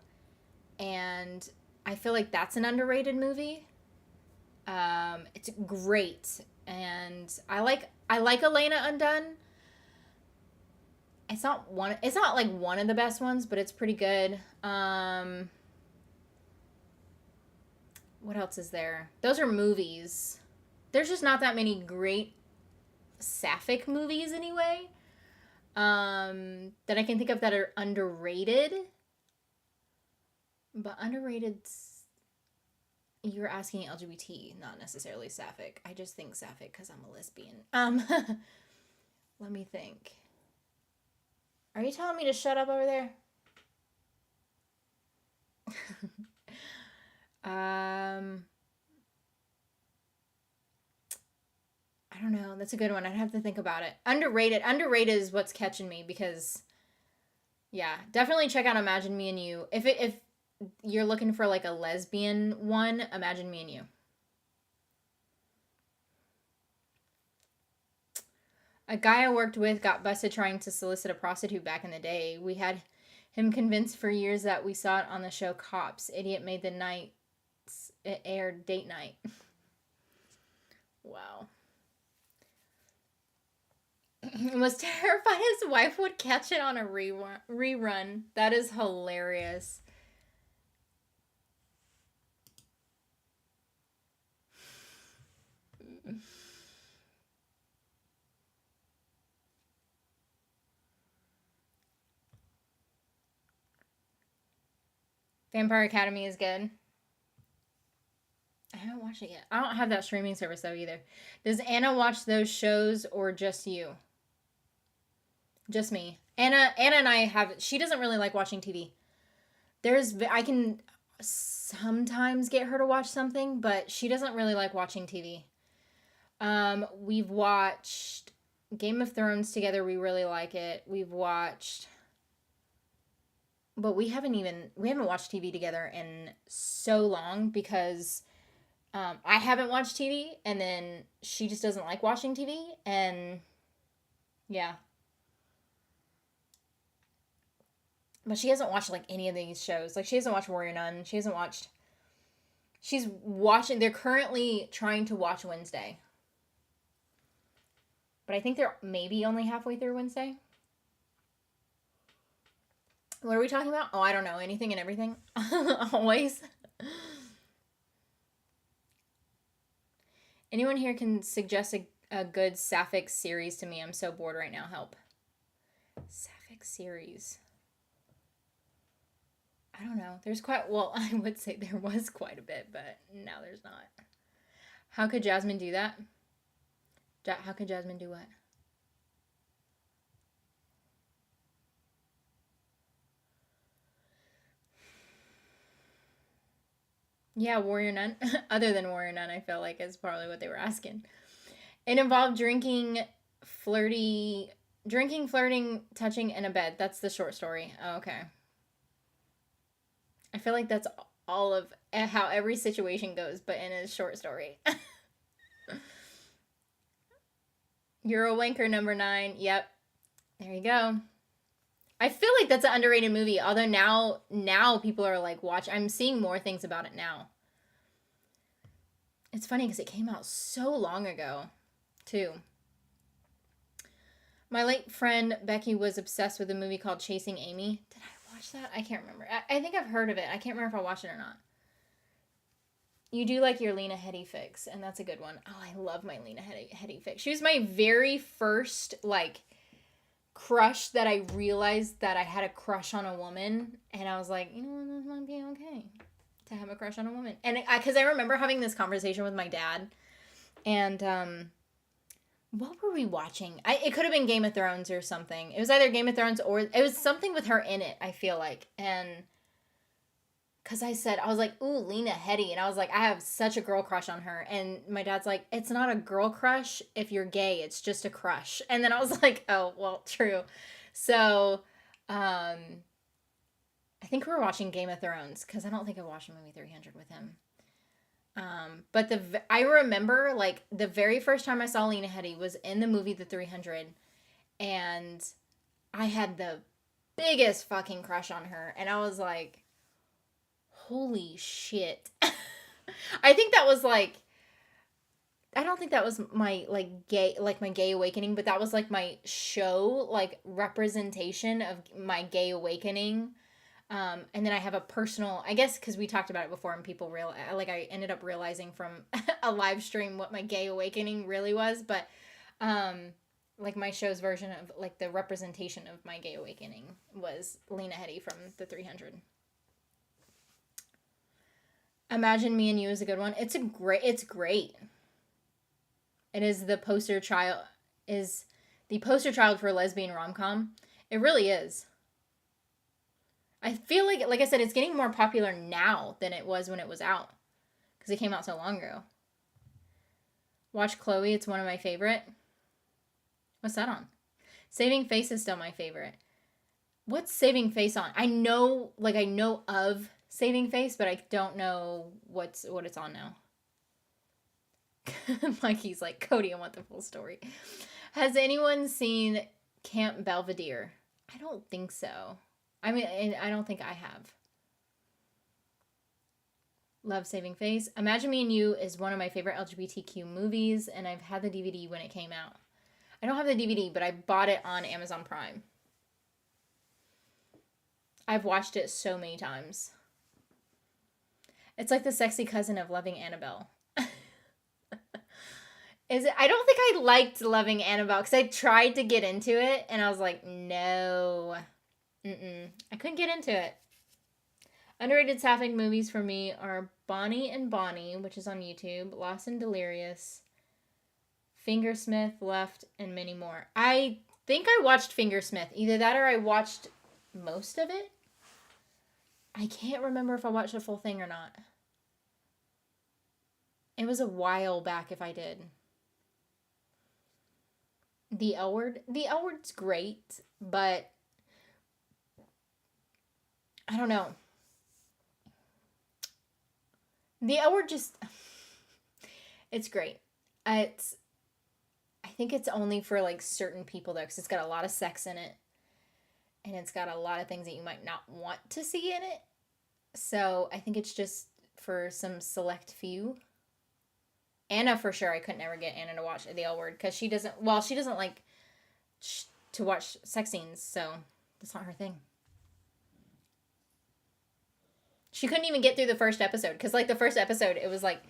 and I feel like that's an underrated movie. It's great, and I like Elena Undone. It's not like one of the best ones, but it's pretty good. What else is there? Those are movies. There's just not that many great Sapphic movies anyway. That I can think of that are underrated. But underrated, you're asking LGBT, not necessarily Sapphic. I just think Sapphic because I'm a lesbian. Let me think. Are you telling me to shut up over there? I don't know. That's a good one. I'd have to think about it. Underrated. Underrated is what's catching me because, yeah, definitely check out Imagine Me and You. If you're looking for like a lesbian one, Imagine Me and You. A guy I worked with got busted trying to solicit a prostitute back in the day. We had him convinced for years that we saw it on the show Cops. Idiot made the night it aired date night. Wow. Was terrified his wife would catch it on a rerun. That is hilarious. Vampire Academy is good. I haven't watched it yet. I don't have that streaming service though either. Does Anna watch those shows or just you? Just me. Anna and I have. She doesn't really like watching TV. I can sometimes get her to watch something, but she doesn't really like watching TV. We've watched Game of Thrones together. We really like it. We've watched, but we haven't watched TV together in so long because I haven't watched TV, and then she just doesn't like watching TV, and yeah. But she hasn't watched like any of these shows. Like she hasn't watched Warrior Nun. She's watching. They're currently trying to watch Wednesday. But I think they're maybe only halfway through Wednesday. What are we talking about? Oh, I don't know. Anything and everything. Always. Anyone here can suggest a good Sapphic series to me? I'm so bored right now. Help. Sapphic series. I don't know. I would say there was quite a bit, but now there's not. How could Jasmine do that? How could Jasmine do what? Yeah, Warrior Nun. Other than Warrior Nun, I feel like is probably what they were asking. It involved drinking, flirting, touching in a bed. That's the short story. Oh, okay. I feel like that's all of how every situation goes, but in a short story. You're a wanker, number 9. Yep. There you go. I feel like that's an underrated movie. Although now people are like, watch. I'm seeing more things about it now. It's funny because it came out so long ago, too. My late friend Becky was obsessed with a movie called Chasing Amy. Did I watch that? I can't remember. I think I've heard of it. I can't remember if I watched it or not. You do like your Lena Headey fix, and that's a good one. Oh, I love my Lena Headey fix. She was my very first, like, crush that I realized that I had a crush on a woman, and I was like, you know what, this might be okay to have a crush on a woman. And because I remember having this conversation with my dad, and what were we watching? It could have been Game of Thrones or something. It was either Game of Thrones or it was something with her in it, I feel like. And because I was like, ooh, Lena Headey. And I was like, I have such a girl crush on her. And my dad's like, it's not a girl crush if you're gay. It's just a crush. And then I was like, oh, well, true. So, I think we were watching Game of Thrones because I don't think I watched movie 300 with him. But I remember, like, the very first time I saw Lena Headey was in the movie The 300. And I had the biggest fucking crush on her. And I was like, holy shit. I think that was like, I don't think that was my my gay awakening, but that was like my show, like representation of my gay awakening. And then I have a personal, I guess because we talked about it before and people I ended up realizing from a live stream what my gay awakening really was. But like my show's version of like the representation of my gay awakening was Lena Headey from The 300. Imagine Me and You is a good one. It's great. It is the poster child for lesbian rom-com. It really is. I feel like I said, it's getting more popular now than it was when it was out. Because it came out so long ago. Watch Chloe, it's one of my favorite. What's that on? Saving Face is still my favorite. What's Saving Face on? I know of Saving Face, but I don't know what it's on now. Mikey's like, Cody, I want the full story. Has anyone seen Camp Belvedere? I don't think so. I mean, I don't think I have. Love Saving Face. Imagine Me and You is one of my favorite LGBTQ movies, and I've had the DVD when it came out. I don't have the DVD, but I bought it on Amazon Prime. I've watched it so many times. It's like the sexy cousin of Loving Annabelle. Is it? I don't think I liked Loving Annabelle because I tried to get into it and I was like, no. I couldn't get into it. Underrated Sapphic movies for me are Bonnie and Bonnie, which is on YouTube, Lost and Delirious, Fingersmith, Left, and many more. I think I watched Fingersmith. Either that or I watched most of it. I can't remember if I watched the full thing or not. It was a while back if I did. The L Word. The L Word's great, but I don't know. The L Word just, it's great. I think it's only for like certain people though, because it's got a lot of sex in it. And it's got a lot of things that you might not want to see in it. So I think it's just for some select few. Anna, for sure, I could never get Anna to watch The L Word because she doesn't like to watch sex scenes, so that's not her thing. She couldn't even get through the first episode because, like, the first episode, it was like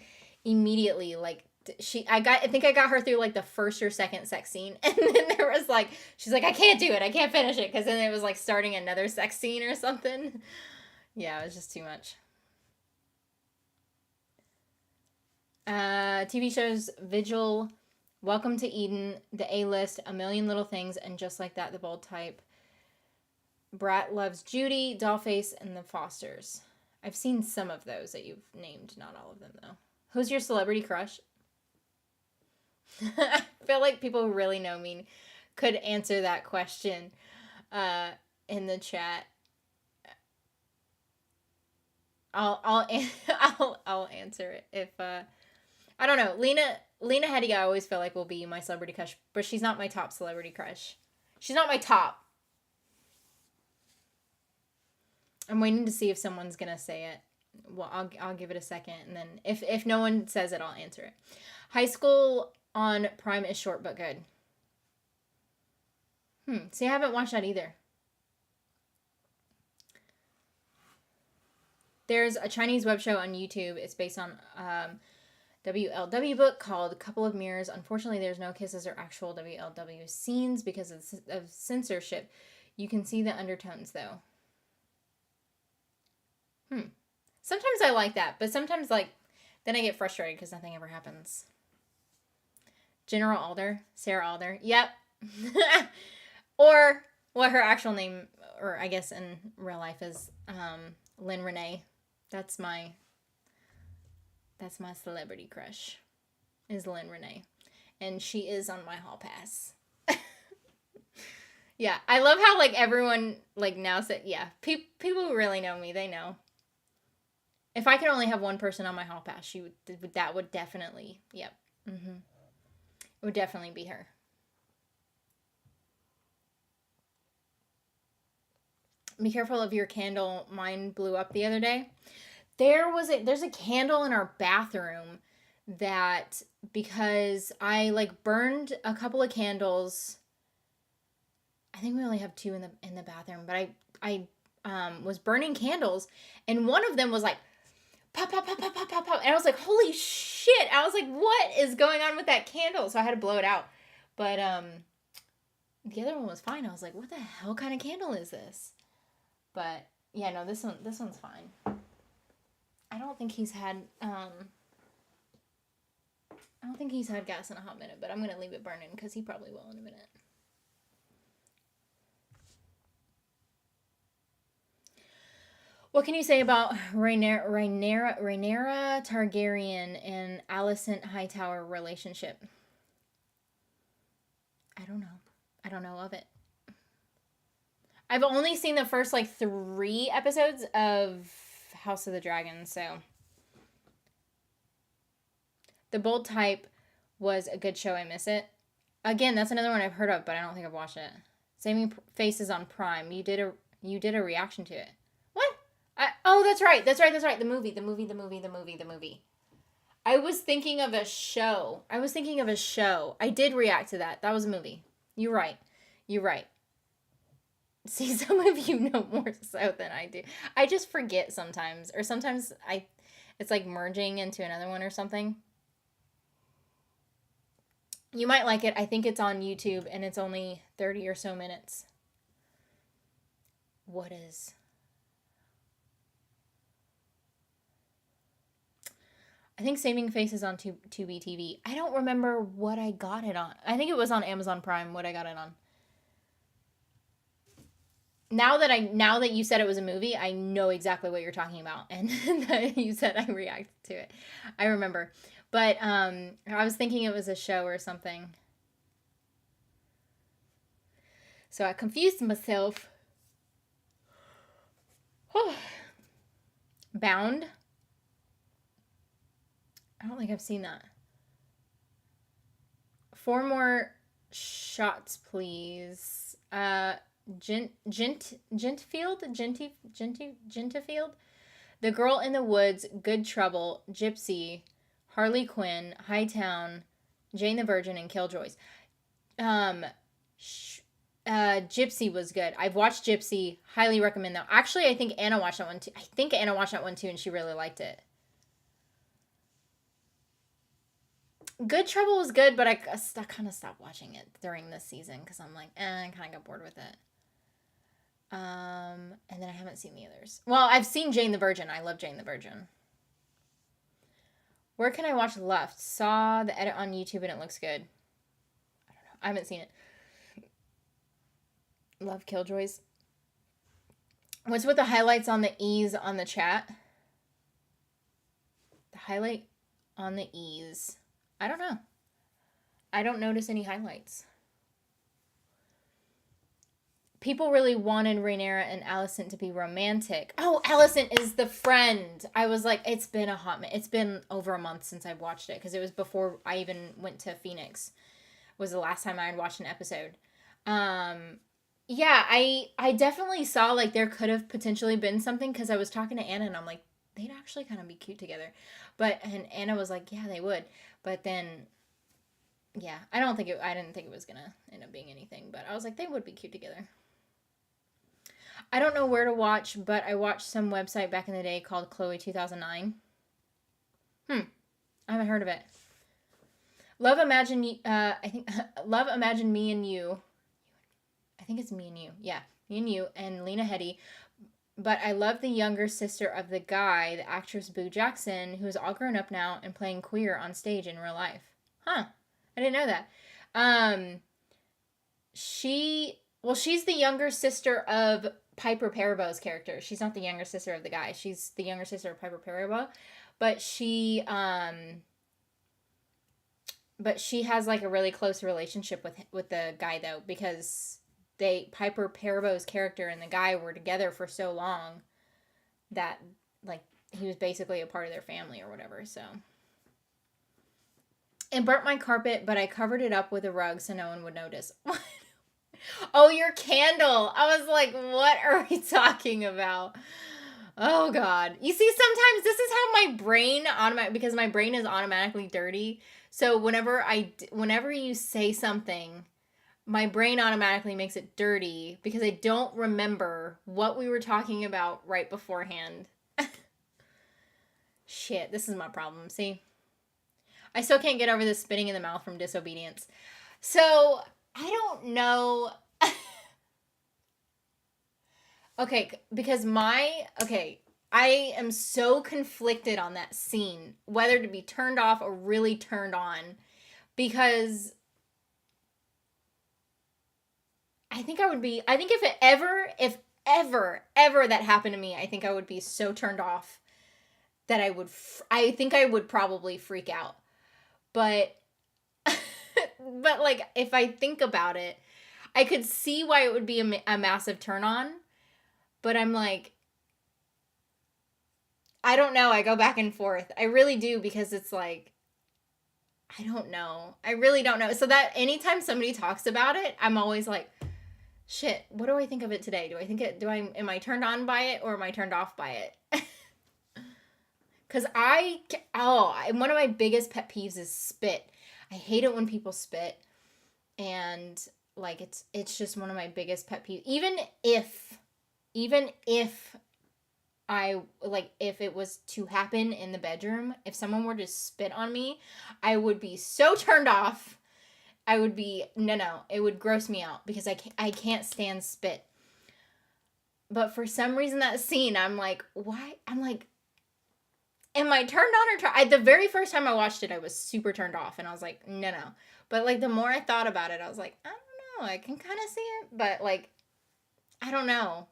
immediately like I think I got her through like the first or second sex scene, and then there was like she's like, I can't do it, I can't finish it because then it was like starting another sex scene or something. Yeah, it was just too much. TV shows: Vigil, Welcome to Eden, The A-List, A Million Little Things, and Just Like That, The Bold Type. Brat Loves Judy, Dollface, and The Fosters. I've seen some of those that you've named, not all of them though. Who's your celebrity crush? I feel like people who really know me could answer that question in the chat. I'll answer it if I don't know. Lena Headey, I always feel like will be my celebrity crush, but she's not my top celebrity crush. She's not my top. I'm waiting to see if someone's gonna say it. Well, I'll give it a second, and then if no one says it, I'll answer it. High School on Prime is short but good. See, I haven't watched that either. There's a Chinese web show on YouTube. It's based on WLW book called Couple of Mirrors. Unfortunately, there's no kisses or actual WLW scenes because of censorship. You can see the undertones, though. Sometimes I like that, but sometimes, like, then I get frustrated because nothing ever happens. General Alder, Sarah Alder. Yep. Or what her actual name, or I guess in real life, is Lynn Renee. That's my celebrity crush, is Lynn Renee. And she is on my hall pass. Yeah, I love how, like, everyone, like, now said, yeah, people who really know me, they know. If I could only have one person on my hall pass, that would definitely, yep. It would definitely be her. Be careful of your candle. Mine blew up the other day. There's a candle in our bathroom that, because I like burned a couple of candles. I think we only have 2 in the bathroom, but I was burning candles, and one of them was like pop, pop, pop, pop, pop, pop, pop, and I was like, holy shit! I was like, what is going on with that candle? So I had to blow it out. But the other one was fine. I was like, what the hell kind of candle is this? But yeah, no, this one's fine. I don't think he's had gas in a hot minute, but I'm gonna leave it burning because he probably will in a minute. What can you say about Rhaenyra Targaryen and Alicent Hightower relationship? I don't know. I don't know of it. I've only seen the first 3 episodes of House of the Dragon, so The Bold Type was a good show. I miss it. Again, that's another one I've heard of, but I don't think I've watched it. Saving Faces on Prime. You did a reaction to it. What? Oh, that's right. The movie. I was thinking of a show. I did react to that. That was a movie. You're right. See, some of you know more so than I do. I just forget sometimes. Or sometimes it's like merging into another one or something. You might like it. I think it's on YouTube and it's only 30 or so minutes. What is? I think Saving Faces on Tubi TV. I don't remember what I got it on. I think it was on Amazon Prime what I got it on. Now that you said it was a movie, I know exactly what you're talking about, and that you said I reacted to it. I remember. But I was thinking it was a show or something. So I confused myself. Bound. I don't think I've seen that. 4 more shots, please. Gentifield? The Girl in the Woods, Good Trouble, Gypsy, Harley Quinn, Hightown, Jane the Virgin, and Killjoys. Gypsy was good. I've watched Gypsy. Highly recommend that. Actually, I think Anna watched that one too. And she really liked it. Good Trouble was good, but I kind of stopped watching it during this season because I'm like, I kind of got bored with it. And then I haven't seen the others. Well, I've seen Jane the Virgin. I love Jane the Virgin. Where can I watch left? Saw the edit on YouTube and it looks good. I don't know. I haven't seen it. Love Killjoys. What's with the highlights on the E's on the chat? The highlight on the E's. I don't know. I don't notice any highlights. People really wanted Rhaenyra and Alicent to be romantic. Oh, Alicent is the friend. I was like, it's been a hot minute. It's been over a month since I watched it because it was before I even went to Phoenix. Was the last time I had watched an episode. Yeah, I definitely saw like there could have potentially been something because I was talking to Anna and I'm like, they'd actually kind of be cute together. And Anna was like, yeah, they would. But then, yeah, I didn't think it was gonna end up being anything. But I was like, they would be cute together. I don't know where to watch, but I watched some website back in the day called Chloe 2009. I haven't heard of it. Love Imagine Me and You. I think it's Me and You. Yeah, Me and You and Lena Headey. But I love the younger sister of the guy, the actress Boo Jackson, who's all grown up now and playing queer on stage in real life. Huh. I didn't know that. She's the younger sister of Piper Perabo character. She's not the younger sister of the guy. She's the younger sister of Piper Perabo. But she has like a really close relationship with the guy though, because Piper Parabo's character and the guy were together for so long that like he was basically a part of their family or whatever. So it burnt my carpet, but I covered it up with a rug so no one would notice. Oh, your candle. I was like, what are we talking about? Oh God. You see, sometimes this is how my brain because my brain is automatically dirty. So whenever you say something, my brain automatically makes it dirty because I don't remember what we were talking about right beforehand. Shit, this is my problem. See? I still can't get over this spitting in the mouth from disobedience. So, I don't know. Okay, because I am so conflicted on that scene, whether to be turned off or really turned on, because I think if ever that happened to me, I think I would be so turned off that I think I would probably freak out. But, but like, if I think about it, I could see why it would be a massive turn on. But I'm like, I don't know. I go back and forth. I really do, because it's like, I don't know. I really don't know. So that anytime somebody talks about it, I'm always like, shit, what do I think of it today? Am I turned on by it, or am I turned off by it? Because one of my biggest pet peeves is spit. I hate it when people spit. And like, it's just one of my biggest pet peeves. Even if if it was to happen in the bedroom, if someone were to spit on me, I would be so turned off. I would be, no, it would gross me out, because I can't stand spit. But for some reason, that scene, I'm like, why? I'm like, am I turned on or the very first time I watched it, I was super turned off, and I was like, no. But like, the more I thought about it, I was like, I don't know, I can kind of see it, but like, I don't know.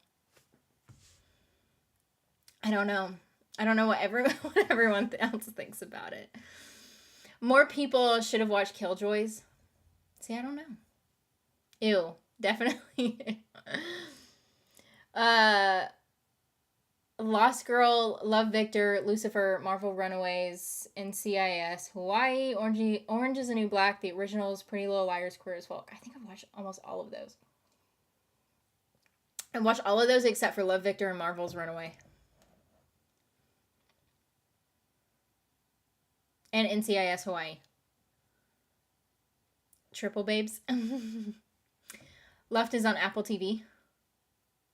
I don't know what everyone else thinks about it. More people should have watched Killjoys. See, I don't know. Ew, definitely. Lost Girl, Love Victor, Lucifer, Marvel Runaways, NCIS, Hawaii, Orange is the New Black, The Originals, Pretty Little Liars, Queer as Folk. I think I've watched almost all of those. I watched all of those except for Love Victor and Marvel's Runaway. And NCIS Hawaii. Triple Babes. Left is on Apple TV.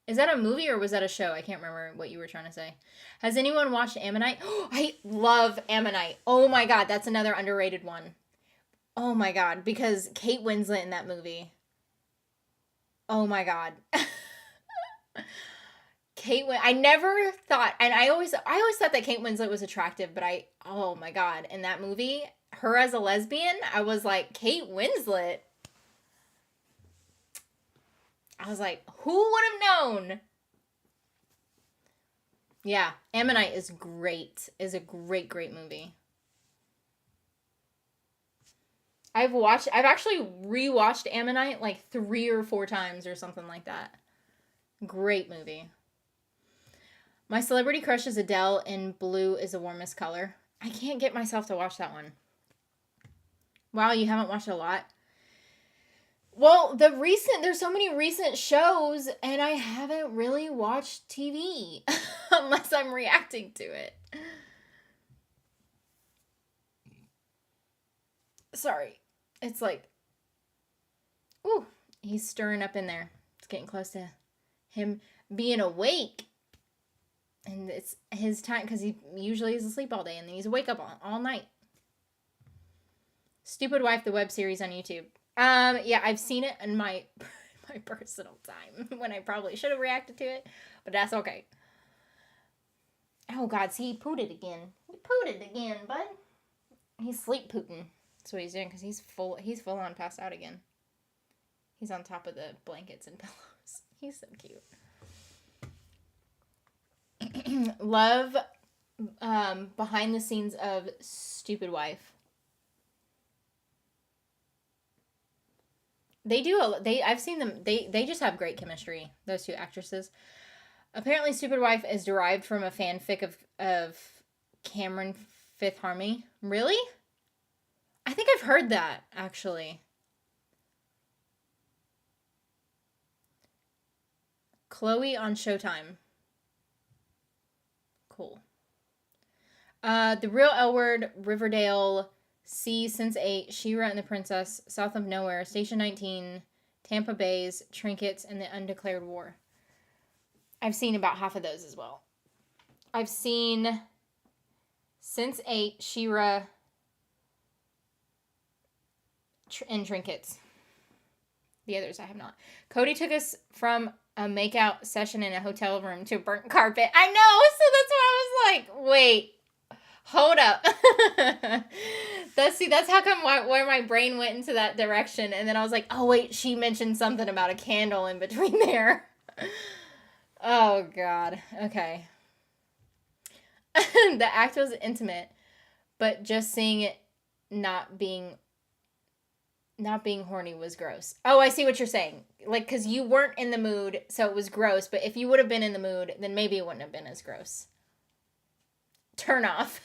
Is that a movie or was that a show? I can't remember what you were trying to say. Has anyone watched Ammonite? Oh, I love Ammonite. Oh my God, that's another underrated one. Oh my God, because Kate Winslet in that movie. Oh my God. I never thought, and I always thought that Kate Winslet was attractive, but oh my God, in that movie, her as a lesbian, I was like, Kate Winslet. I was like, who would have known? Yeah, Ammonite is great. Is a great movie. I've actually rewatched Ammonite like 3 or 4 times or something like that. Great movie. My celebrity crush is Adele, and Blue is the Warmest Color. I can't get myself to watch that one. Wow, you haven't watched a lot? Well, there's so many recent shows, and I haven't really watched TV unless I'm reacting to it. Sorry. It's like, ooh, he's stirring up in there. It's getting close to him being awake. And it's his time, because he usually is asleep all day, and then he's awake up all night. Stupid Wife, the web series on YouTube. Yeah, I've seen it in my personal time when I probably should have reacted to it, but that's okay. Oh God, see, he pooted again. He pooted again, bud. He's sleep pooting. That's what he's doing, because he's full on passed out again. He's on top of the blankets and pillows. He's so cute. Love behind the scenes of Stupid Wife. I've seen them, they just have great chemistry, those two actresses. Apparently Stupid Wife is derived from a fanfic of Cameron Fifth Harmony. Really? I think I've heard that, actually. Chloe on Showtime. Cool. The Real L Word, Riverdale, C, Sense8, She-Ra and the Princess, South of Nowhere, Station 19, Tampa Bay's, Trinkets, and the Undeclared War. I've seen about half of those as well. I've seen Sense8, She-Ra, and Trinkets. The others I have not. Cody took us from a makeout session in a hotel room to a burnt carpet. I know, so that's why I was like, wait, hold up. That's how come where my brain went into that direction. And then I was like, oh wait, she mentioned something about a candle in between there. Oh God. Okay. The act was intimate, but just seeing it not being not being horny was gross. Oh, I see what you're saying. Like, because you weren't in the mood, so it was gross. But if you would have been in the mood, then maybe it wouldn't have been as gross. Turn off.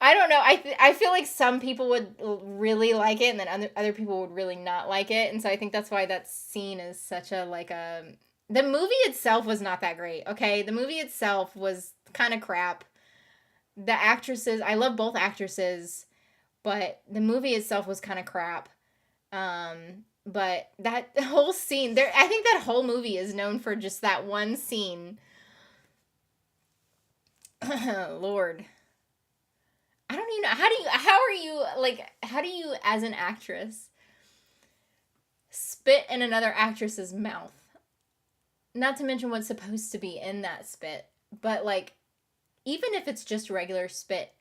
I don't know. I feel like some people would really like it, and then other people would really not like it, and so I think that's why that scene is such a like a. The movie itself was not that great. Okay, the movie itself was kind of crap. The actresses, I love both actresses, but the movie itself was kind of crap. But that whole scene there, I think that whole movie is known for just that one scene. Lord. I don't even know. How do you, as an actress, spit in another actress's mouth? Not to mention what's supposed to be in that spit. But, like, even if it's just regular spit,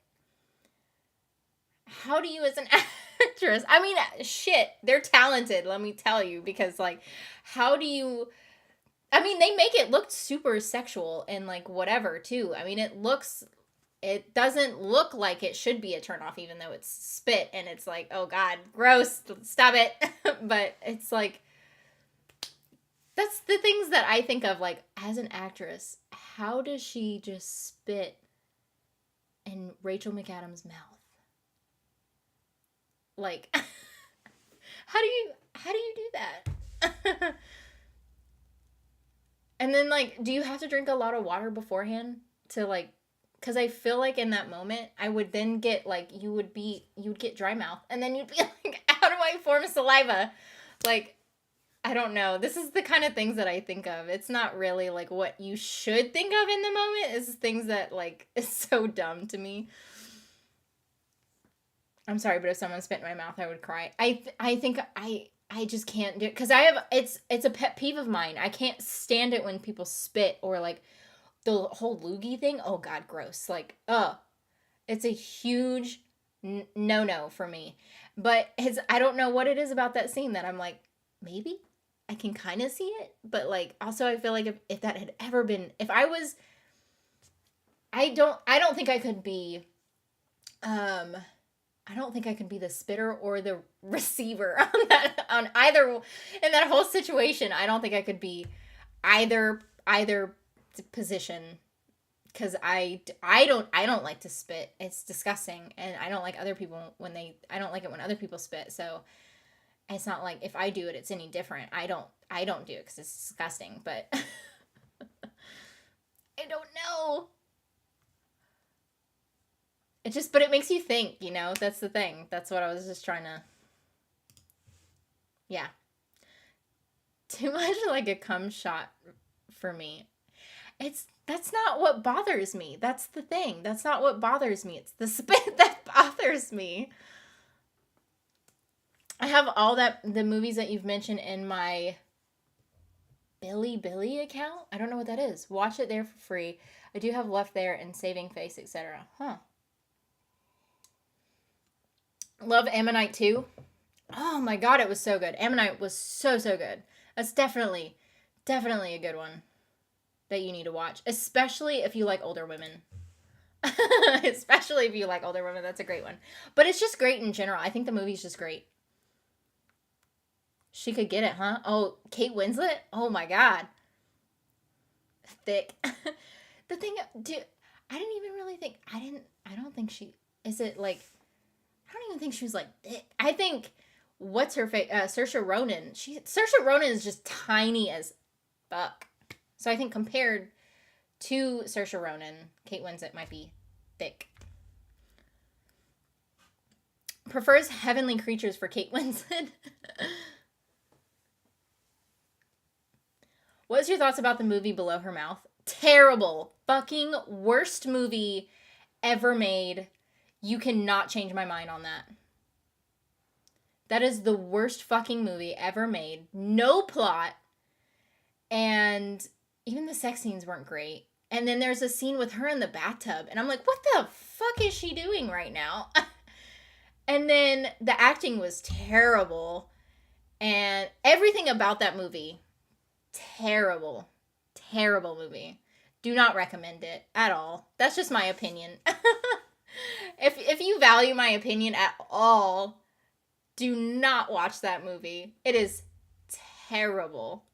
how do you, as an actress, I mean, shit, they're talented, let me tell you, because, like, how do you, I mean, they make it look super sexual and, like, whatever, too. I mean, it doesn't look like it should be a turnoff, even though it's spit and it's like, oh God, gross, stop it. But it's like, that's the things that I think of, like, as an actress, how does she just spit in Rachel McAdams' mouth? Like, how do you do that? And then, like, do you have to drink a lot of water beforehand to, like, because I feel like in that moment, I would then get, like, you'd get dry mouth, and then you'd be like, how do I form saliva? Like, I don't know. This is the kind of things that I think of. It's not really, like, what you should think of in the moment. It's things that, like, is so dumb to me. I'm sorry, but if someone spit in my mouth, I would cry. I think I just can't do it, because it's a pet peeve of mine. I can't stand it when people spit, or, like, the whole loogie thing. Oh God, gross. Like, it's a huge no for me. But I don't know what it is about that scene that I'm like, maybe I can kind of see it, but, like, also I feel like if that had ever been, if I was, I don't think I could be, I don't think I could be the spitter or the receiver on either, in that whole situation. I don't think I could be either position, because I don't like to spit. It's disgusting, and I don't like other people I don't like it when other people spit. So it's not like if I do it, it's any different. I don't do it because it's disgusting. But I don't know. But it makes you think. That's the thing. That's what I was just trying to. Yeah. Too much like a cum shot for me. That's not what bothers me. That's the thing. That's not what bothers me. It's the spit that bothers me. I have all the movies that you've mentioned in my Billy account. I don't know what that is. Watch it there for free. I do have Left There and Saving Face, etc. Huh. Love Ammonite too. Oh my God, it was so good. Ammonite was so good. That's definitely a good one that you need to watch, especially if you like older women. Especially if you like older women, that's a great one. But it's just great in general. I think the movie's just great. She could get it, huh? Oh, Kate Winslet? Oh my God. Thick. The thing, dude, I didn't even really think, I don't think she, is it like, I don't even think she was like thick. I think, what's her face? Saoirse Ronan. Saoirse Ronan is just tiny as fuck. So I think compared to Saoirse Ronan, Kate Winslet might be thick. Prefers Heavenly Creatures for Kate Winslet. What's your thoughts about the movie Below Her Mouth? Terrible. Fucking worst movie ever made. You cannot change my mind on that. That is the worst fucking movie ever made. No plot. And even the sex scenes weren't great. And then there's a scene with her in the bathtub. And I'm like, what the fuck is she doing right now? And then the acting was terrible. And everything about that movie, terrible. terrible movie. Do not recommend it at all. That's just my opinion. If you value my opinion at all, do not watch that movie. It is terrible.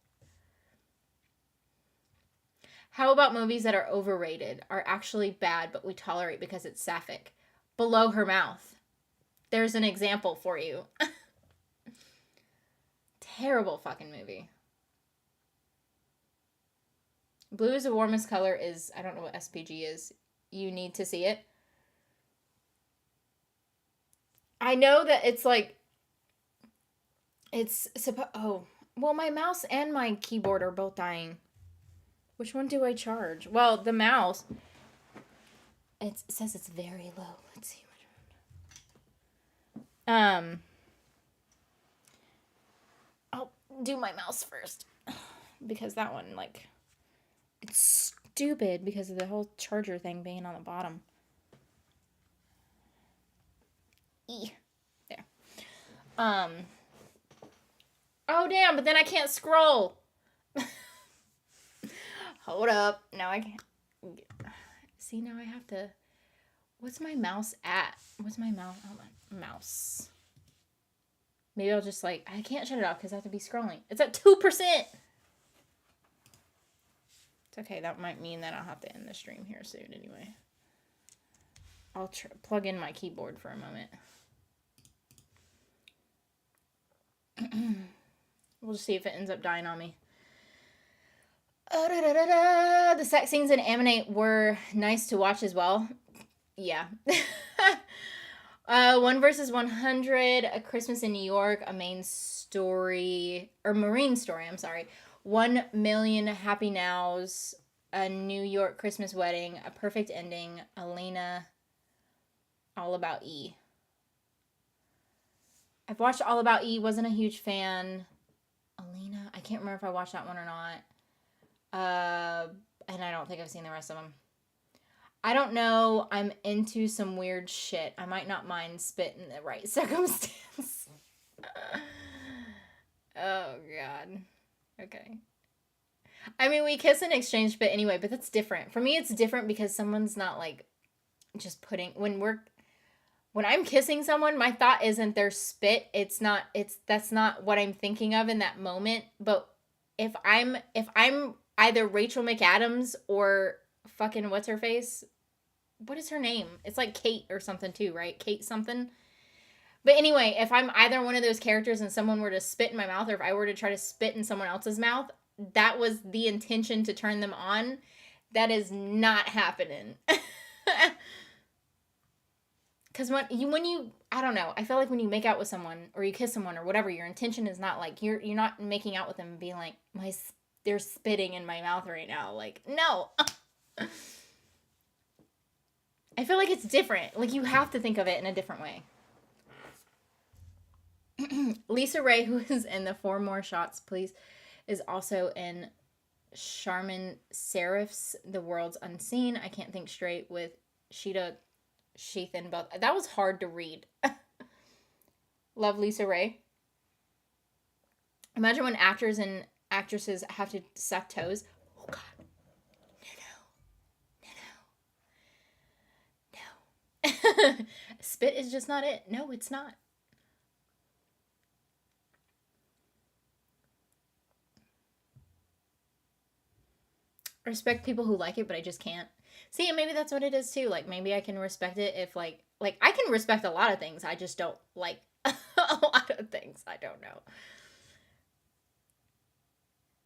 How about movies that are overrated, are actually bad, but we tolerate because it's Sapphic? Below Her Mouth. There's an example for you. Terrible fucking movie. Blue is the warmest color is, I don't know what SPG is. You need to see it. I know that it's like, oh, well, my mouse and my keyboard are both dying. Which one do I charge? Well, the mouse, it says it's very low. Let's see which one. I'll do my mouse first. Because that one, like, it's stupid because of the whole charger thing being on the bottom. There. Oh, damn, but then I can't scroll. Hold up. Now I can't. See, now I have to. What's my mouse at? What's my mouse? Hold on. Mouse. Maybe I'll just like. I can't shut it off because I have to be scrolling. It's at 2%. It's okay. That might mean that I'll have to end the stream here soon anyway. I'll plug in my keyboard for a moment. We'll just see if it ends up dying on me. The sex scenes in Aminate were nice to watch as well. Yeah. 1 versus 100, A Christmas in New York, A Marine Story, I'm sorry. 1 Million Happy Nows, A New York Christmas Wedding, A Perfect Ending, Elena, All About E. I've watched All About E, wasn't a huge fan. Elena, I can't remember if I watched that one or not. And I don't think I've seen the rest of them. I don't know. I'm into some weird shit. I might not mind spit in the right circumstance. Oh, God. Okay. I mean, we kiss and exchange spit anyway, but that's different. For me, it's different because someone's not, like, just putting... When I'm kissing someone, my thought isn't their spit. That's not what I'm thinking of in that moment. But if I'm either Rachel McAdams or fucking what's her face? What is her name? It's like Kate or something too, right? Kate something. But anyway, if I'm either one of those characters and someone were to spit in my mouth, or if I were to try to spit in someone else's mouth, that was the intention to turn them on. That is not happening. Because when you, I don't know, I feel like when you make out with someone or you kiss someone or whatever, your intention is not like, you're not making out with them and being like, they're spitting in my mouth right now. Like, no. I feel like it's different. Like, you have to think of it in a different way. Lisa Ray, who is in the 4 More Shots, Please, is also in Charmin Serif's The World's Unseen. I Can't Think Straight with Sheeta Sheathan. Both. That was hard to read. Love Lisa Ray. Imagine when actors and actresses have to suck toes. Oh, God. No. Spit is just not it. No, it's not. I respect people who like it, but I just can't. See, and maybe that's what it is too. Like, maybe I can respect it if like I can respect a lot of things. I just don't like a lot of things. I don't know.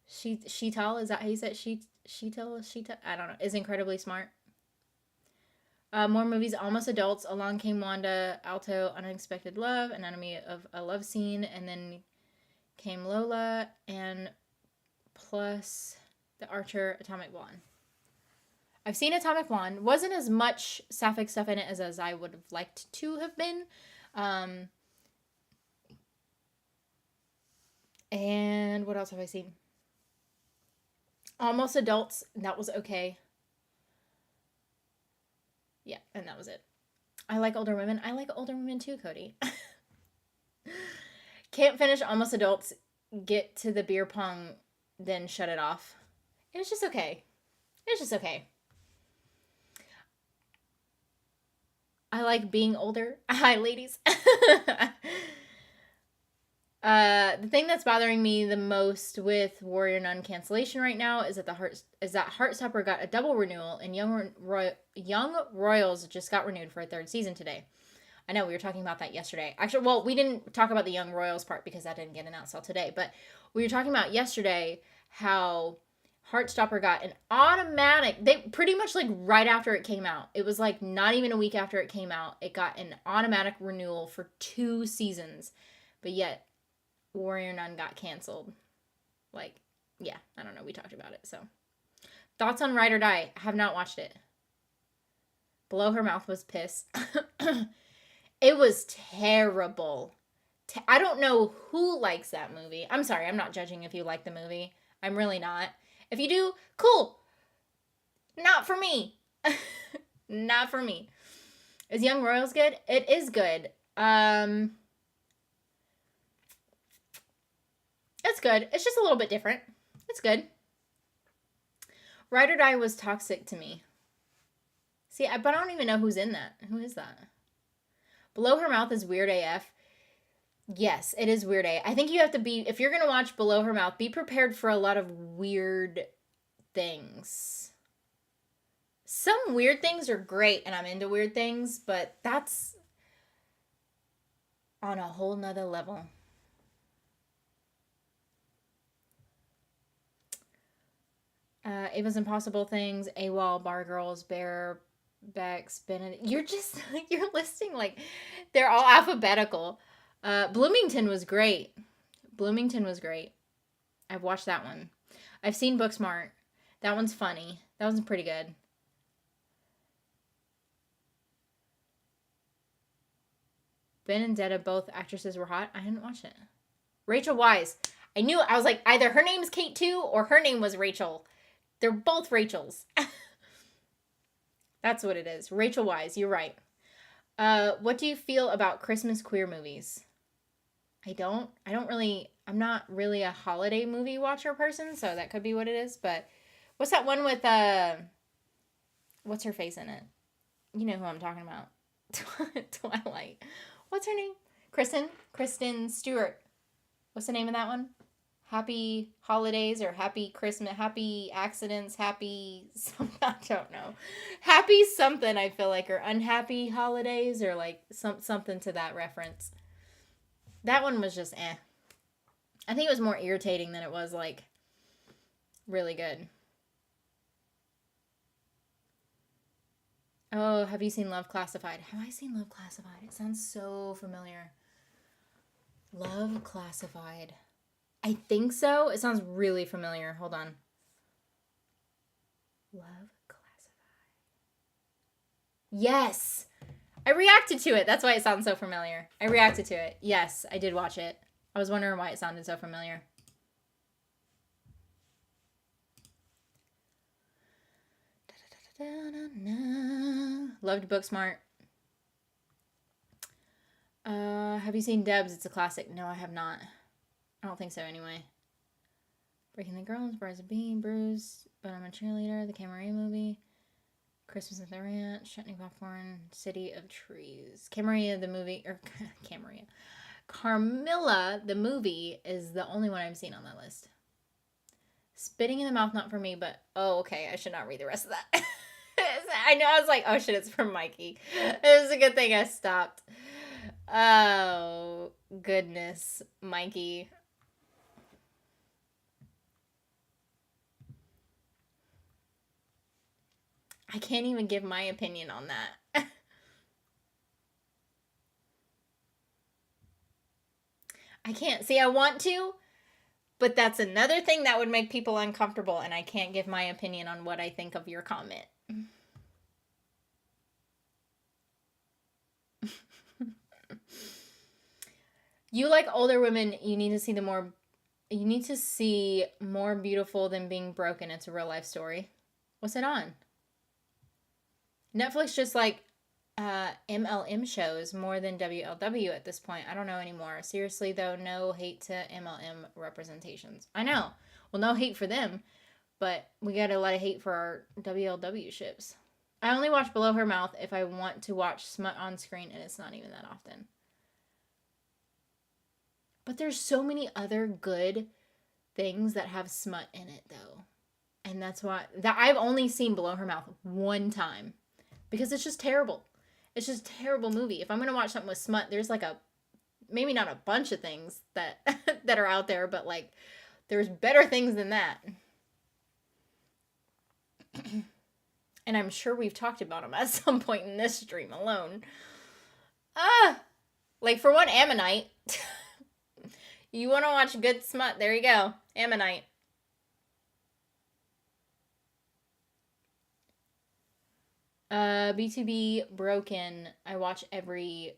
Sheetal, is that how you said it? Sheetal? I don't know. Is incredibly smart. More movies, Almost Adults, Along Came Wanda, Alto, Unexpected Love, Anatomy of a Love Scene, and then came Lola, and plus The Archer, Atomic Blonde. I've seen Atomic Blonde. Wasn't as much sapphic stuff in it as I would have liked to have been. And what else have I seen? Almost Adults. That was okay. Yeah, and that was it. I like older women. I like older women too, Cody. Can't finish Almost Adults. Get to the beer pong, then shut it off. It was just okay. It was just okay. I like being older. Hi, ladies. The thing that's bothering me the most with Warrior Nun cancellation right now is that Heartstopper got a double renewal, and Young Royals just got renewed for a third season today. I know we were talking about that yesterday. Actually, well, we didn't talk about the Young Royals part because that didn't get announced till today. But we were talking about yesterday how Heartstopper got an automatic. They pretty much like right after it came out. It was like not even a week after it came out. It got an automatic renewal for 2 seasons, but yet Warrior Nun got canceled. Like, yeah, I don't know. We talked about it. So, thoughts on Ride or Die? I have not watched it. Below Her Mouth was piss. It was terrible. I don't know who likes that movie. I'm sorry. I'm not judging if you like the movie. I'm really not. If you do, cool. Not for me. Not for me. Is Young Royals good? It is good. It's good. It's just a little bit different. It's good. Ride or Die was toxic to me. See, but I don't even know who's in that. Who is that? Below Her Mouth is weird AF. Yes, it is weird AF. I think you have to be, if you're going to watch Below Her Mouth, be prepared for a lot of weird things. Some weird things are great, and I'm into weird things, but that's on a whole nother level. Ava's Impossible Things, AWOL, Bar Girls, Bear, Bex, Benedict. You're listing like they're all alphabetical. Bloomington was great. I've watched that one. I've seen Booksmart. That one's funny. That one's pretty good. Benedetta, both actresses were hot. I didn't watch it. Rachel Weisz. I was like, either her name's Kate too, or her name was Rachel. They're both Rachels. That's what it is. Rachel Weisz, you're right. What do you feel about Christmas queer movies? I'm not really a holiday movie watcher person, so that could be what it is, but what's that one with, what's her face in it? You know who I'm talking about. Twilight. What's her name? Kristen Stewart. What's the name of that one? Happy Holidays or Happy Christmas, Happy Accidents, Happy something, I don't know. Happy something, I feel like, or Unhappy Holidays, or like something to that reference. That one was just eh. I think it was more irritating than it was like really good. Oh, have you seen Love Classified? Have I seen Love Classified? It sounds so familiar. Love Classified. I think so. It sounds really familiar. Hold on. Love Classified. Yes! I reacted to it. That's why it sounds so familiar. I reacted to it. Yes, I did watch it. I was wondering why it sounded so familiar. Loved Booksmart. Have you seen Debs? It's a classic. No, I have not. I don't think so anyway. Breaking the Girls, Brides of Bean, Bruce, But I'm a Cheerleader, the Cameron movie, Christmas at the Ranch, Chutney Popcorn, City of Trees. Cameron the movie, or Cameron. Carmilla the movie is the only one I've seen on that list. Spitting in the Mouth, not for me, but oh, okay, I should not read the rest of that. I know, I was like, oh shit, it's from Mikey. It was a good thing I stopped. Oh, goodness, Mikey. I can't even give my opinion on that. I can't. See, I want to, but that's another thing that would make people uncomfortable, and I can't give my opinion on what I think of your comment. You like older women, you need to see more beautiful than being broken. It's a real life story. What's it on? Netflix just like MLM shows more than WLW at this point. I don't know anymore. Seriously though, no hate to MLM representations. I know. Well, no hate for them, But we got a lot of hate for our WLW ships. I only watch Below Her Mouth if I want to watch smut on screen, and it's not even that often. But there's so many other good things that have smut in it, though. And that's why that I've only seen Below Her Mouth one time. Because it's just terrible. It's just a terrible movie. If I'm going to watch something with smut, there's like maybe not a bunch of things that that are out there, but like there's better things than that. And I'm sure we've talked about them at some point in this stream alone. Like for one, Ammonite. You want to watch good smut? There you go. Ammonite. B2B Broken. I watch every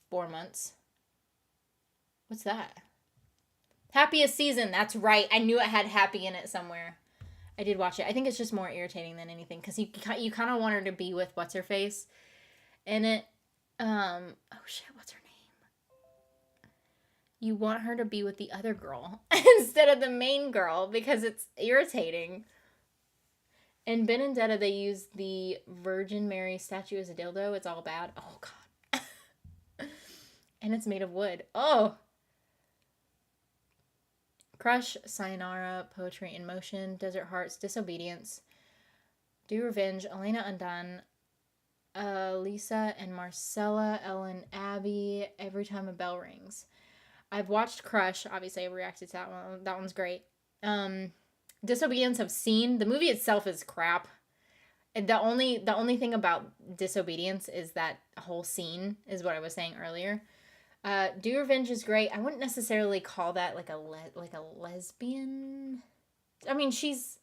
4 months. What's that? Happiest Season. That's right. I knew it had happy in it somewhere. I did watch it. I think it's just more irritating than anything because you kind of want her to be with what's her face in it. Oh shit, what's her name? You want her to be with the other girl instead of the main girl because it's irritating. In Benedetta, they use the Virgin Mary statue as a dildo. It's all bad. Oh god. And it's made of wood. Oh. Crush, Sayonara, Poetry in Motion, Desert Hearts, Disobedience, Do Revenge, Elena Undone, Lisa and Marcella, Ellen Abbey, Every Time a Bell Rings. I've watched Crush. Obviously, I reacted to that one. That one's great. Disobedience I've seen. The movie itself is crap. And the only thing about Disobedience is that whole scene is what I was saying earlier. Do Revenge is great. I wouldn't necessarily call that like a lesbian. I mean, is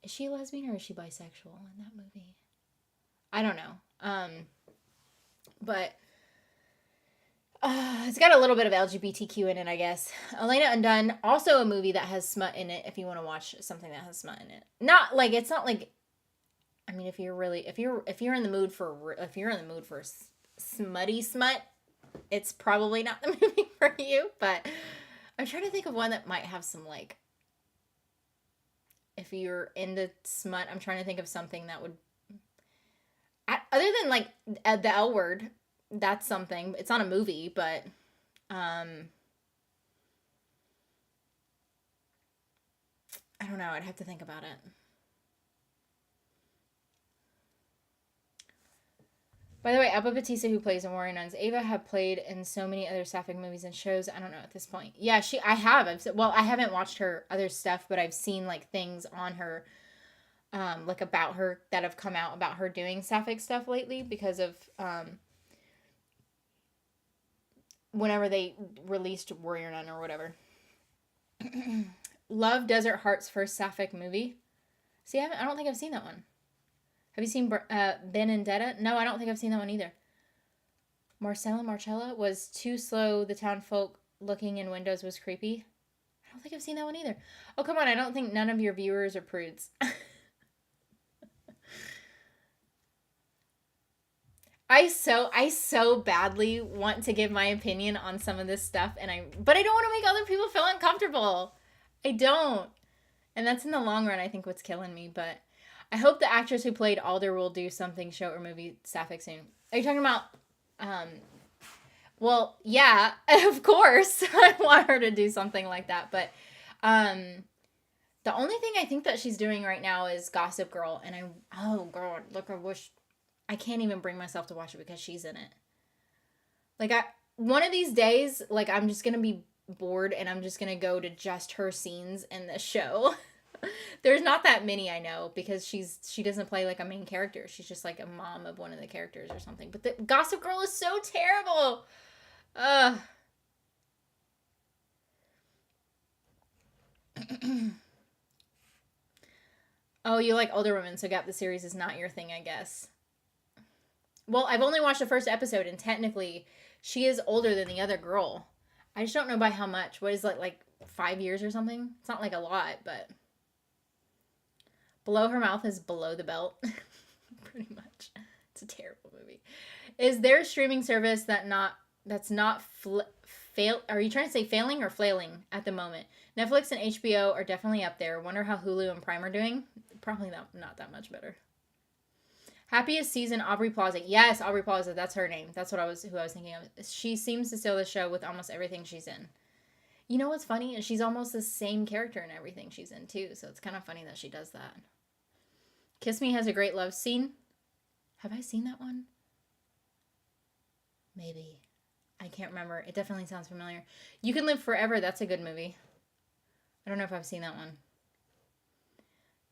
she a lesbian or is she bisexual in that movie? I don't know. But it's got a little bit of LGBTQ in it, I guess. Elena Undone, also a movie that has smut in it. If you want to watch something that has smut in it, it's not like. I mean, if you're in the mood for smutty smut, it's probably not the movie for you, but I'm trying to think of one that might have some, like, if you're into smut, I'm trying to think of something that would, other than, like, the L Word, that's something. It's not a movie, but, I don't know, I'd have to think about it. By the way, Alba Batista, who plays in Warrior Nuns, Ava have played in so many other Sapphic movies and shows. I don't know at this point. Yeah, I have. I haven't watched her other stuff, but I've seen like things on her, like about her that have come out about her doing Sapphic stuff lately because of whenever they released Warrior Nun or whatever. Love Desert Heart's first Sapphic movie. See, I don't think I've seen that one. Have you seen Benedetta? No, I don't think I've seen that one either. Marcella was too slow. The town folk looking in windows was creepy. I don't think I've seen that one either. Oh, come on. I don't think none of your viewers are prudes. I so badly want to give my opinion on some of this stuff, but I don't want to make other people feel uncomfortable. I don't. And that's in the long run, I think, what's killing me, but I hope the actress who played Alder will do something show or movie Sapphic soon. Are you talking about, well, yeah, of course. I want her to do something like that. But the only thing I think that she's doing right now is Gossip Girl. And oh, God, look, I can't even bring myself to watch it because she's in it. Like, one of these days, like, I'm just going to be bored and I'm just going to go to just her scenes in the show. There's not that many, I know, because she doesn't play like a main character. She's just like a mom of one of the characters or something. But the Gossip Girl is so terrible. Oh, you like older women, so Gap the series is not your thing, I guess. Well, I've only watched the first episode, and technically, she is older than the other girl. I just don't know by how much. What is it, like 5 years or something? It's not like a lot, but Below Her Mouth is below the belt. Pretty much. It's a terrible movie. Is there a streaming service that's not Are you trying to say failing or flailing at the moment? Netflix and HBO are definitely up there. Wonder how Hulu and Prime are doing. Probably not that much better. Happiest season, Aubrey Plaza. Yes, Aubrey Plaza. That's her name. That's who I was thinking of. She seems to steal the show with almost everything she's in. You know what's funny? She's almost the same character in everything she's in too. So it's kind of funny that she does that. Kiss Me has a great love scene. Have I seen that one? Maybe. I can't remember. It definitely sounds familiar. You Can Live Forever. That's a good movie. I don't know if I've seen that one.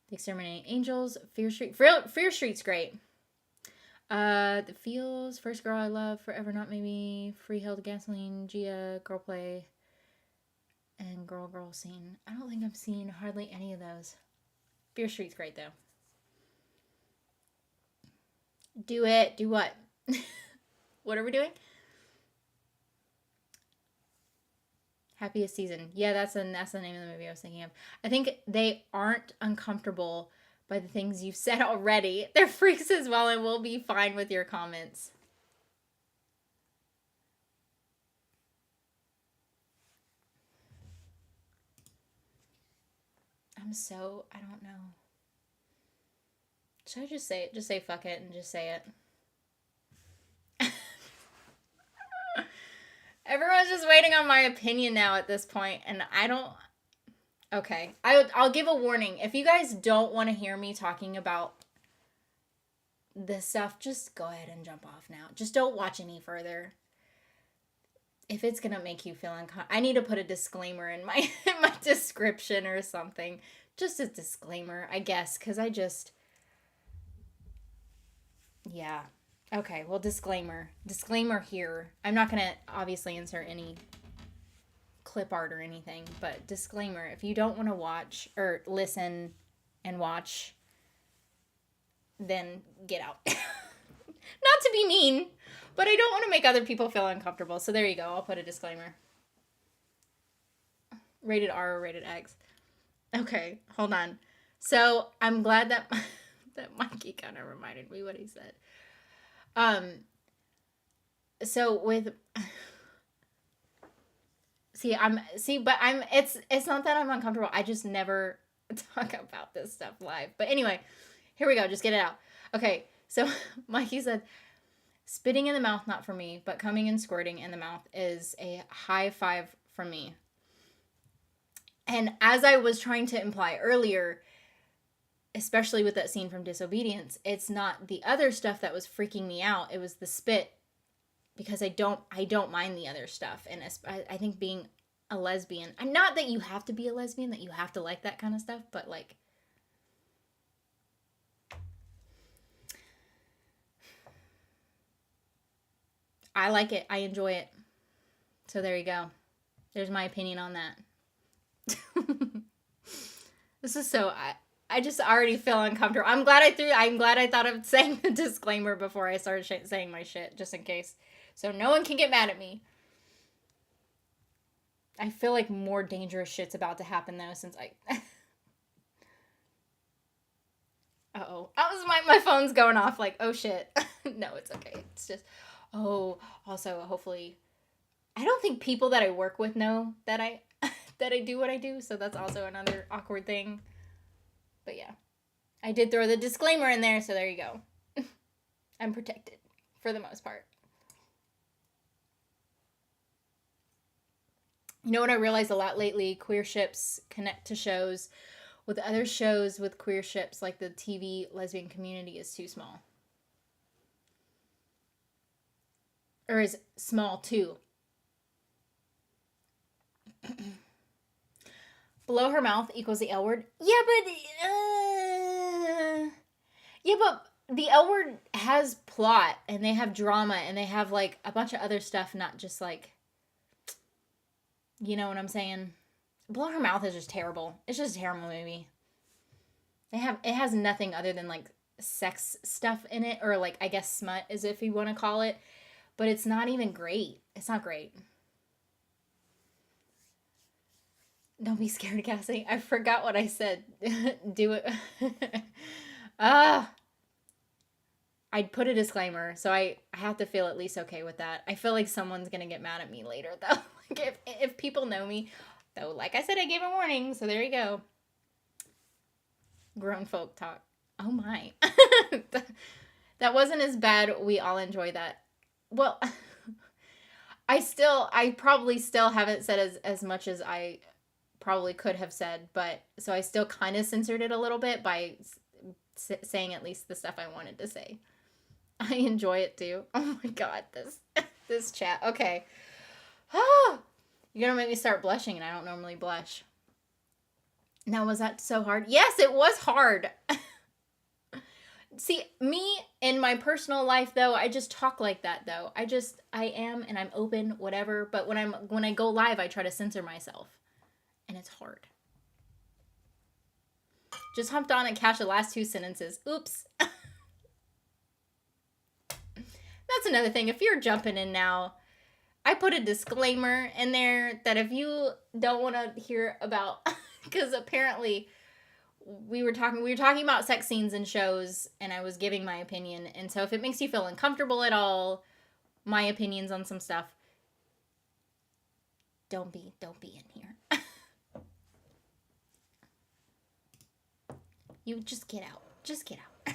The Exterminating Angels. Fear Street. Fear Street's great. The Feels. First Girl I Love. Forever Not Maybe. Freeheld Gasoline. Gia. Girl Play. And Girl Scene. I don't think I've seen hardly any of those. Fear Street's great though. Do it. Do what? What are we doing? Happiest season. Yeah, that's the name of the movie I was thinking of. I think they aren't uncomfortable by the things you've said already. They're freaks as well and we'll be fine with your comments. I don't know. Should I just say it? Just say fuck it and just say it. Everyone's just waiting on my opinion now at this point, and I don't... Okay. I'll give a warning. If you guys don't want to hear me talking about this stuff, just go ahead and jump off now. Just don't watch any further. If it's going to make you feel uncomfortable... I need to put a disclaimer in my description or something. Just a disclaimer, I guess, because I just... Yeah. Okay, well, disclaimer. Disclaimer here. I'm not going to obviously insert any clip art or anything, but disclaimer. If you don't want to watch or listen and watch, then get out. Not to be mean, but I don't want to make other people feel uncomfortable. So there you go. I'll put a disclaimer. Rated R or rated X. Okay, hold on. So I'm glad that... that Mikey kind of reminded me what he said. So with, it's not that I'm uncomfortable. I just never talk about this stuff live. But anyway, here we go. Just get it out. Okay. So Mikey said, spitting in the mouth, not for me, but coming and squirting in the mouth is a high 5 from me. And as I was trying to imply earlier, especially with that scene from Disobedience, it's not the other stuff that was freaking me out. It was the spit, because I don't mind the other stuff. And I think being a lesbian, and not that you have to be a lesbian, that you have to like that kind of stuff, but like, I like it. I enjoy it. So there you go. There's my opinion on that. This is so... I just already feel uncomfortable. I'm glad I thought of saying the disclaimer before I started saying my shit, just in case. So no one can get mad at me. I feel like more dangerous shit's about to happen, though, since I... Uh-oh. My phone's going off like, oh, shit. No, it's okay. It's just... Oh, also, hopefully... I don't think people that I work with know that I do what I do, so that's also another awkward thing. But yeah, I did throw the disclaimer in there, so there you go. I'm protected, for the most part. You know what I realized a lot lately? Queer ships connect to shows. With other shows with queer ships, like the TV lesbian community is too small. Or is small, too. Below her mouth equals the L word. Yeah, but the L word has plot, and they have drama, and they have, like, a bunch of other stuff, not just, like, you know what I'm saying? Below Her Mouth is just terrible. It's just a terrible movie. It has nothing other than, like, sex stuff in it, or, like, I guess smut, as if you want to call it, but it's not even great. It's not great. Don't be scared, Cassie. I forgot what I said. Do it. I I'd put a disclaimer, so I have to feel at least okay with that. I feel like someone's gonna get mad at me later, though. Like, if people know me, though, like I said, I gave a warning, so there you go. Grown folk talk. Oh my. That wasn't as bad. We all enjoy that. Well, I probably still haven't said as much as I probably could have said, but so I still kind of censored it a little bit by saying at least the stuff I wanted to say. I enjoy it too. Oh my god, this chat. Okay. You're gonna make me start blushing, and I don't normally blush. Now, was that so hard? Yes, it was hard. See, me in my personal life, though, I just talk like that, though. I am, and I'm open, whatever. But when I go live, I try to censor myself, and it's hard. Just humped on and catch the last 2 sentences. Oops. That's another thing. If you're jumping in now, I put a disclaimer in there that if you don't want to hear about, because apparently we were talking about sex scenes in shows, and I was giving my opinion. And so if it makes you feel uncomfortable at all, my opinions on some stuff, don't be in here. You just get out. Just get out.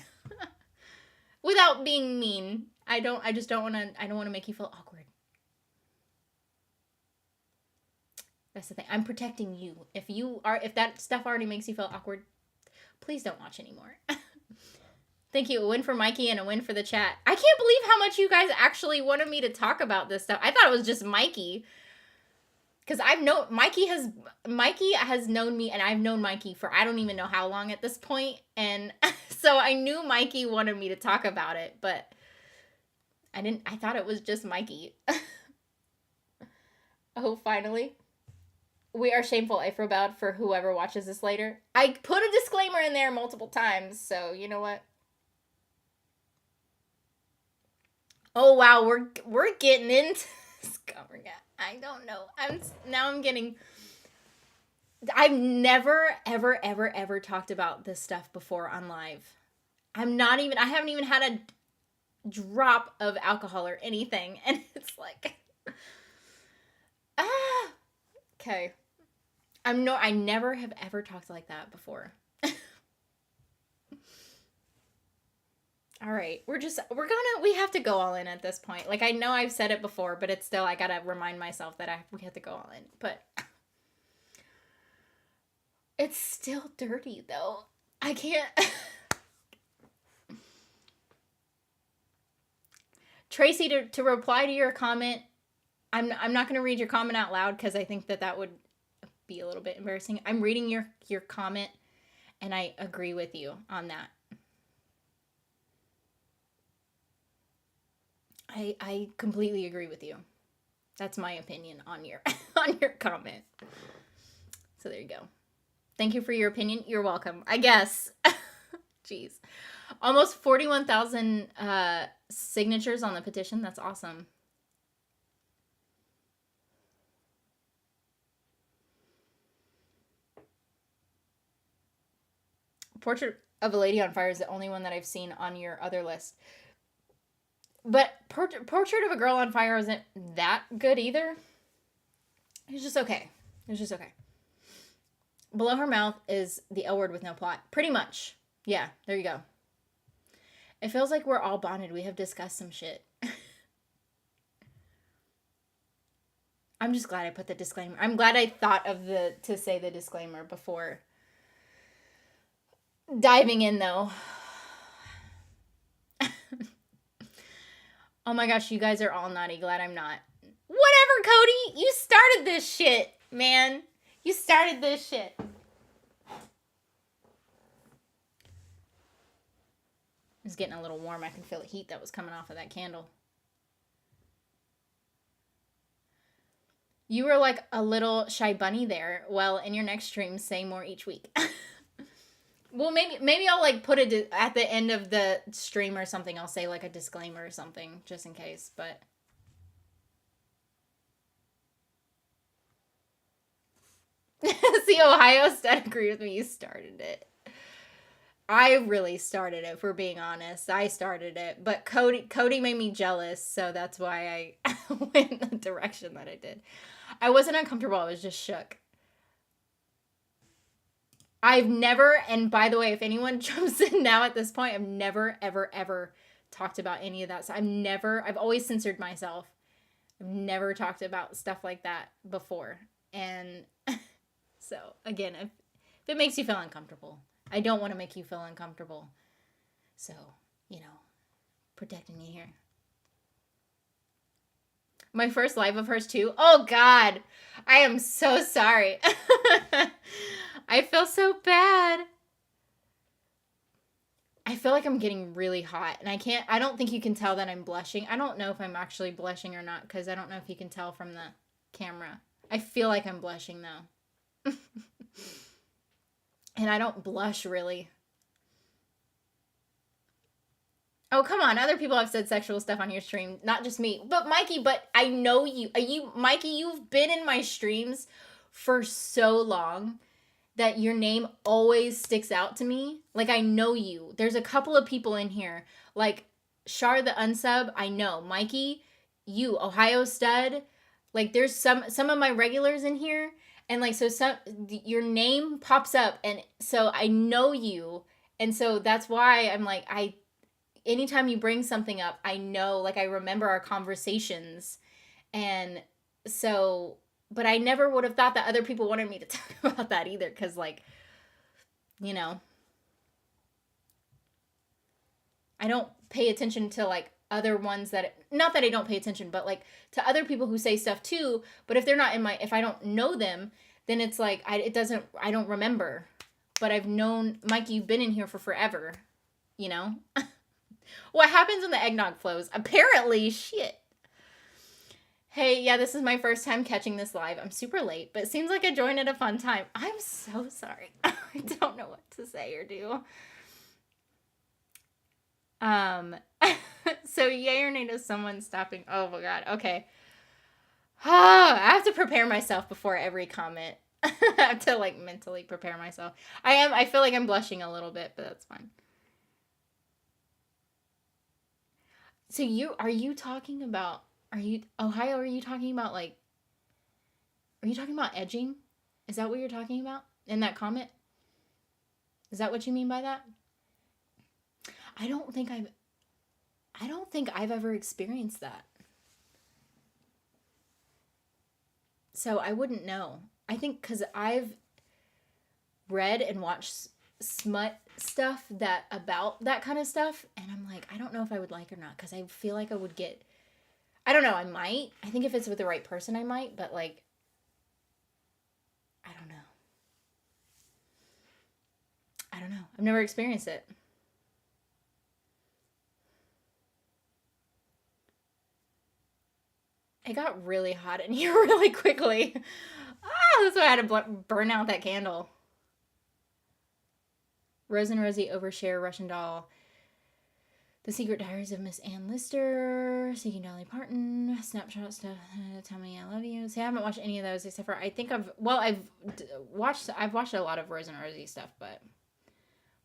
Without being mean. I don't want to make you feel awkward. That's the thing. I'm protecting you. If that stuff already makes you feel awkward, please don't watch anymore. Thank you. A win for Mikey and a win for the chat. I can't believe how much you guys actually wanted me to talk about this stuff. I thought it was just Mikey. Because Mikey has known me, and I've known Mikey for I don't even know how long at this point. And so I knew Mikey wanted me to talk about it, but I thought it was just Mikey. Oh, finally. We are shameful, Afrobowed, for whoever watches this later. I put a disclaimer in there multiple times, so you know what? Oh wow, we're getting into this. I don't know. I've never ever talked about this stuff before on live. I haven't even had a drop of alcohol or anything, and it's like okay. I never have ever talked like that before. All right, we have to go all in at this point. Like, I know I've said it before, but it's still, I gotta remind myself that we have to go all in. But it's still dirty, though. I can't. Tracy, to reply to your comment, I'm not gonna read your comment out loud because I think that would be a little bit embarrassing. I'm reading your comment, and I agree with you on that. I completely agree with you. That's my opinion on your comment. So there you go. Thank you for your opinion. You're welcome, I guess. Jeez. Almost 41,000 signatures on the petition. That's awesome. Portrait of a Lady on Fire is the only one that I've seen on your other list. But Portrait of a Girl on Fire isn't that good either. It's just okay. Below Her Mouth is the L Word with no plot. Pretty much. Yeah, there you go. It feels like we're all bonded. We have discussed some shit. I'm just glad I put the disclaimer. I'm glad I thought of to say the disclaimer before diving in, though. Oh my gosh, you guys are all naughty. Glad I'm not. Whatever, Cody. You started this shit, man. You started this shit. It's getting a little warm. I can feel the heat that was coming off of that candle. You were like a little shy bunny there. Well, in your next stream, say more each week. Well, maybe I'll like put it at the end of the stream or something. I'll say like a disclaimer or something just in case, but see, Ohio State agreed with me. You started it. I really started it, if we're being honest. I started it. But Cody made me jealous, so that's why I went in the direction that I did. I wasn't uncomfortable, I was just shook. I've never, and by the way, if anyone jumps in now at this point, I've never, ever, ever talked about any of that. So I've always censored myself. I've never talked about stuff like that before. And so, again, if it makes you feel uncomfortable, I don't want to make you feel uncomfortable. So, protecting you here. My first live of hers too. Oh God, I am so sorry. I feel so bad. I feel like I'm getting really hot and I don't think you can tell that I'm blushing. I don't know if I'm actually blushing or not because I don't know if you can tell from the camera. I feel like I'm blushing though. And I don't blush really. Oh, come on. Other people have said sexual stuff on your stream. Not just me. But Mikey, I know you. Mikey, you've been in my streams for so long that your name always sticks out to me. Like, I know you. There's a couple of people in here. Like, Shar the Unsub, I know. Mikey, you. Ohio Stud. Like, there's some of my regulars in here. And, like, so your name pops up. And so I know you. And so that's why I'm like, anytime you bring something up, I know, like, I remember our conversations. And so, but I never would have thought that other people wanted me to talk about that either. Because, like, I don't pay attention to, like, other ones that, not that I don't pay attention, but, like, to other people who say stuff too. But if they're not if I don't know them, then it's like, I don't remember. But I've known, Mikey, you've been in here for forever, What happens when the eggnog flows? Apparently, shit. Hey, yeah, this is my first time catching this live. I'm super late, but it seems like I joined at a fun time. I'm so sorry. I don't know what to say or do. So yay or nay to someone stopping? Oh my God. Okay. I have to prepare myself before every comment. I have to, like, mentally prepare myself. I feel like I'm blushing a little bit, but that's fine. So are you talking about, Ohio, are you talking about, like, are you talking about edging? Is that what you're talking about in that comment? Is that what you mean by that? I don't think I've ever experienced that. So I wouldn't know. I think because I've read and watched smut stuff about that kind of stuff, and I'm like, I don't know if I would like or not, because I feel like I would get, I don't know, I might. I think if it's with the right person, I might, but, like, I don't know. I've never experienced it. It got really hot in here really quickly. That's why I had to burn out that candle. Rose and Rosie overshare Russian Doll. The Secret Diaries of Miss Ann Lister. Seeking Dolly Parton. Snapshot stuff. Tell Me I Love You. See, I haven't watched any of those except for, I think I've watched a lot of Rose and Rosie stuff, but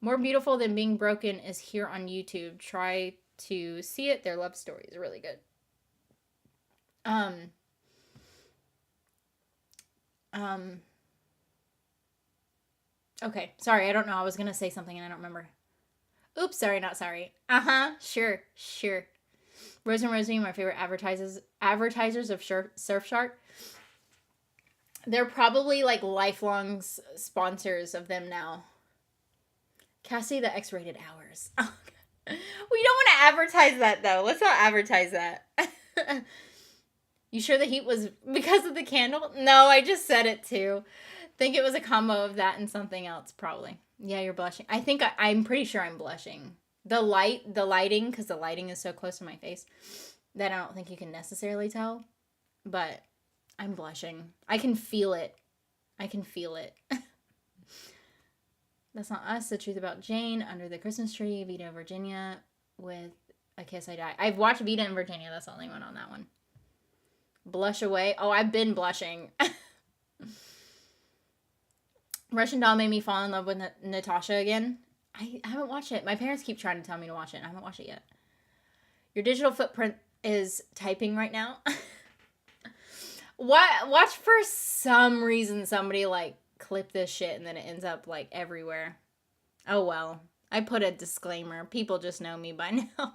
More Beautiful Than Being Broken is here on YouTube. Try to see it. Their love story is really good. Okay, sorry, I don't know. I was gonna say something and I don't remember. Oops, sorry, not sorry. Sure. Rose and Rosie, my favorite advertisers of Surfshark. They're probably, like, lifelong sponsors of them now. Cassie, the X-rated hours. We don't want to advertise that, though. Let's not advertise that. You sure the heat was because of the candle? No, I just said it too. Think it was a combo of that and something else, probably. Yeah, you're blushing. I think I'm pretty sure I'm blushing. The lighting, because the lighting is so close to my face that I don't think you can necessarily tell. But I'm blushing. I can feel it. That's Not Us. The Truth About Jane. Under the Christmas Tree. Vita, Virginia. With A Kiss I Die. I've watched Vita and Virginia. That's the only one on that one. Blush Away. Oh, I've been blushing. Russian Doll made me fall in love with Natasha again. I haven't watched it. My parents keep trying to tell me to watch it, and I haven't watched it yet. Your digital footprint is typing right now. Watch for some reason somebody like clip this shit and then it ends up like everywhere. Oh well. I put a disclaimer. People just know me by now.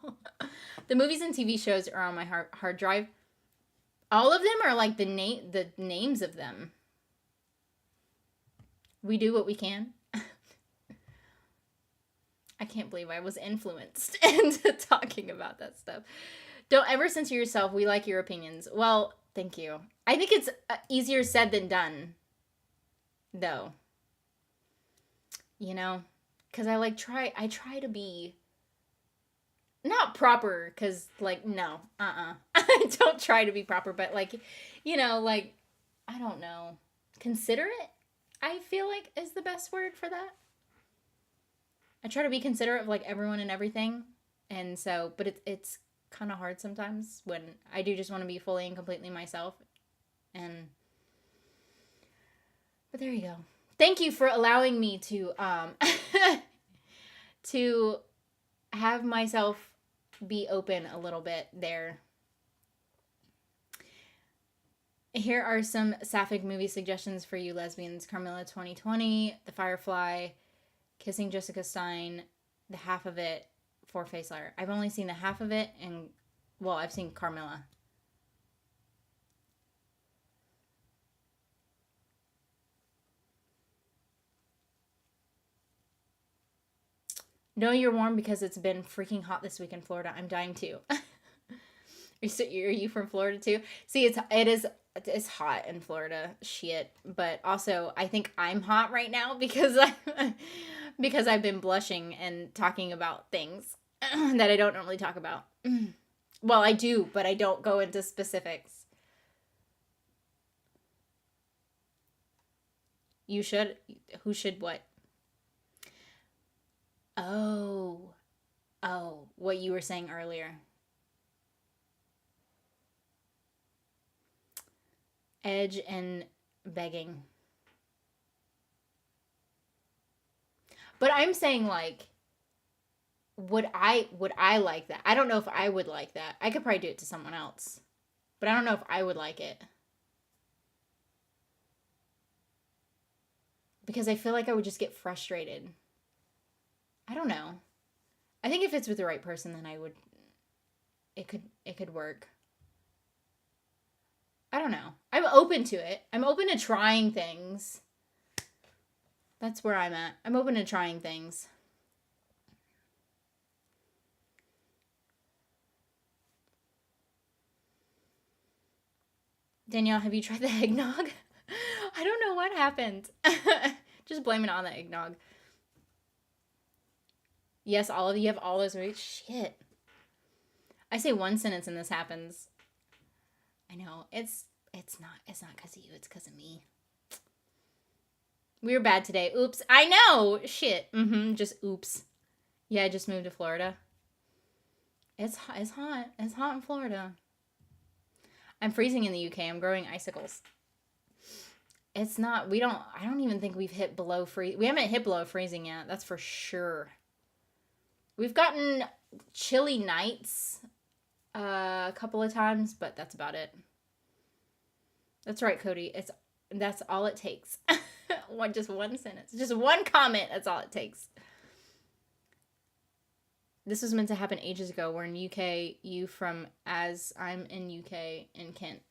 The movies and TV shows are on my hard drive. All of them are like the names of them. We do what we can. I can't believe I was influenced into talking about that stuff. Don't ever censor yourself. We like your opinions. Well, thank you. I think it's easier said than done, though. You know, because I try to be not proper, because, like, no, I don't try to be proper, but, like, you know, like, I don't know. Considerate, I feel like, is the best word for that. I try to be considerate of, like, everyone and everything. And so, but it's kind of hard sometimes when I do just want to be fully and completely myself. But there you go. Thank you for allowing me to, to have myself be open a little bit there. Here are some Sapphic movie suggestions for you lesbians. Carmilla 2020, The Firefly, Kissing Jessica Stein, the half of it, Four Face Liar. I've only seen the half of it, and, well, I've seen Carmilla. Know you're warm because it's been freaking hot this week in Florida. I'm dying too. Are you from Florida too? See, it's hot in Florida. Shit. But also, I think I'm hot right now because because I've been blushing and talking about things that I don't normally talk about. Well, I do, but I don't go into specifics. You should. Who should what? Oh, what you were saying earlier. Edge and begging. But I'm saying, like, would I like that? I don't know if I would like that. I could probably do it to someone else. But I don't know if I would like it. Because I feel like I would just get frustrated. I don't know. I think if it's with the right person, then it could work. I don't know. I'm open to it. I'm open to trying things. That's where I'm at. I'm open to trying things. Danielle, have you tried the eggnog? I don't know what happened. Just blame it on the eggnog. Yes, all of you have all those movies. Shit. I say one sentence and this happens. I know. It's not because of you. It's because of me. We were bad today. Oops. I know. Shit. Just oops. Yeah, I just moved to Florida. It's hot. It's hot. It's hot in Florida. I'm freezing in the UK. I'm growing icicles. It's not. I don't even think we've hit below freeze. We haven't hit below freezing yet. That's for sure. We've gotten chilly nights a couple of times, but that's about it. That's right, Cody. That's all it takes. Just one sentence. Just one comment. That's all it takes. This was meant to happen ages ago. We're in UK. You from as I'm in UK in Kent.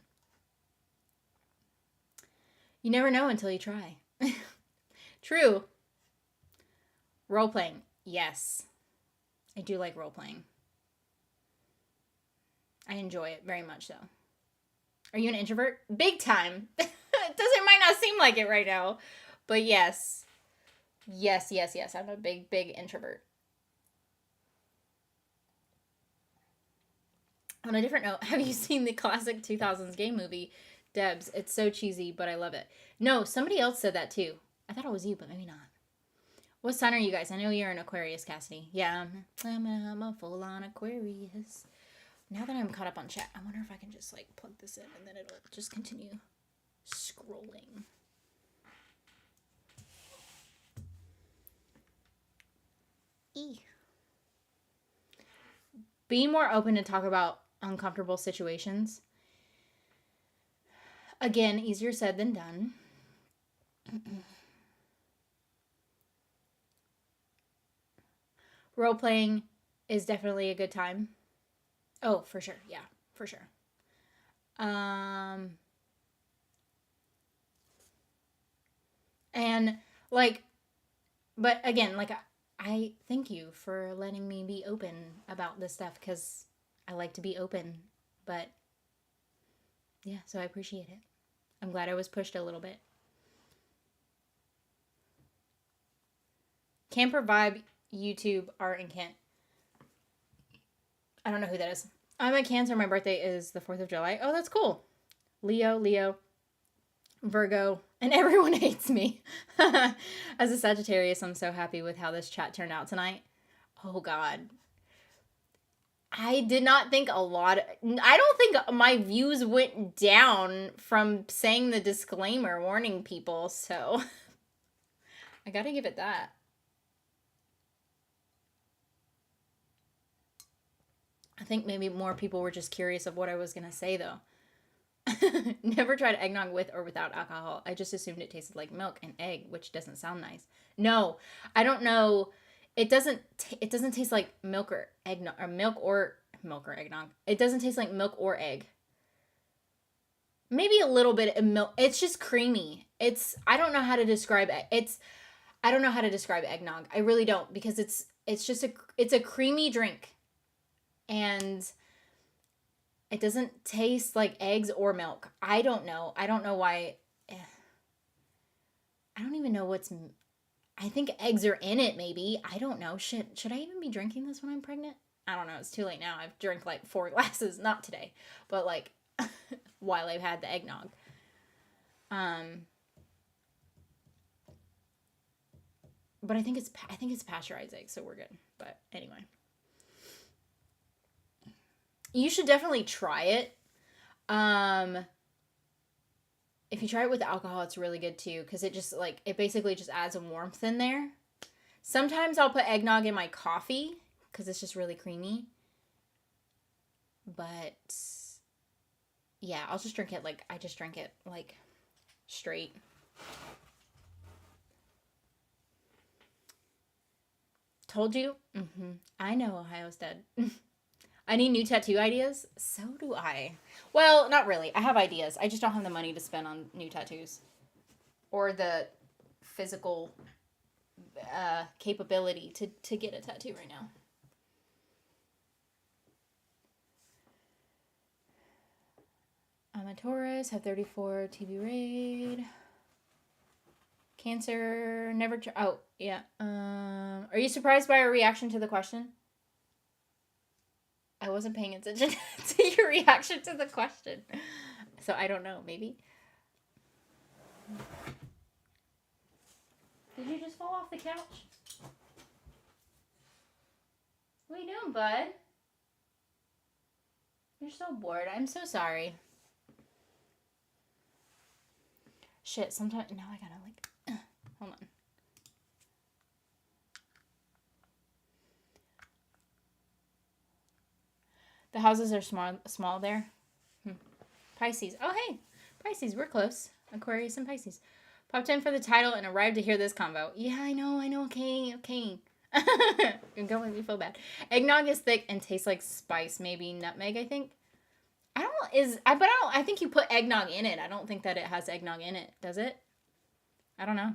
You never know until you try. True. Role-playing. Yes. I do like role-playing. I enjoy it very much, though. Are you an introvert? Big time. It might not seem like it right now. But yes. Yes. I'm a big introvert. On a different note, have you seen the classic 2000s game movie, Debs? It's so cheesy, but I love it. No, somebody else said that too. I thought it was you, but maybe not. What sign are you guys? I know you're an Aquarius, Cassidy. Yeah, I'm a full-on Aquarius. Now that I'm caught up on chat, I wonder if I can just, like, plug this in and then it'll just continue scrolling. E. Be more open to talk about uncomfortable situations. Again, easier said than done. Role playing is definitely a good time. Oh, for sure. Yeah, for sure. And like, but again, like, I thank you for letting me be open about this stuff because I like to be open. But yeah, so I appreciate it. I'm glad I was pushed a little bit. Camper Vibe, YouTube, Art and Kent. I don't know who that is. I'm a Cancer. My birthday is the 4th of July. Oh, that's cool. Leo, Virgo, and everyone hates me. As a Sagittarius, I'm so happy with how this chat turned out tonight. Oh, God. I did not think a lot. I don't think my views went down from saying the disclaimer warning people, so I gotta give it that. I think maybe more people were just curious of what I was gonna say, though. Never tried eggnog with or without alcohol. I just assumed it tasted like milk and egg, which doesn't sound nice. No, I don't know. It doesn't taste like milk or eggnog or milk or eggnog. It doesn't taste like milk or egg. Maybe a little bit of milk. It's just creamy. I don't know how to describe it. I don't know how to describe eggnog. I really don't, because it's just it's a creamy drink. And it doesn't taste like eggs or milk. I don't know. I don't know why. I don't even know what's. I think eggs are in it, maybe. I don't know. Should I even be drinking this when I'm pregnant? I don't know. It's too late now. I've drank like 4 glasses. Not today, but like while I've had the eggnog. But I think it's pasteurized eggs, so we're good. But anyway. You should definitely try it. If you try it with alcohol, it's really good too, because it basically just adds a warmth in there. Sometimes I'll put eggnog in my coffee because it's just really creamy. But yeah, I just drink it like straight. Told you? I know Ohio's dead. I need new tattoo ideas. So do I. Well, not really. I have ideas. I just don't have the money to spend on new tattoos. Or the physical capability to get a tattoo right now. I'm a Taurus, have 34 TV raid. Cancer, never oh, yeah. Are you surprised by our reaction to the question? I wasn't paying attention to your reaction to the question. So I don't know, maybe. Did you just fall off the couch? What are you doing, bud? You're so bored. I'm so sorry. Shit, sometimes now I gotta hold on. The houses are small there. Pisces. Oh, hey. Pisces, we're close. Aquarius and Pisces. Popped in for the title and arrived to hear this convo. Yeah, I know. Okay. Don't make me feel bad. Eggnog is thick and tastes like spice. Maybe nutmeg, I think. I think you put eggnog in it. I don't think that it has eggnog in it. Does it? I don't know.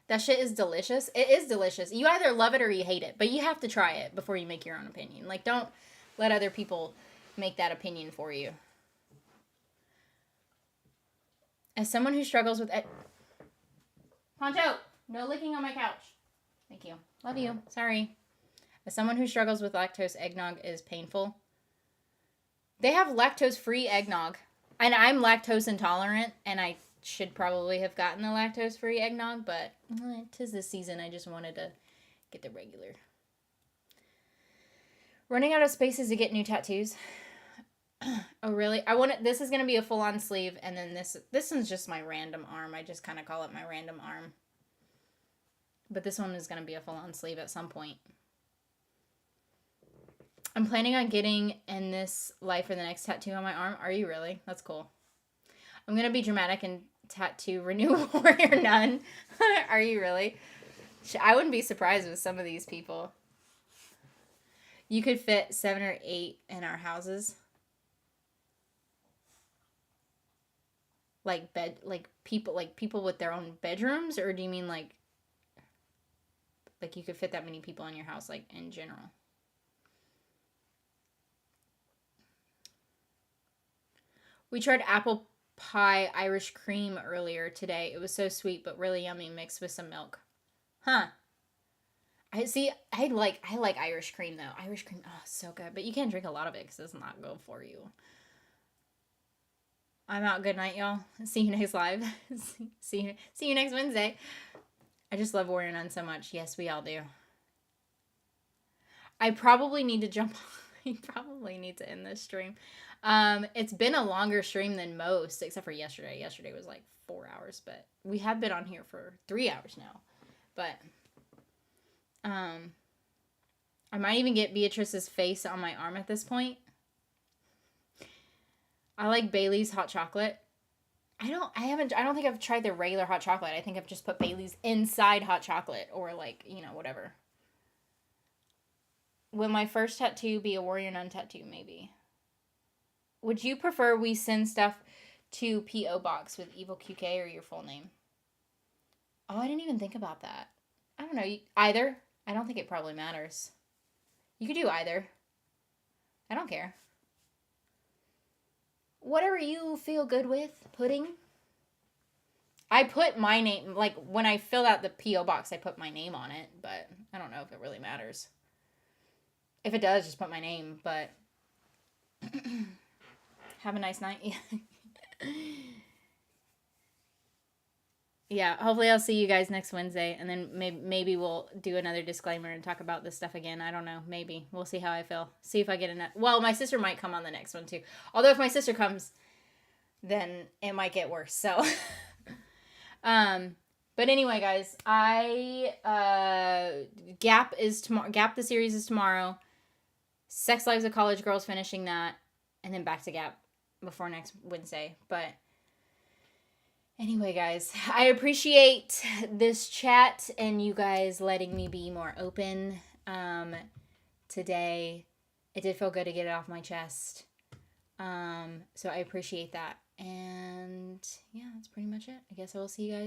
That shit is delicious. It is delicious. You either love it or you hate it. But you have to try it before you make your own opinion. Like, don't let other people make that opinion for you. As someone who struggles with... Poncho, no licking on my couch. Thank you. Love you. Sorry. As someone who struggles with lactose, eggnog is painful. They have lactose-free eggnog. And I'm lactose intolerant, and I should probably have gotten the lactose-free eggnog, but 'tis this season. I just wanted to get the regular. Running out of spaces to get new tattoos. Oh, really? This is going to be a full-on sleeve, and then this one's just my random arm. I just kind of call it my random arm. But this one is going to be a full-on sleeve at some point. I'm planning on getting in this life or the next tattoo on my arm. Are you really? That's cool. I'm going to be dramatic and tattoo Renew Warrior Nun. Are you really? I wouldn't be surprised with some of these people. You could fit 7 or 8 in our houses. Like people with their own bedrooms, or do you mean like you could fit that many people in your house, like in general? We tried apple pie Irish cream earlier today. It was so sweet but really yummy, mixed with some milk. Huh. I like Irish cream though. Irish cream, oh, so good. But you can't drink a lot of it because it's not good for you. I'm out. Good night, y'all. See you next live. see you next Wednesday. I just love Warrior Nun so much. Yes, we all do. I probably need to jump. I probably need to end this stream. It's been a longer stream than most, except for yesterday. Yesterday was like 4 hours, but we have been on here for 3 hours now. But I might even get Beatrice's face on my arm at this point. I like Bailey's hot chocolate. I don't think I've tried the regular hot chocolate. I think I've just put Bailey's inside hot chocolate, or like, whatever. Will my first tattoo be a Warrior Nun tattoo? Maybe. Would you prefer we send stuff to P.O. Box with Evil QK or your full name? Oh, I didn't even think about that. I don't know. Either. I don't think it probably matters. You could do either. I don't care. Whatever you feel good with. Pudding. I put my name, like when I filled out the P.O. Box, I put my name on it, but I don't know if it really matters. If it does, just put my name, but have a nice night. Yeah, hopefully I'll see you guys next Wednesday, and then maybe we'll do another disclaimer and talk about this stuff again. I don't know. Maybe. We'll see how I feel. See if I get enough. Well, my sister might come on the next one, too. Although if my sister comes, then it might get worse, so. But anyway, guys, Gap is tomorrow. Gap the series is tomorrow. Sex Lives of College Girls finishing that, and then back to Gap before next Wednesday. But anyway, guys, I appreciate this chat and you guys letting me be more open today. It did feel good to get it off my chest. So I appreciate that. And yeah, that's pretty much it. I guess I will see you guys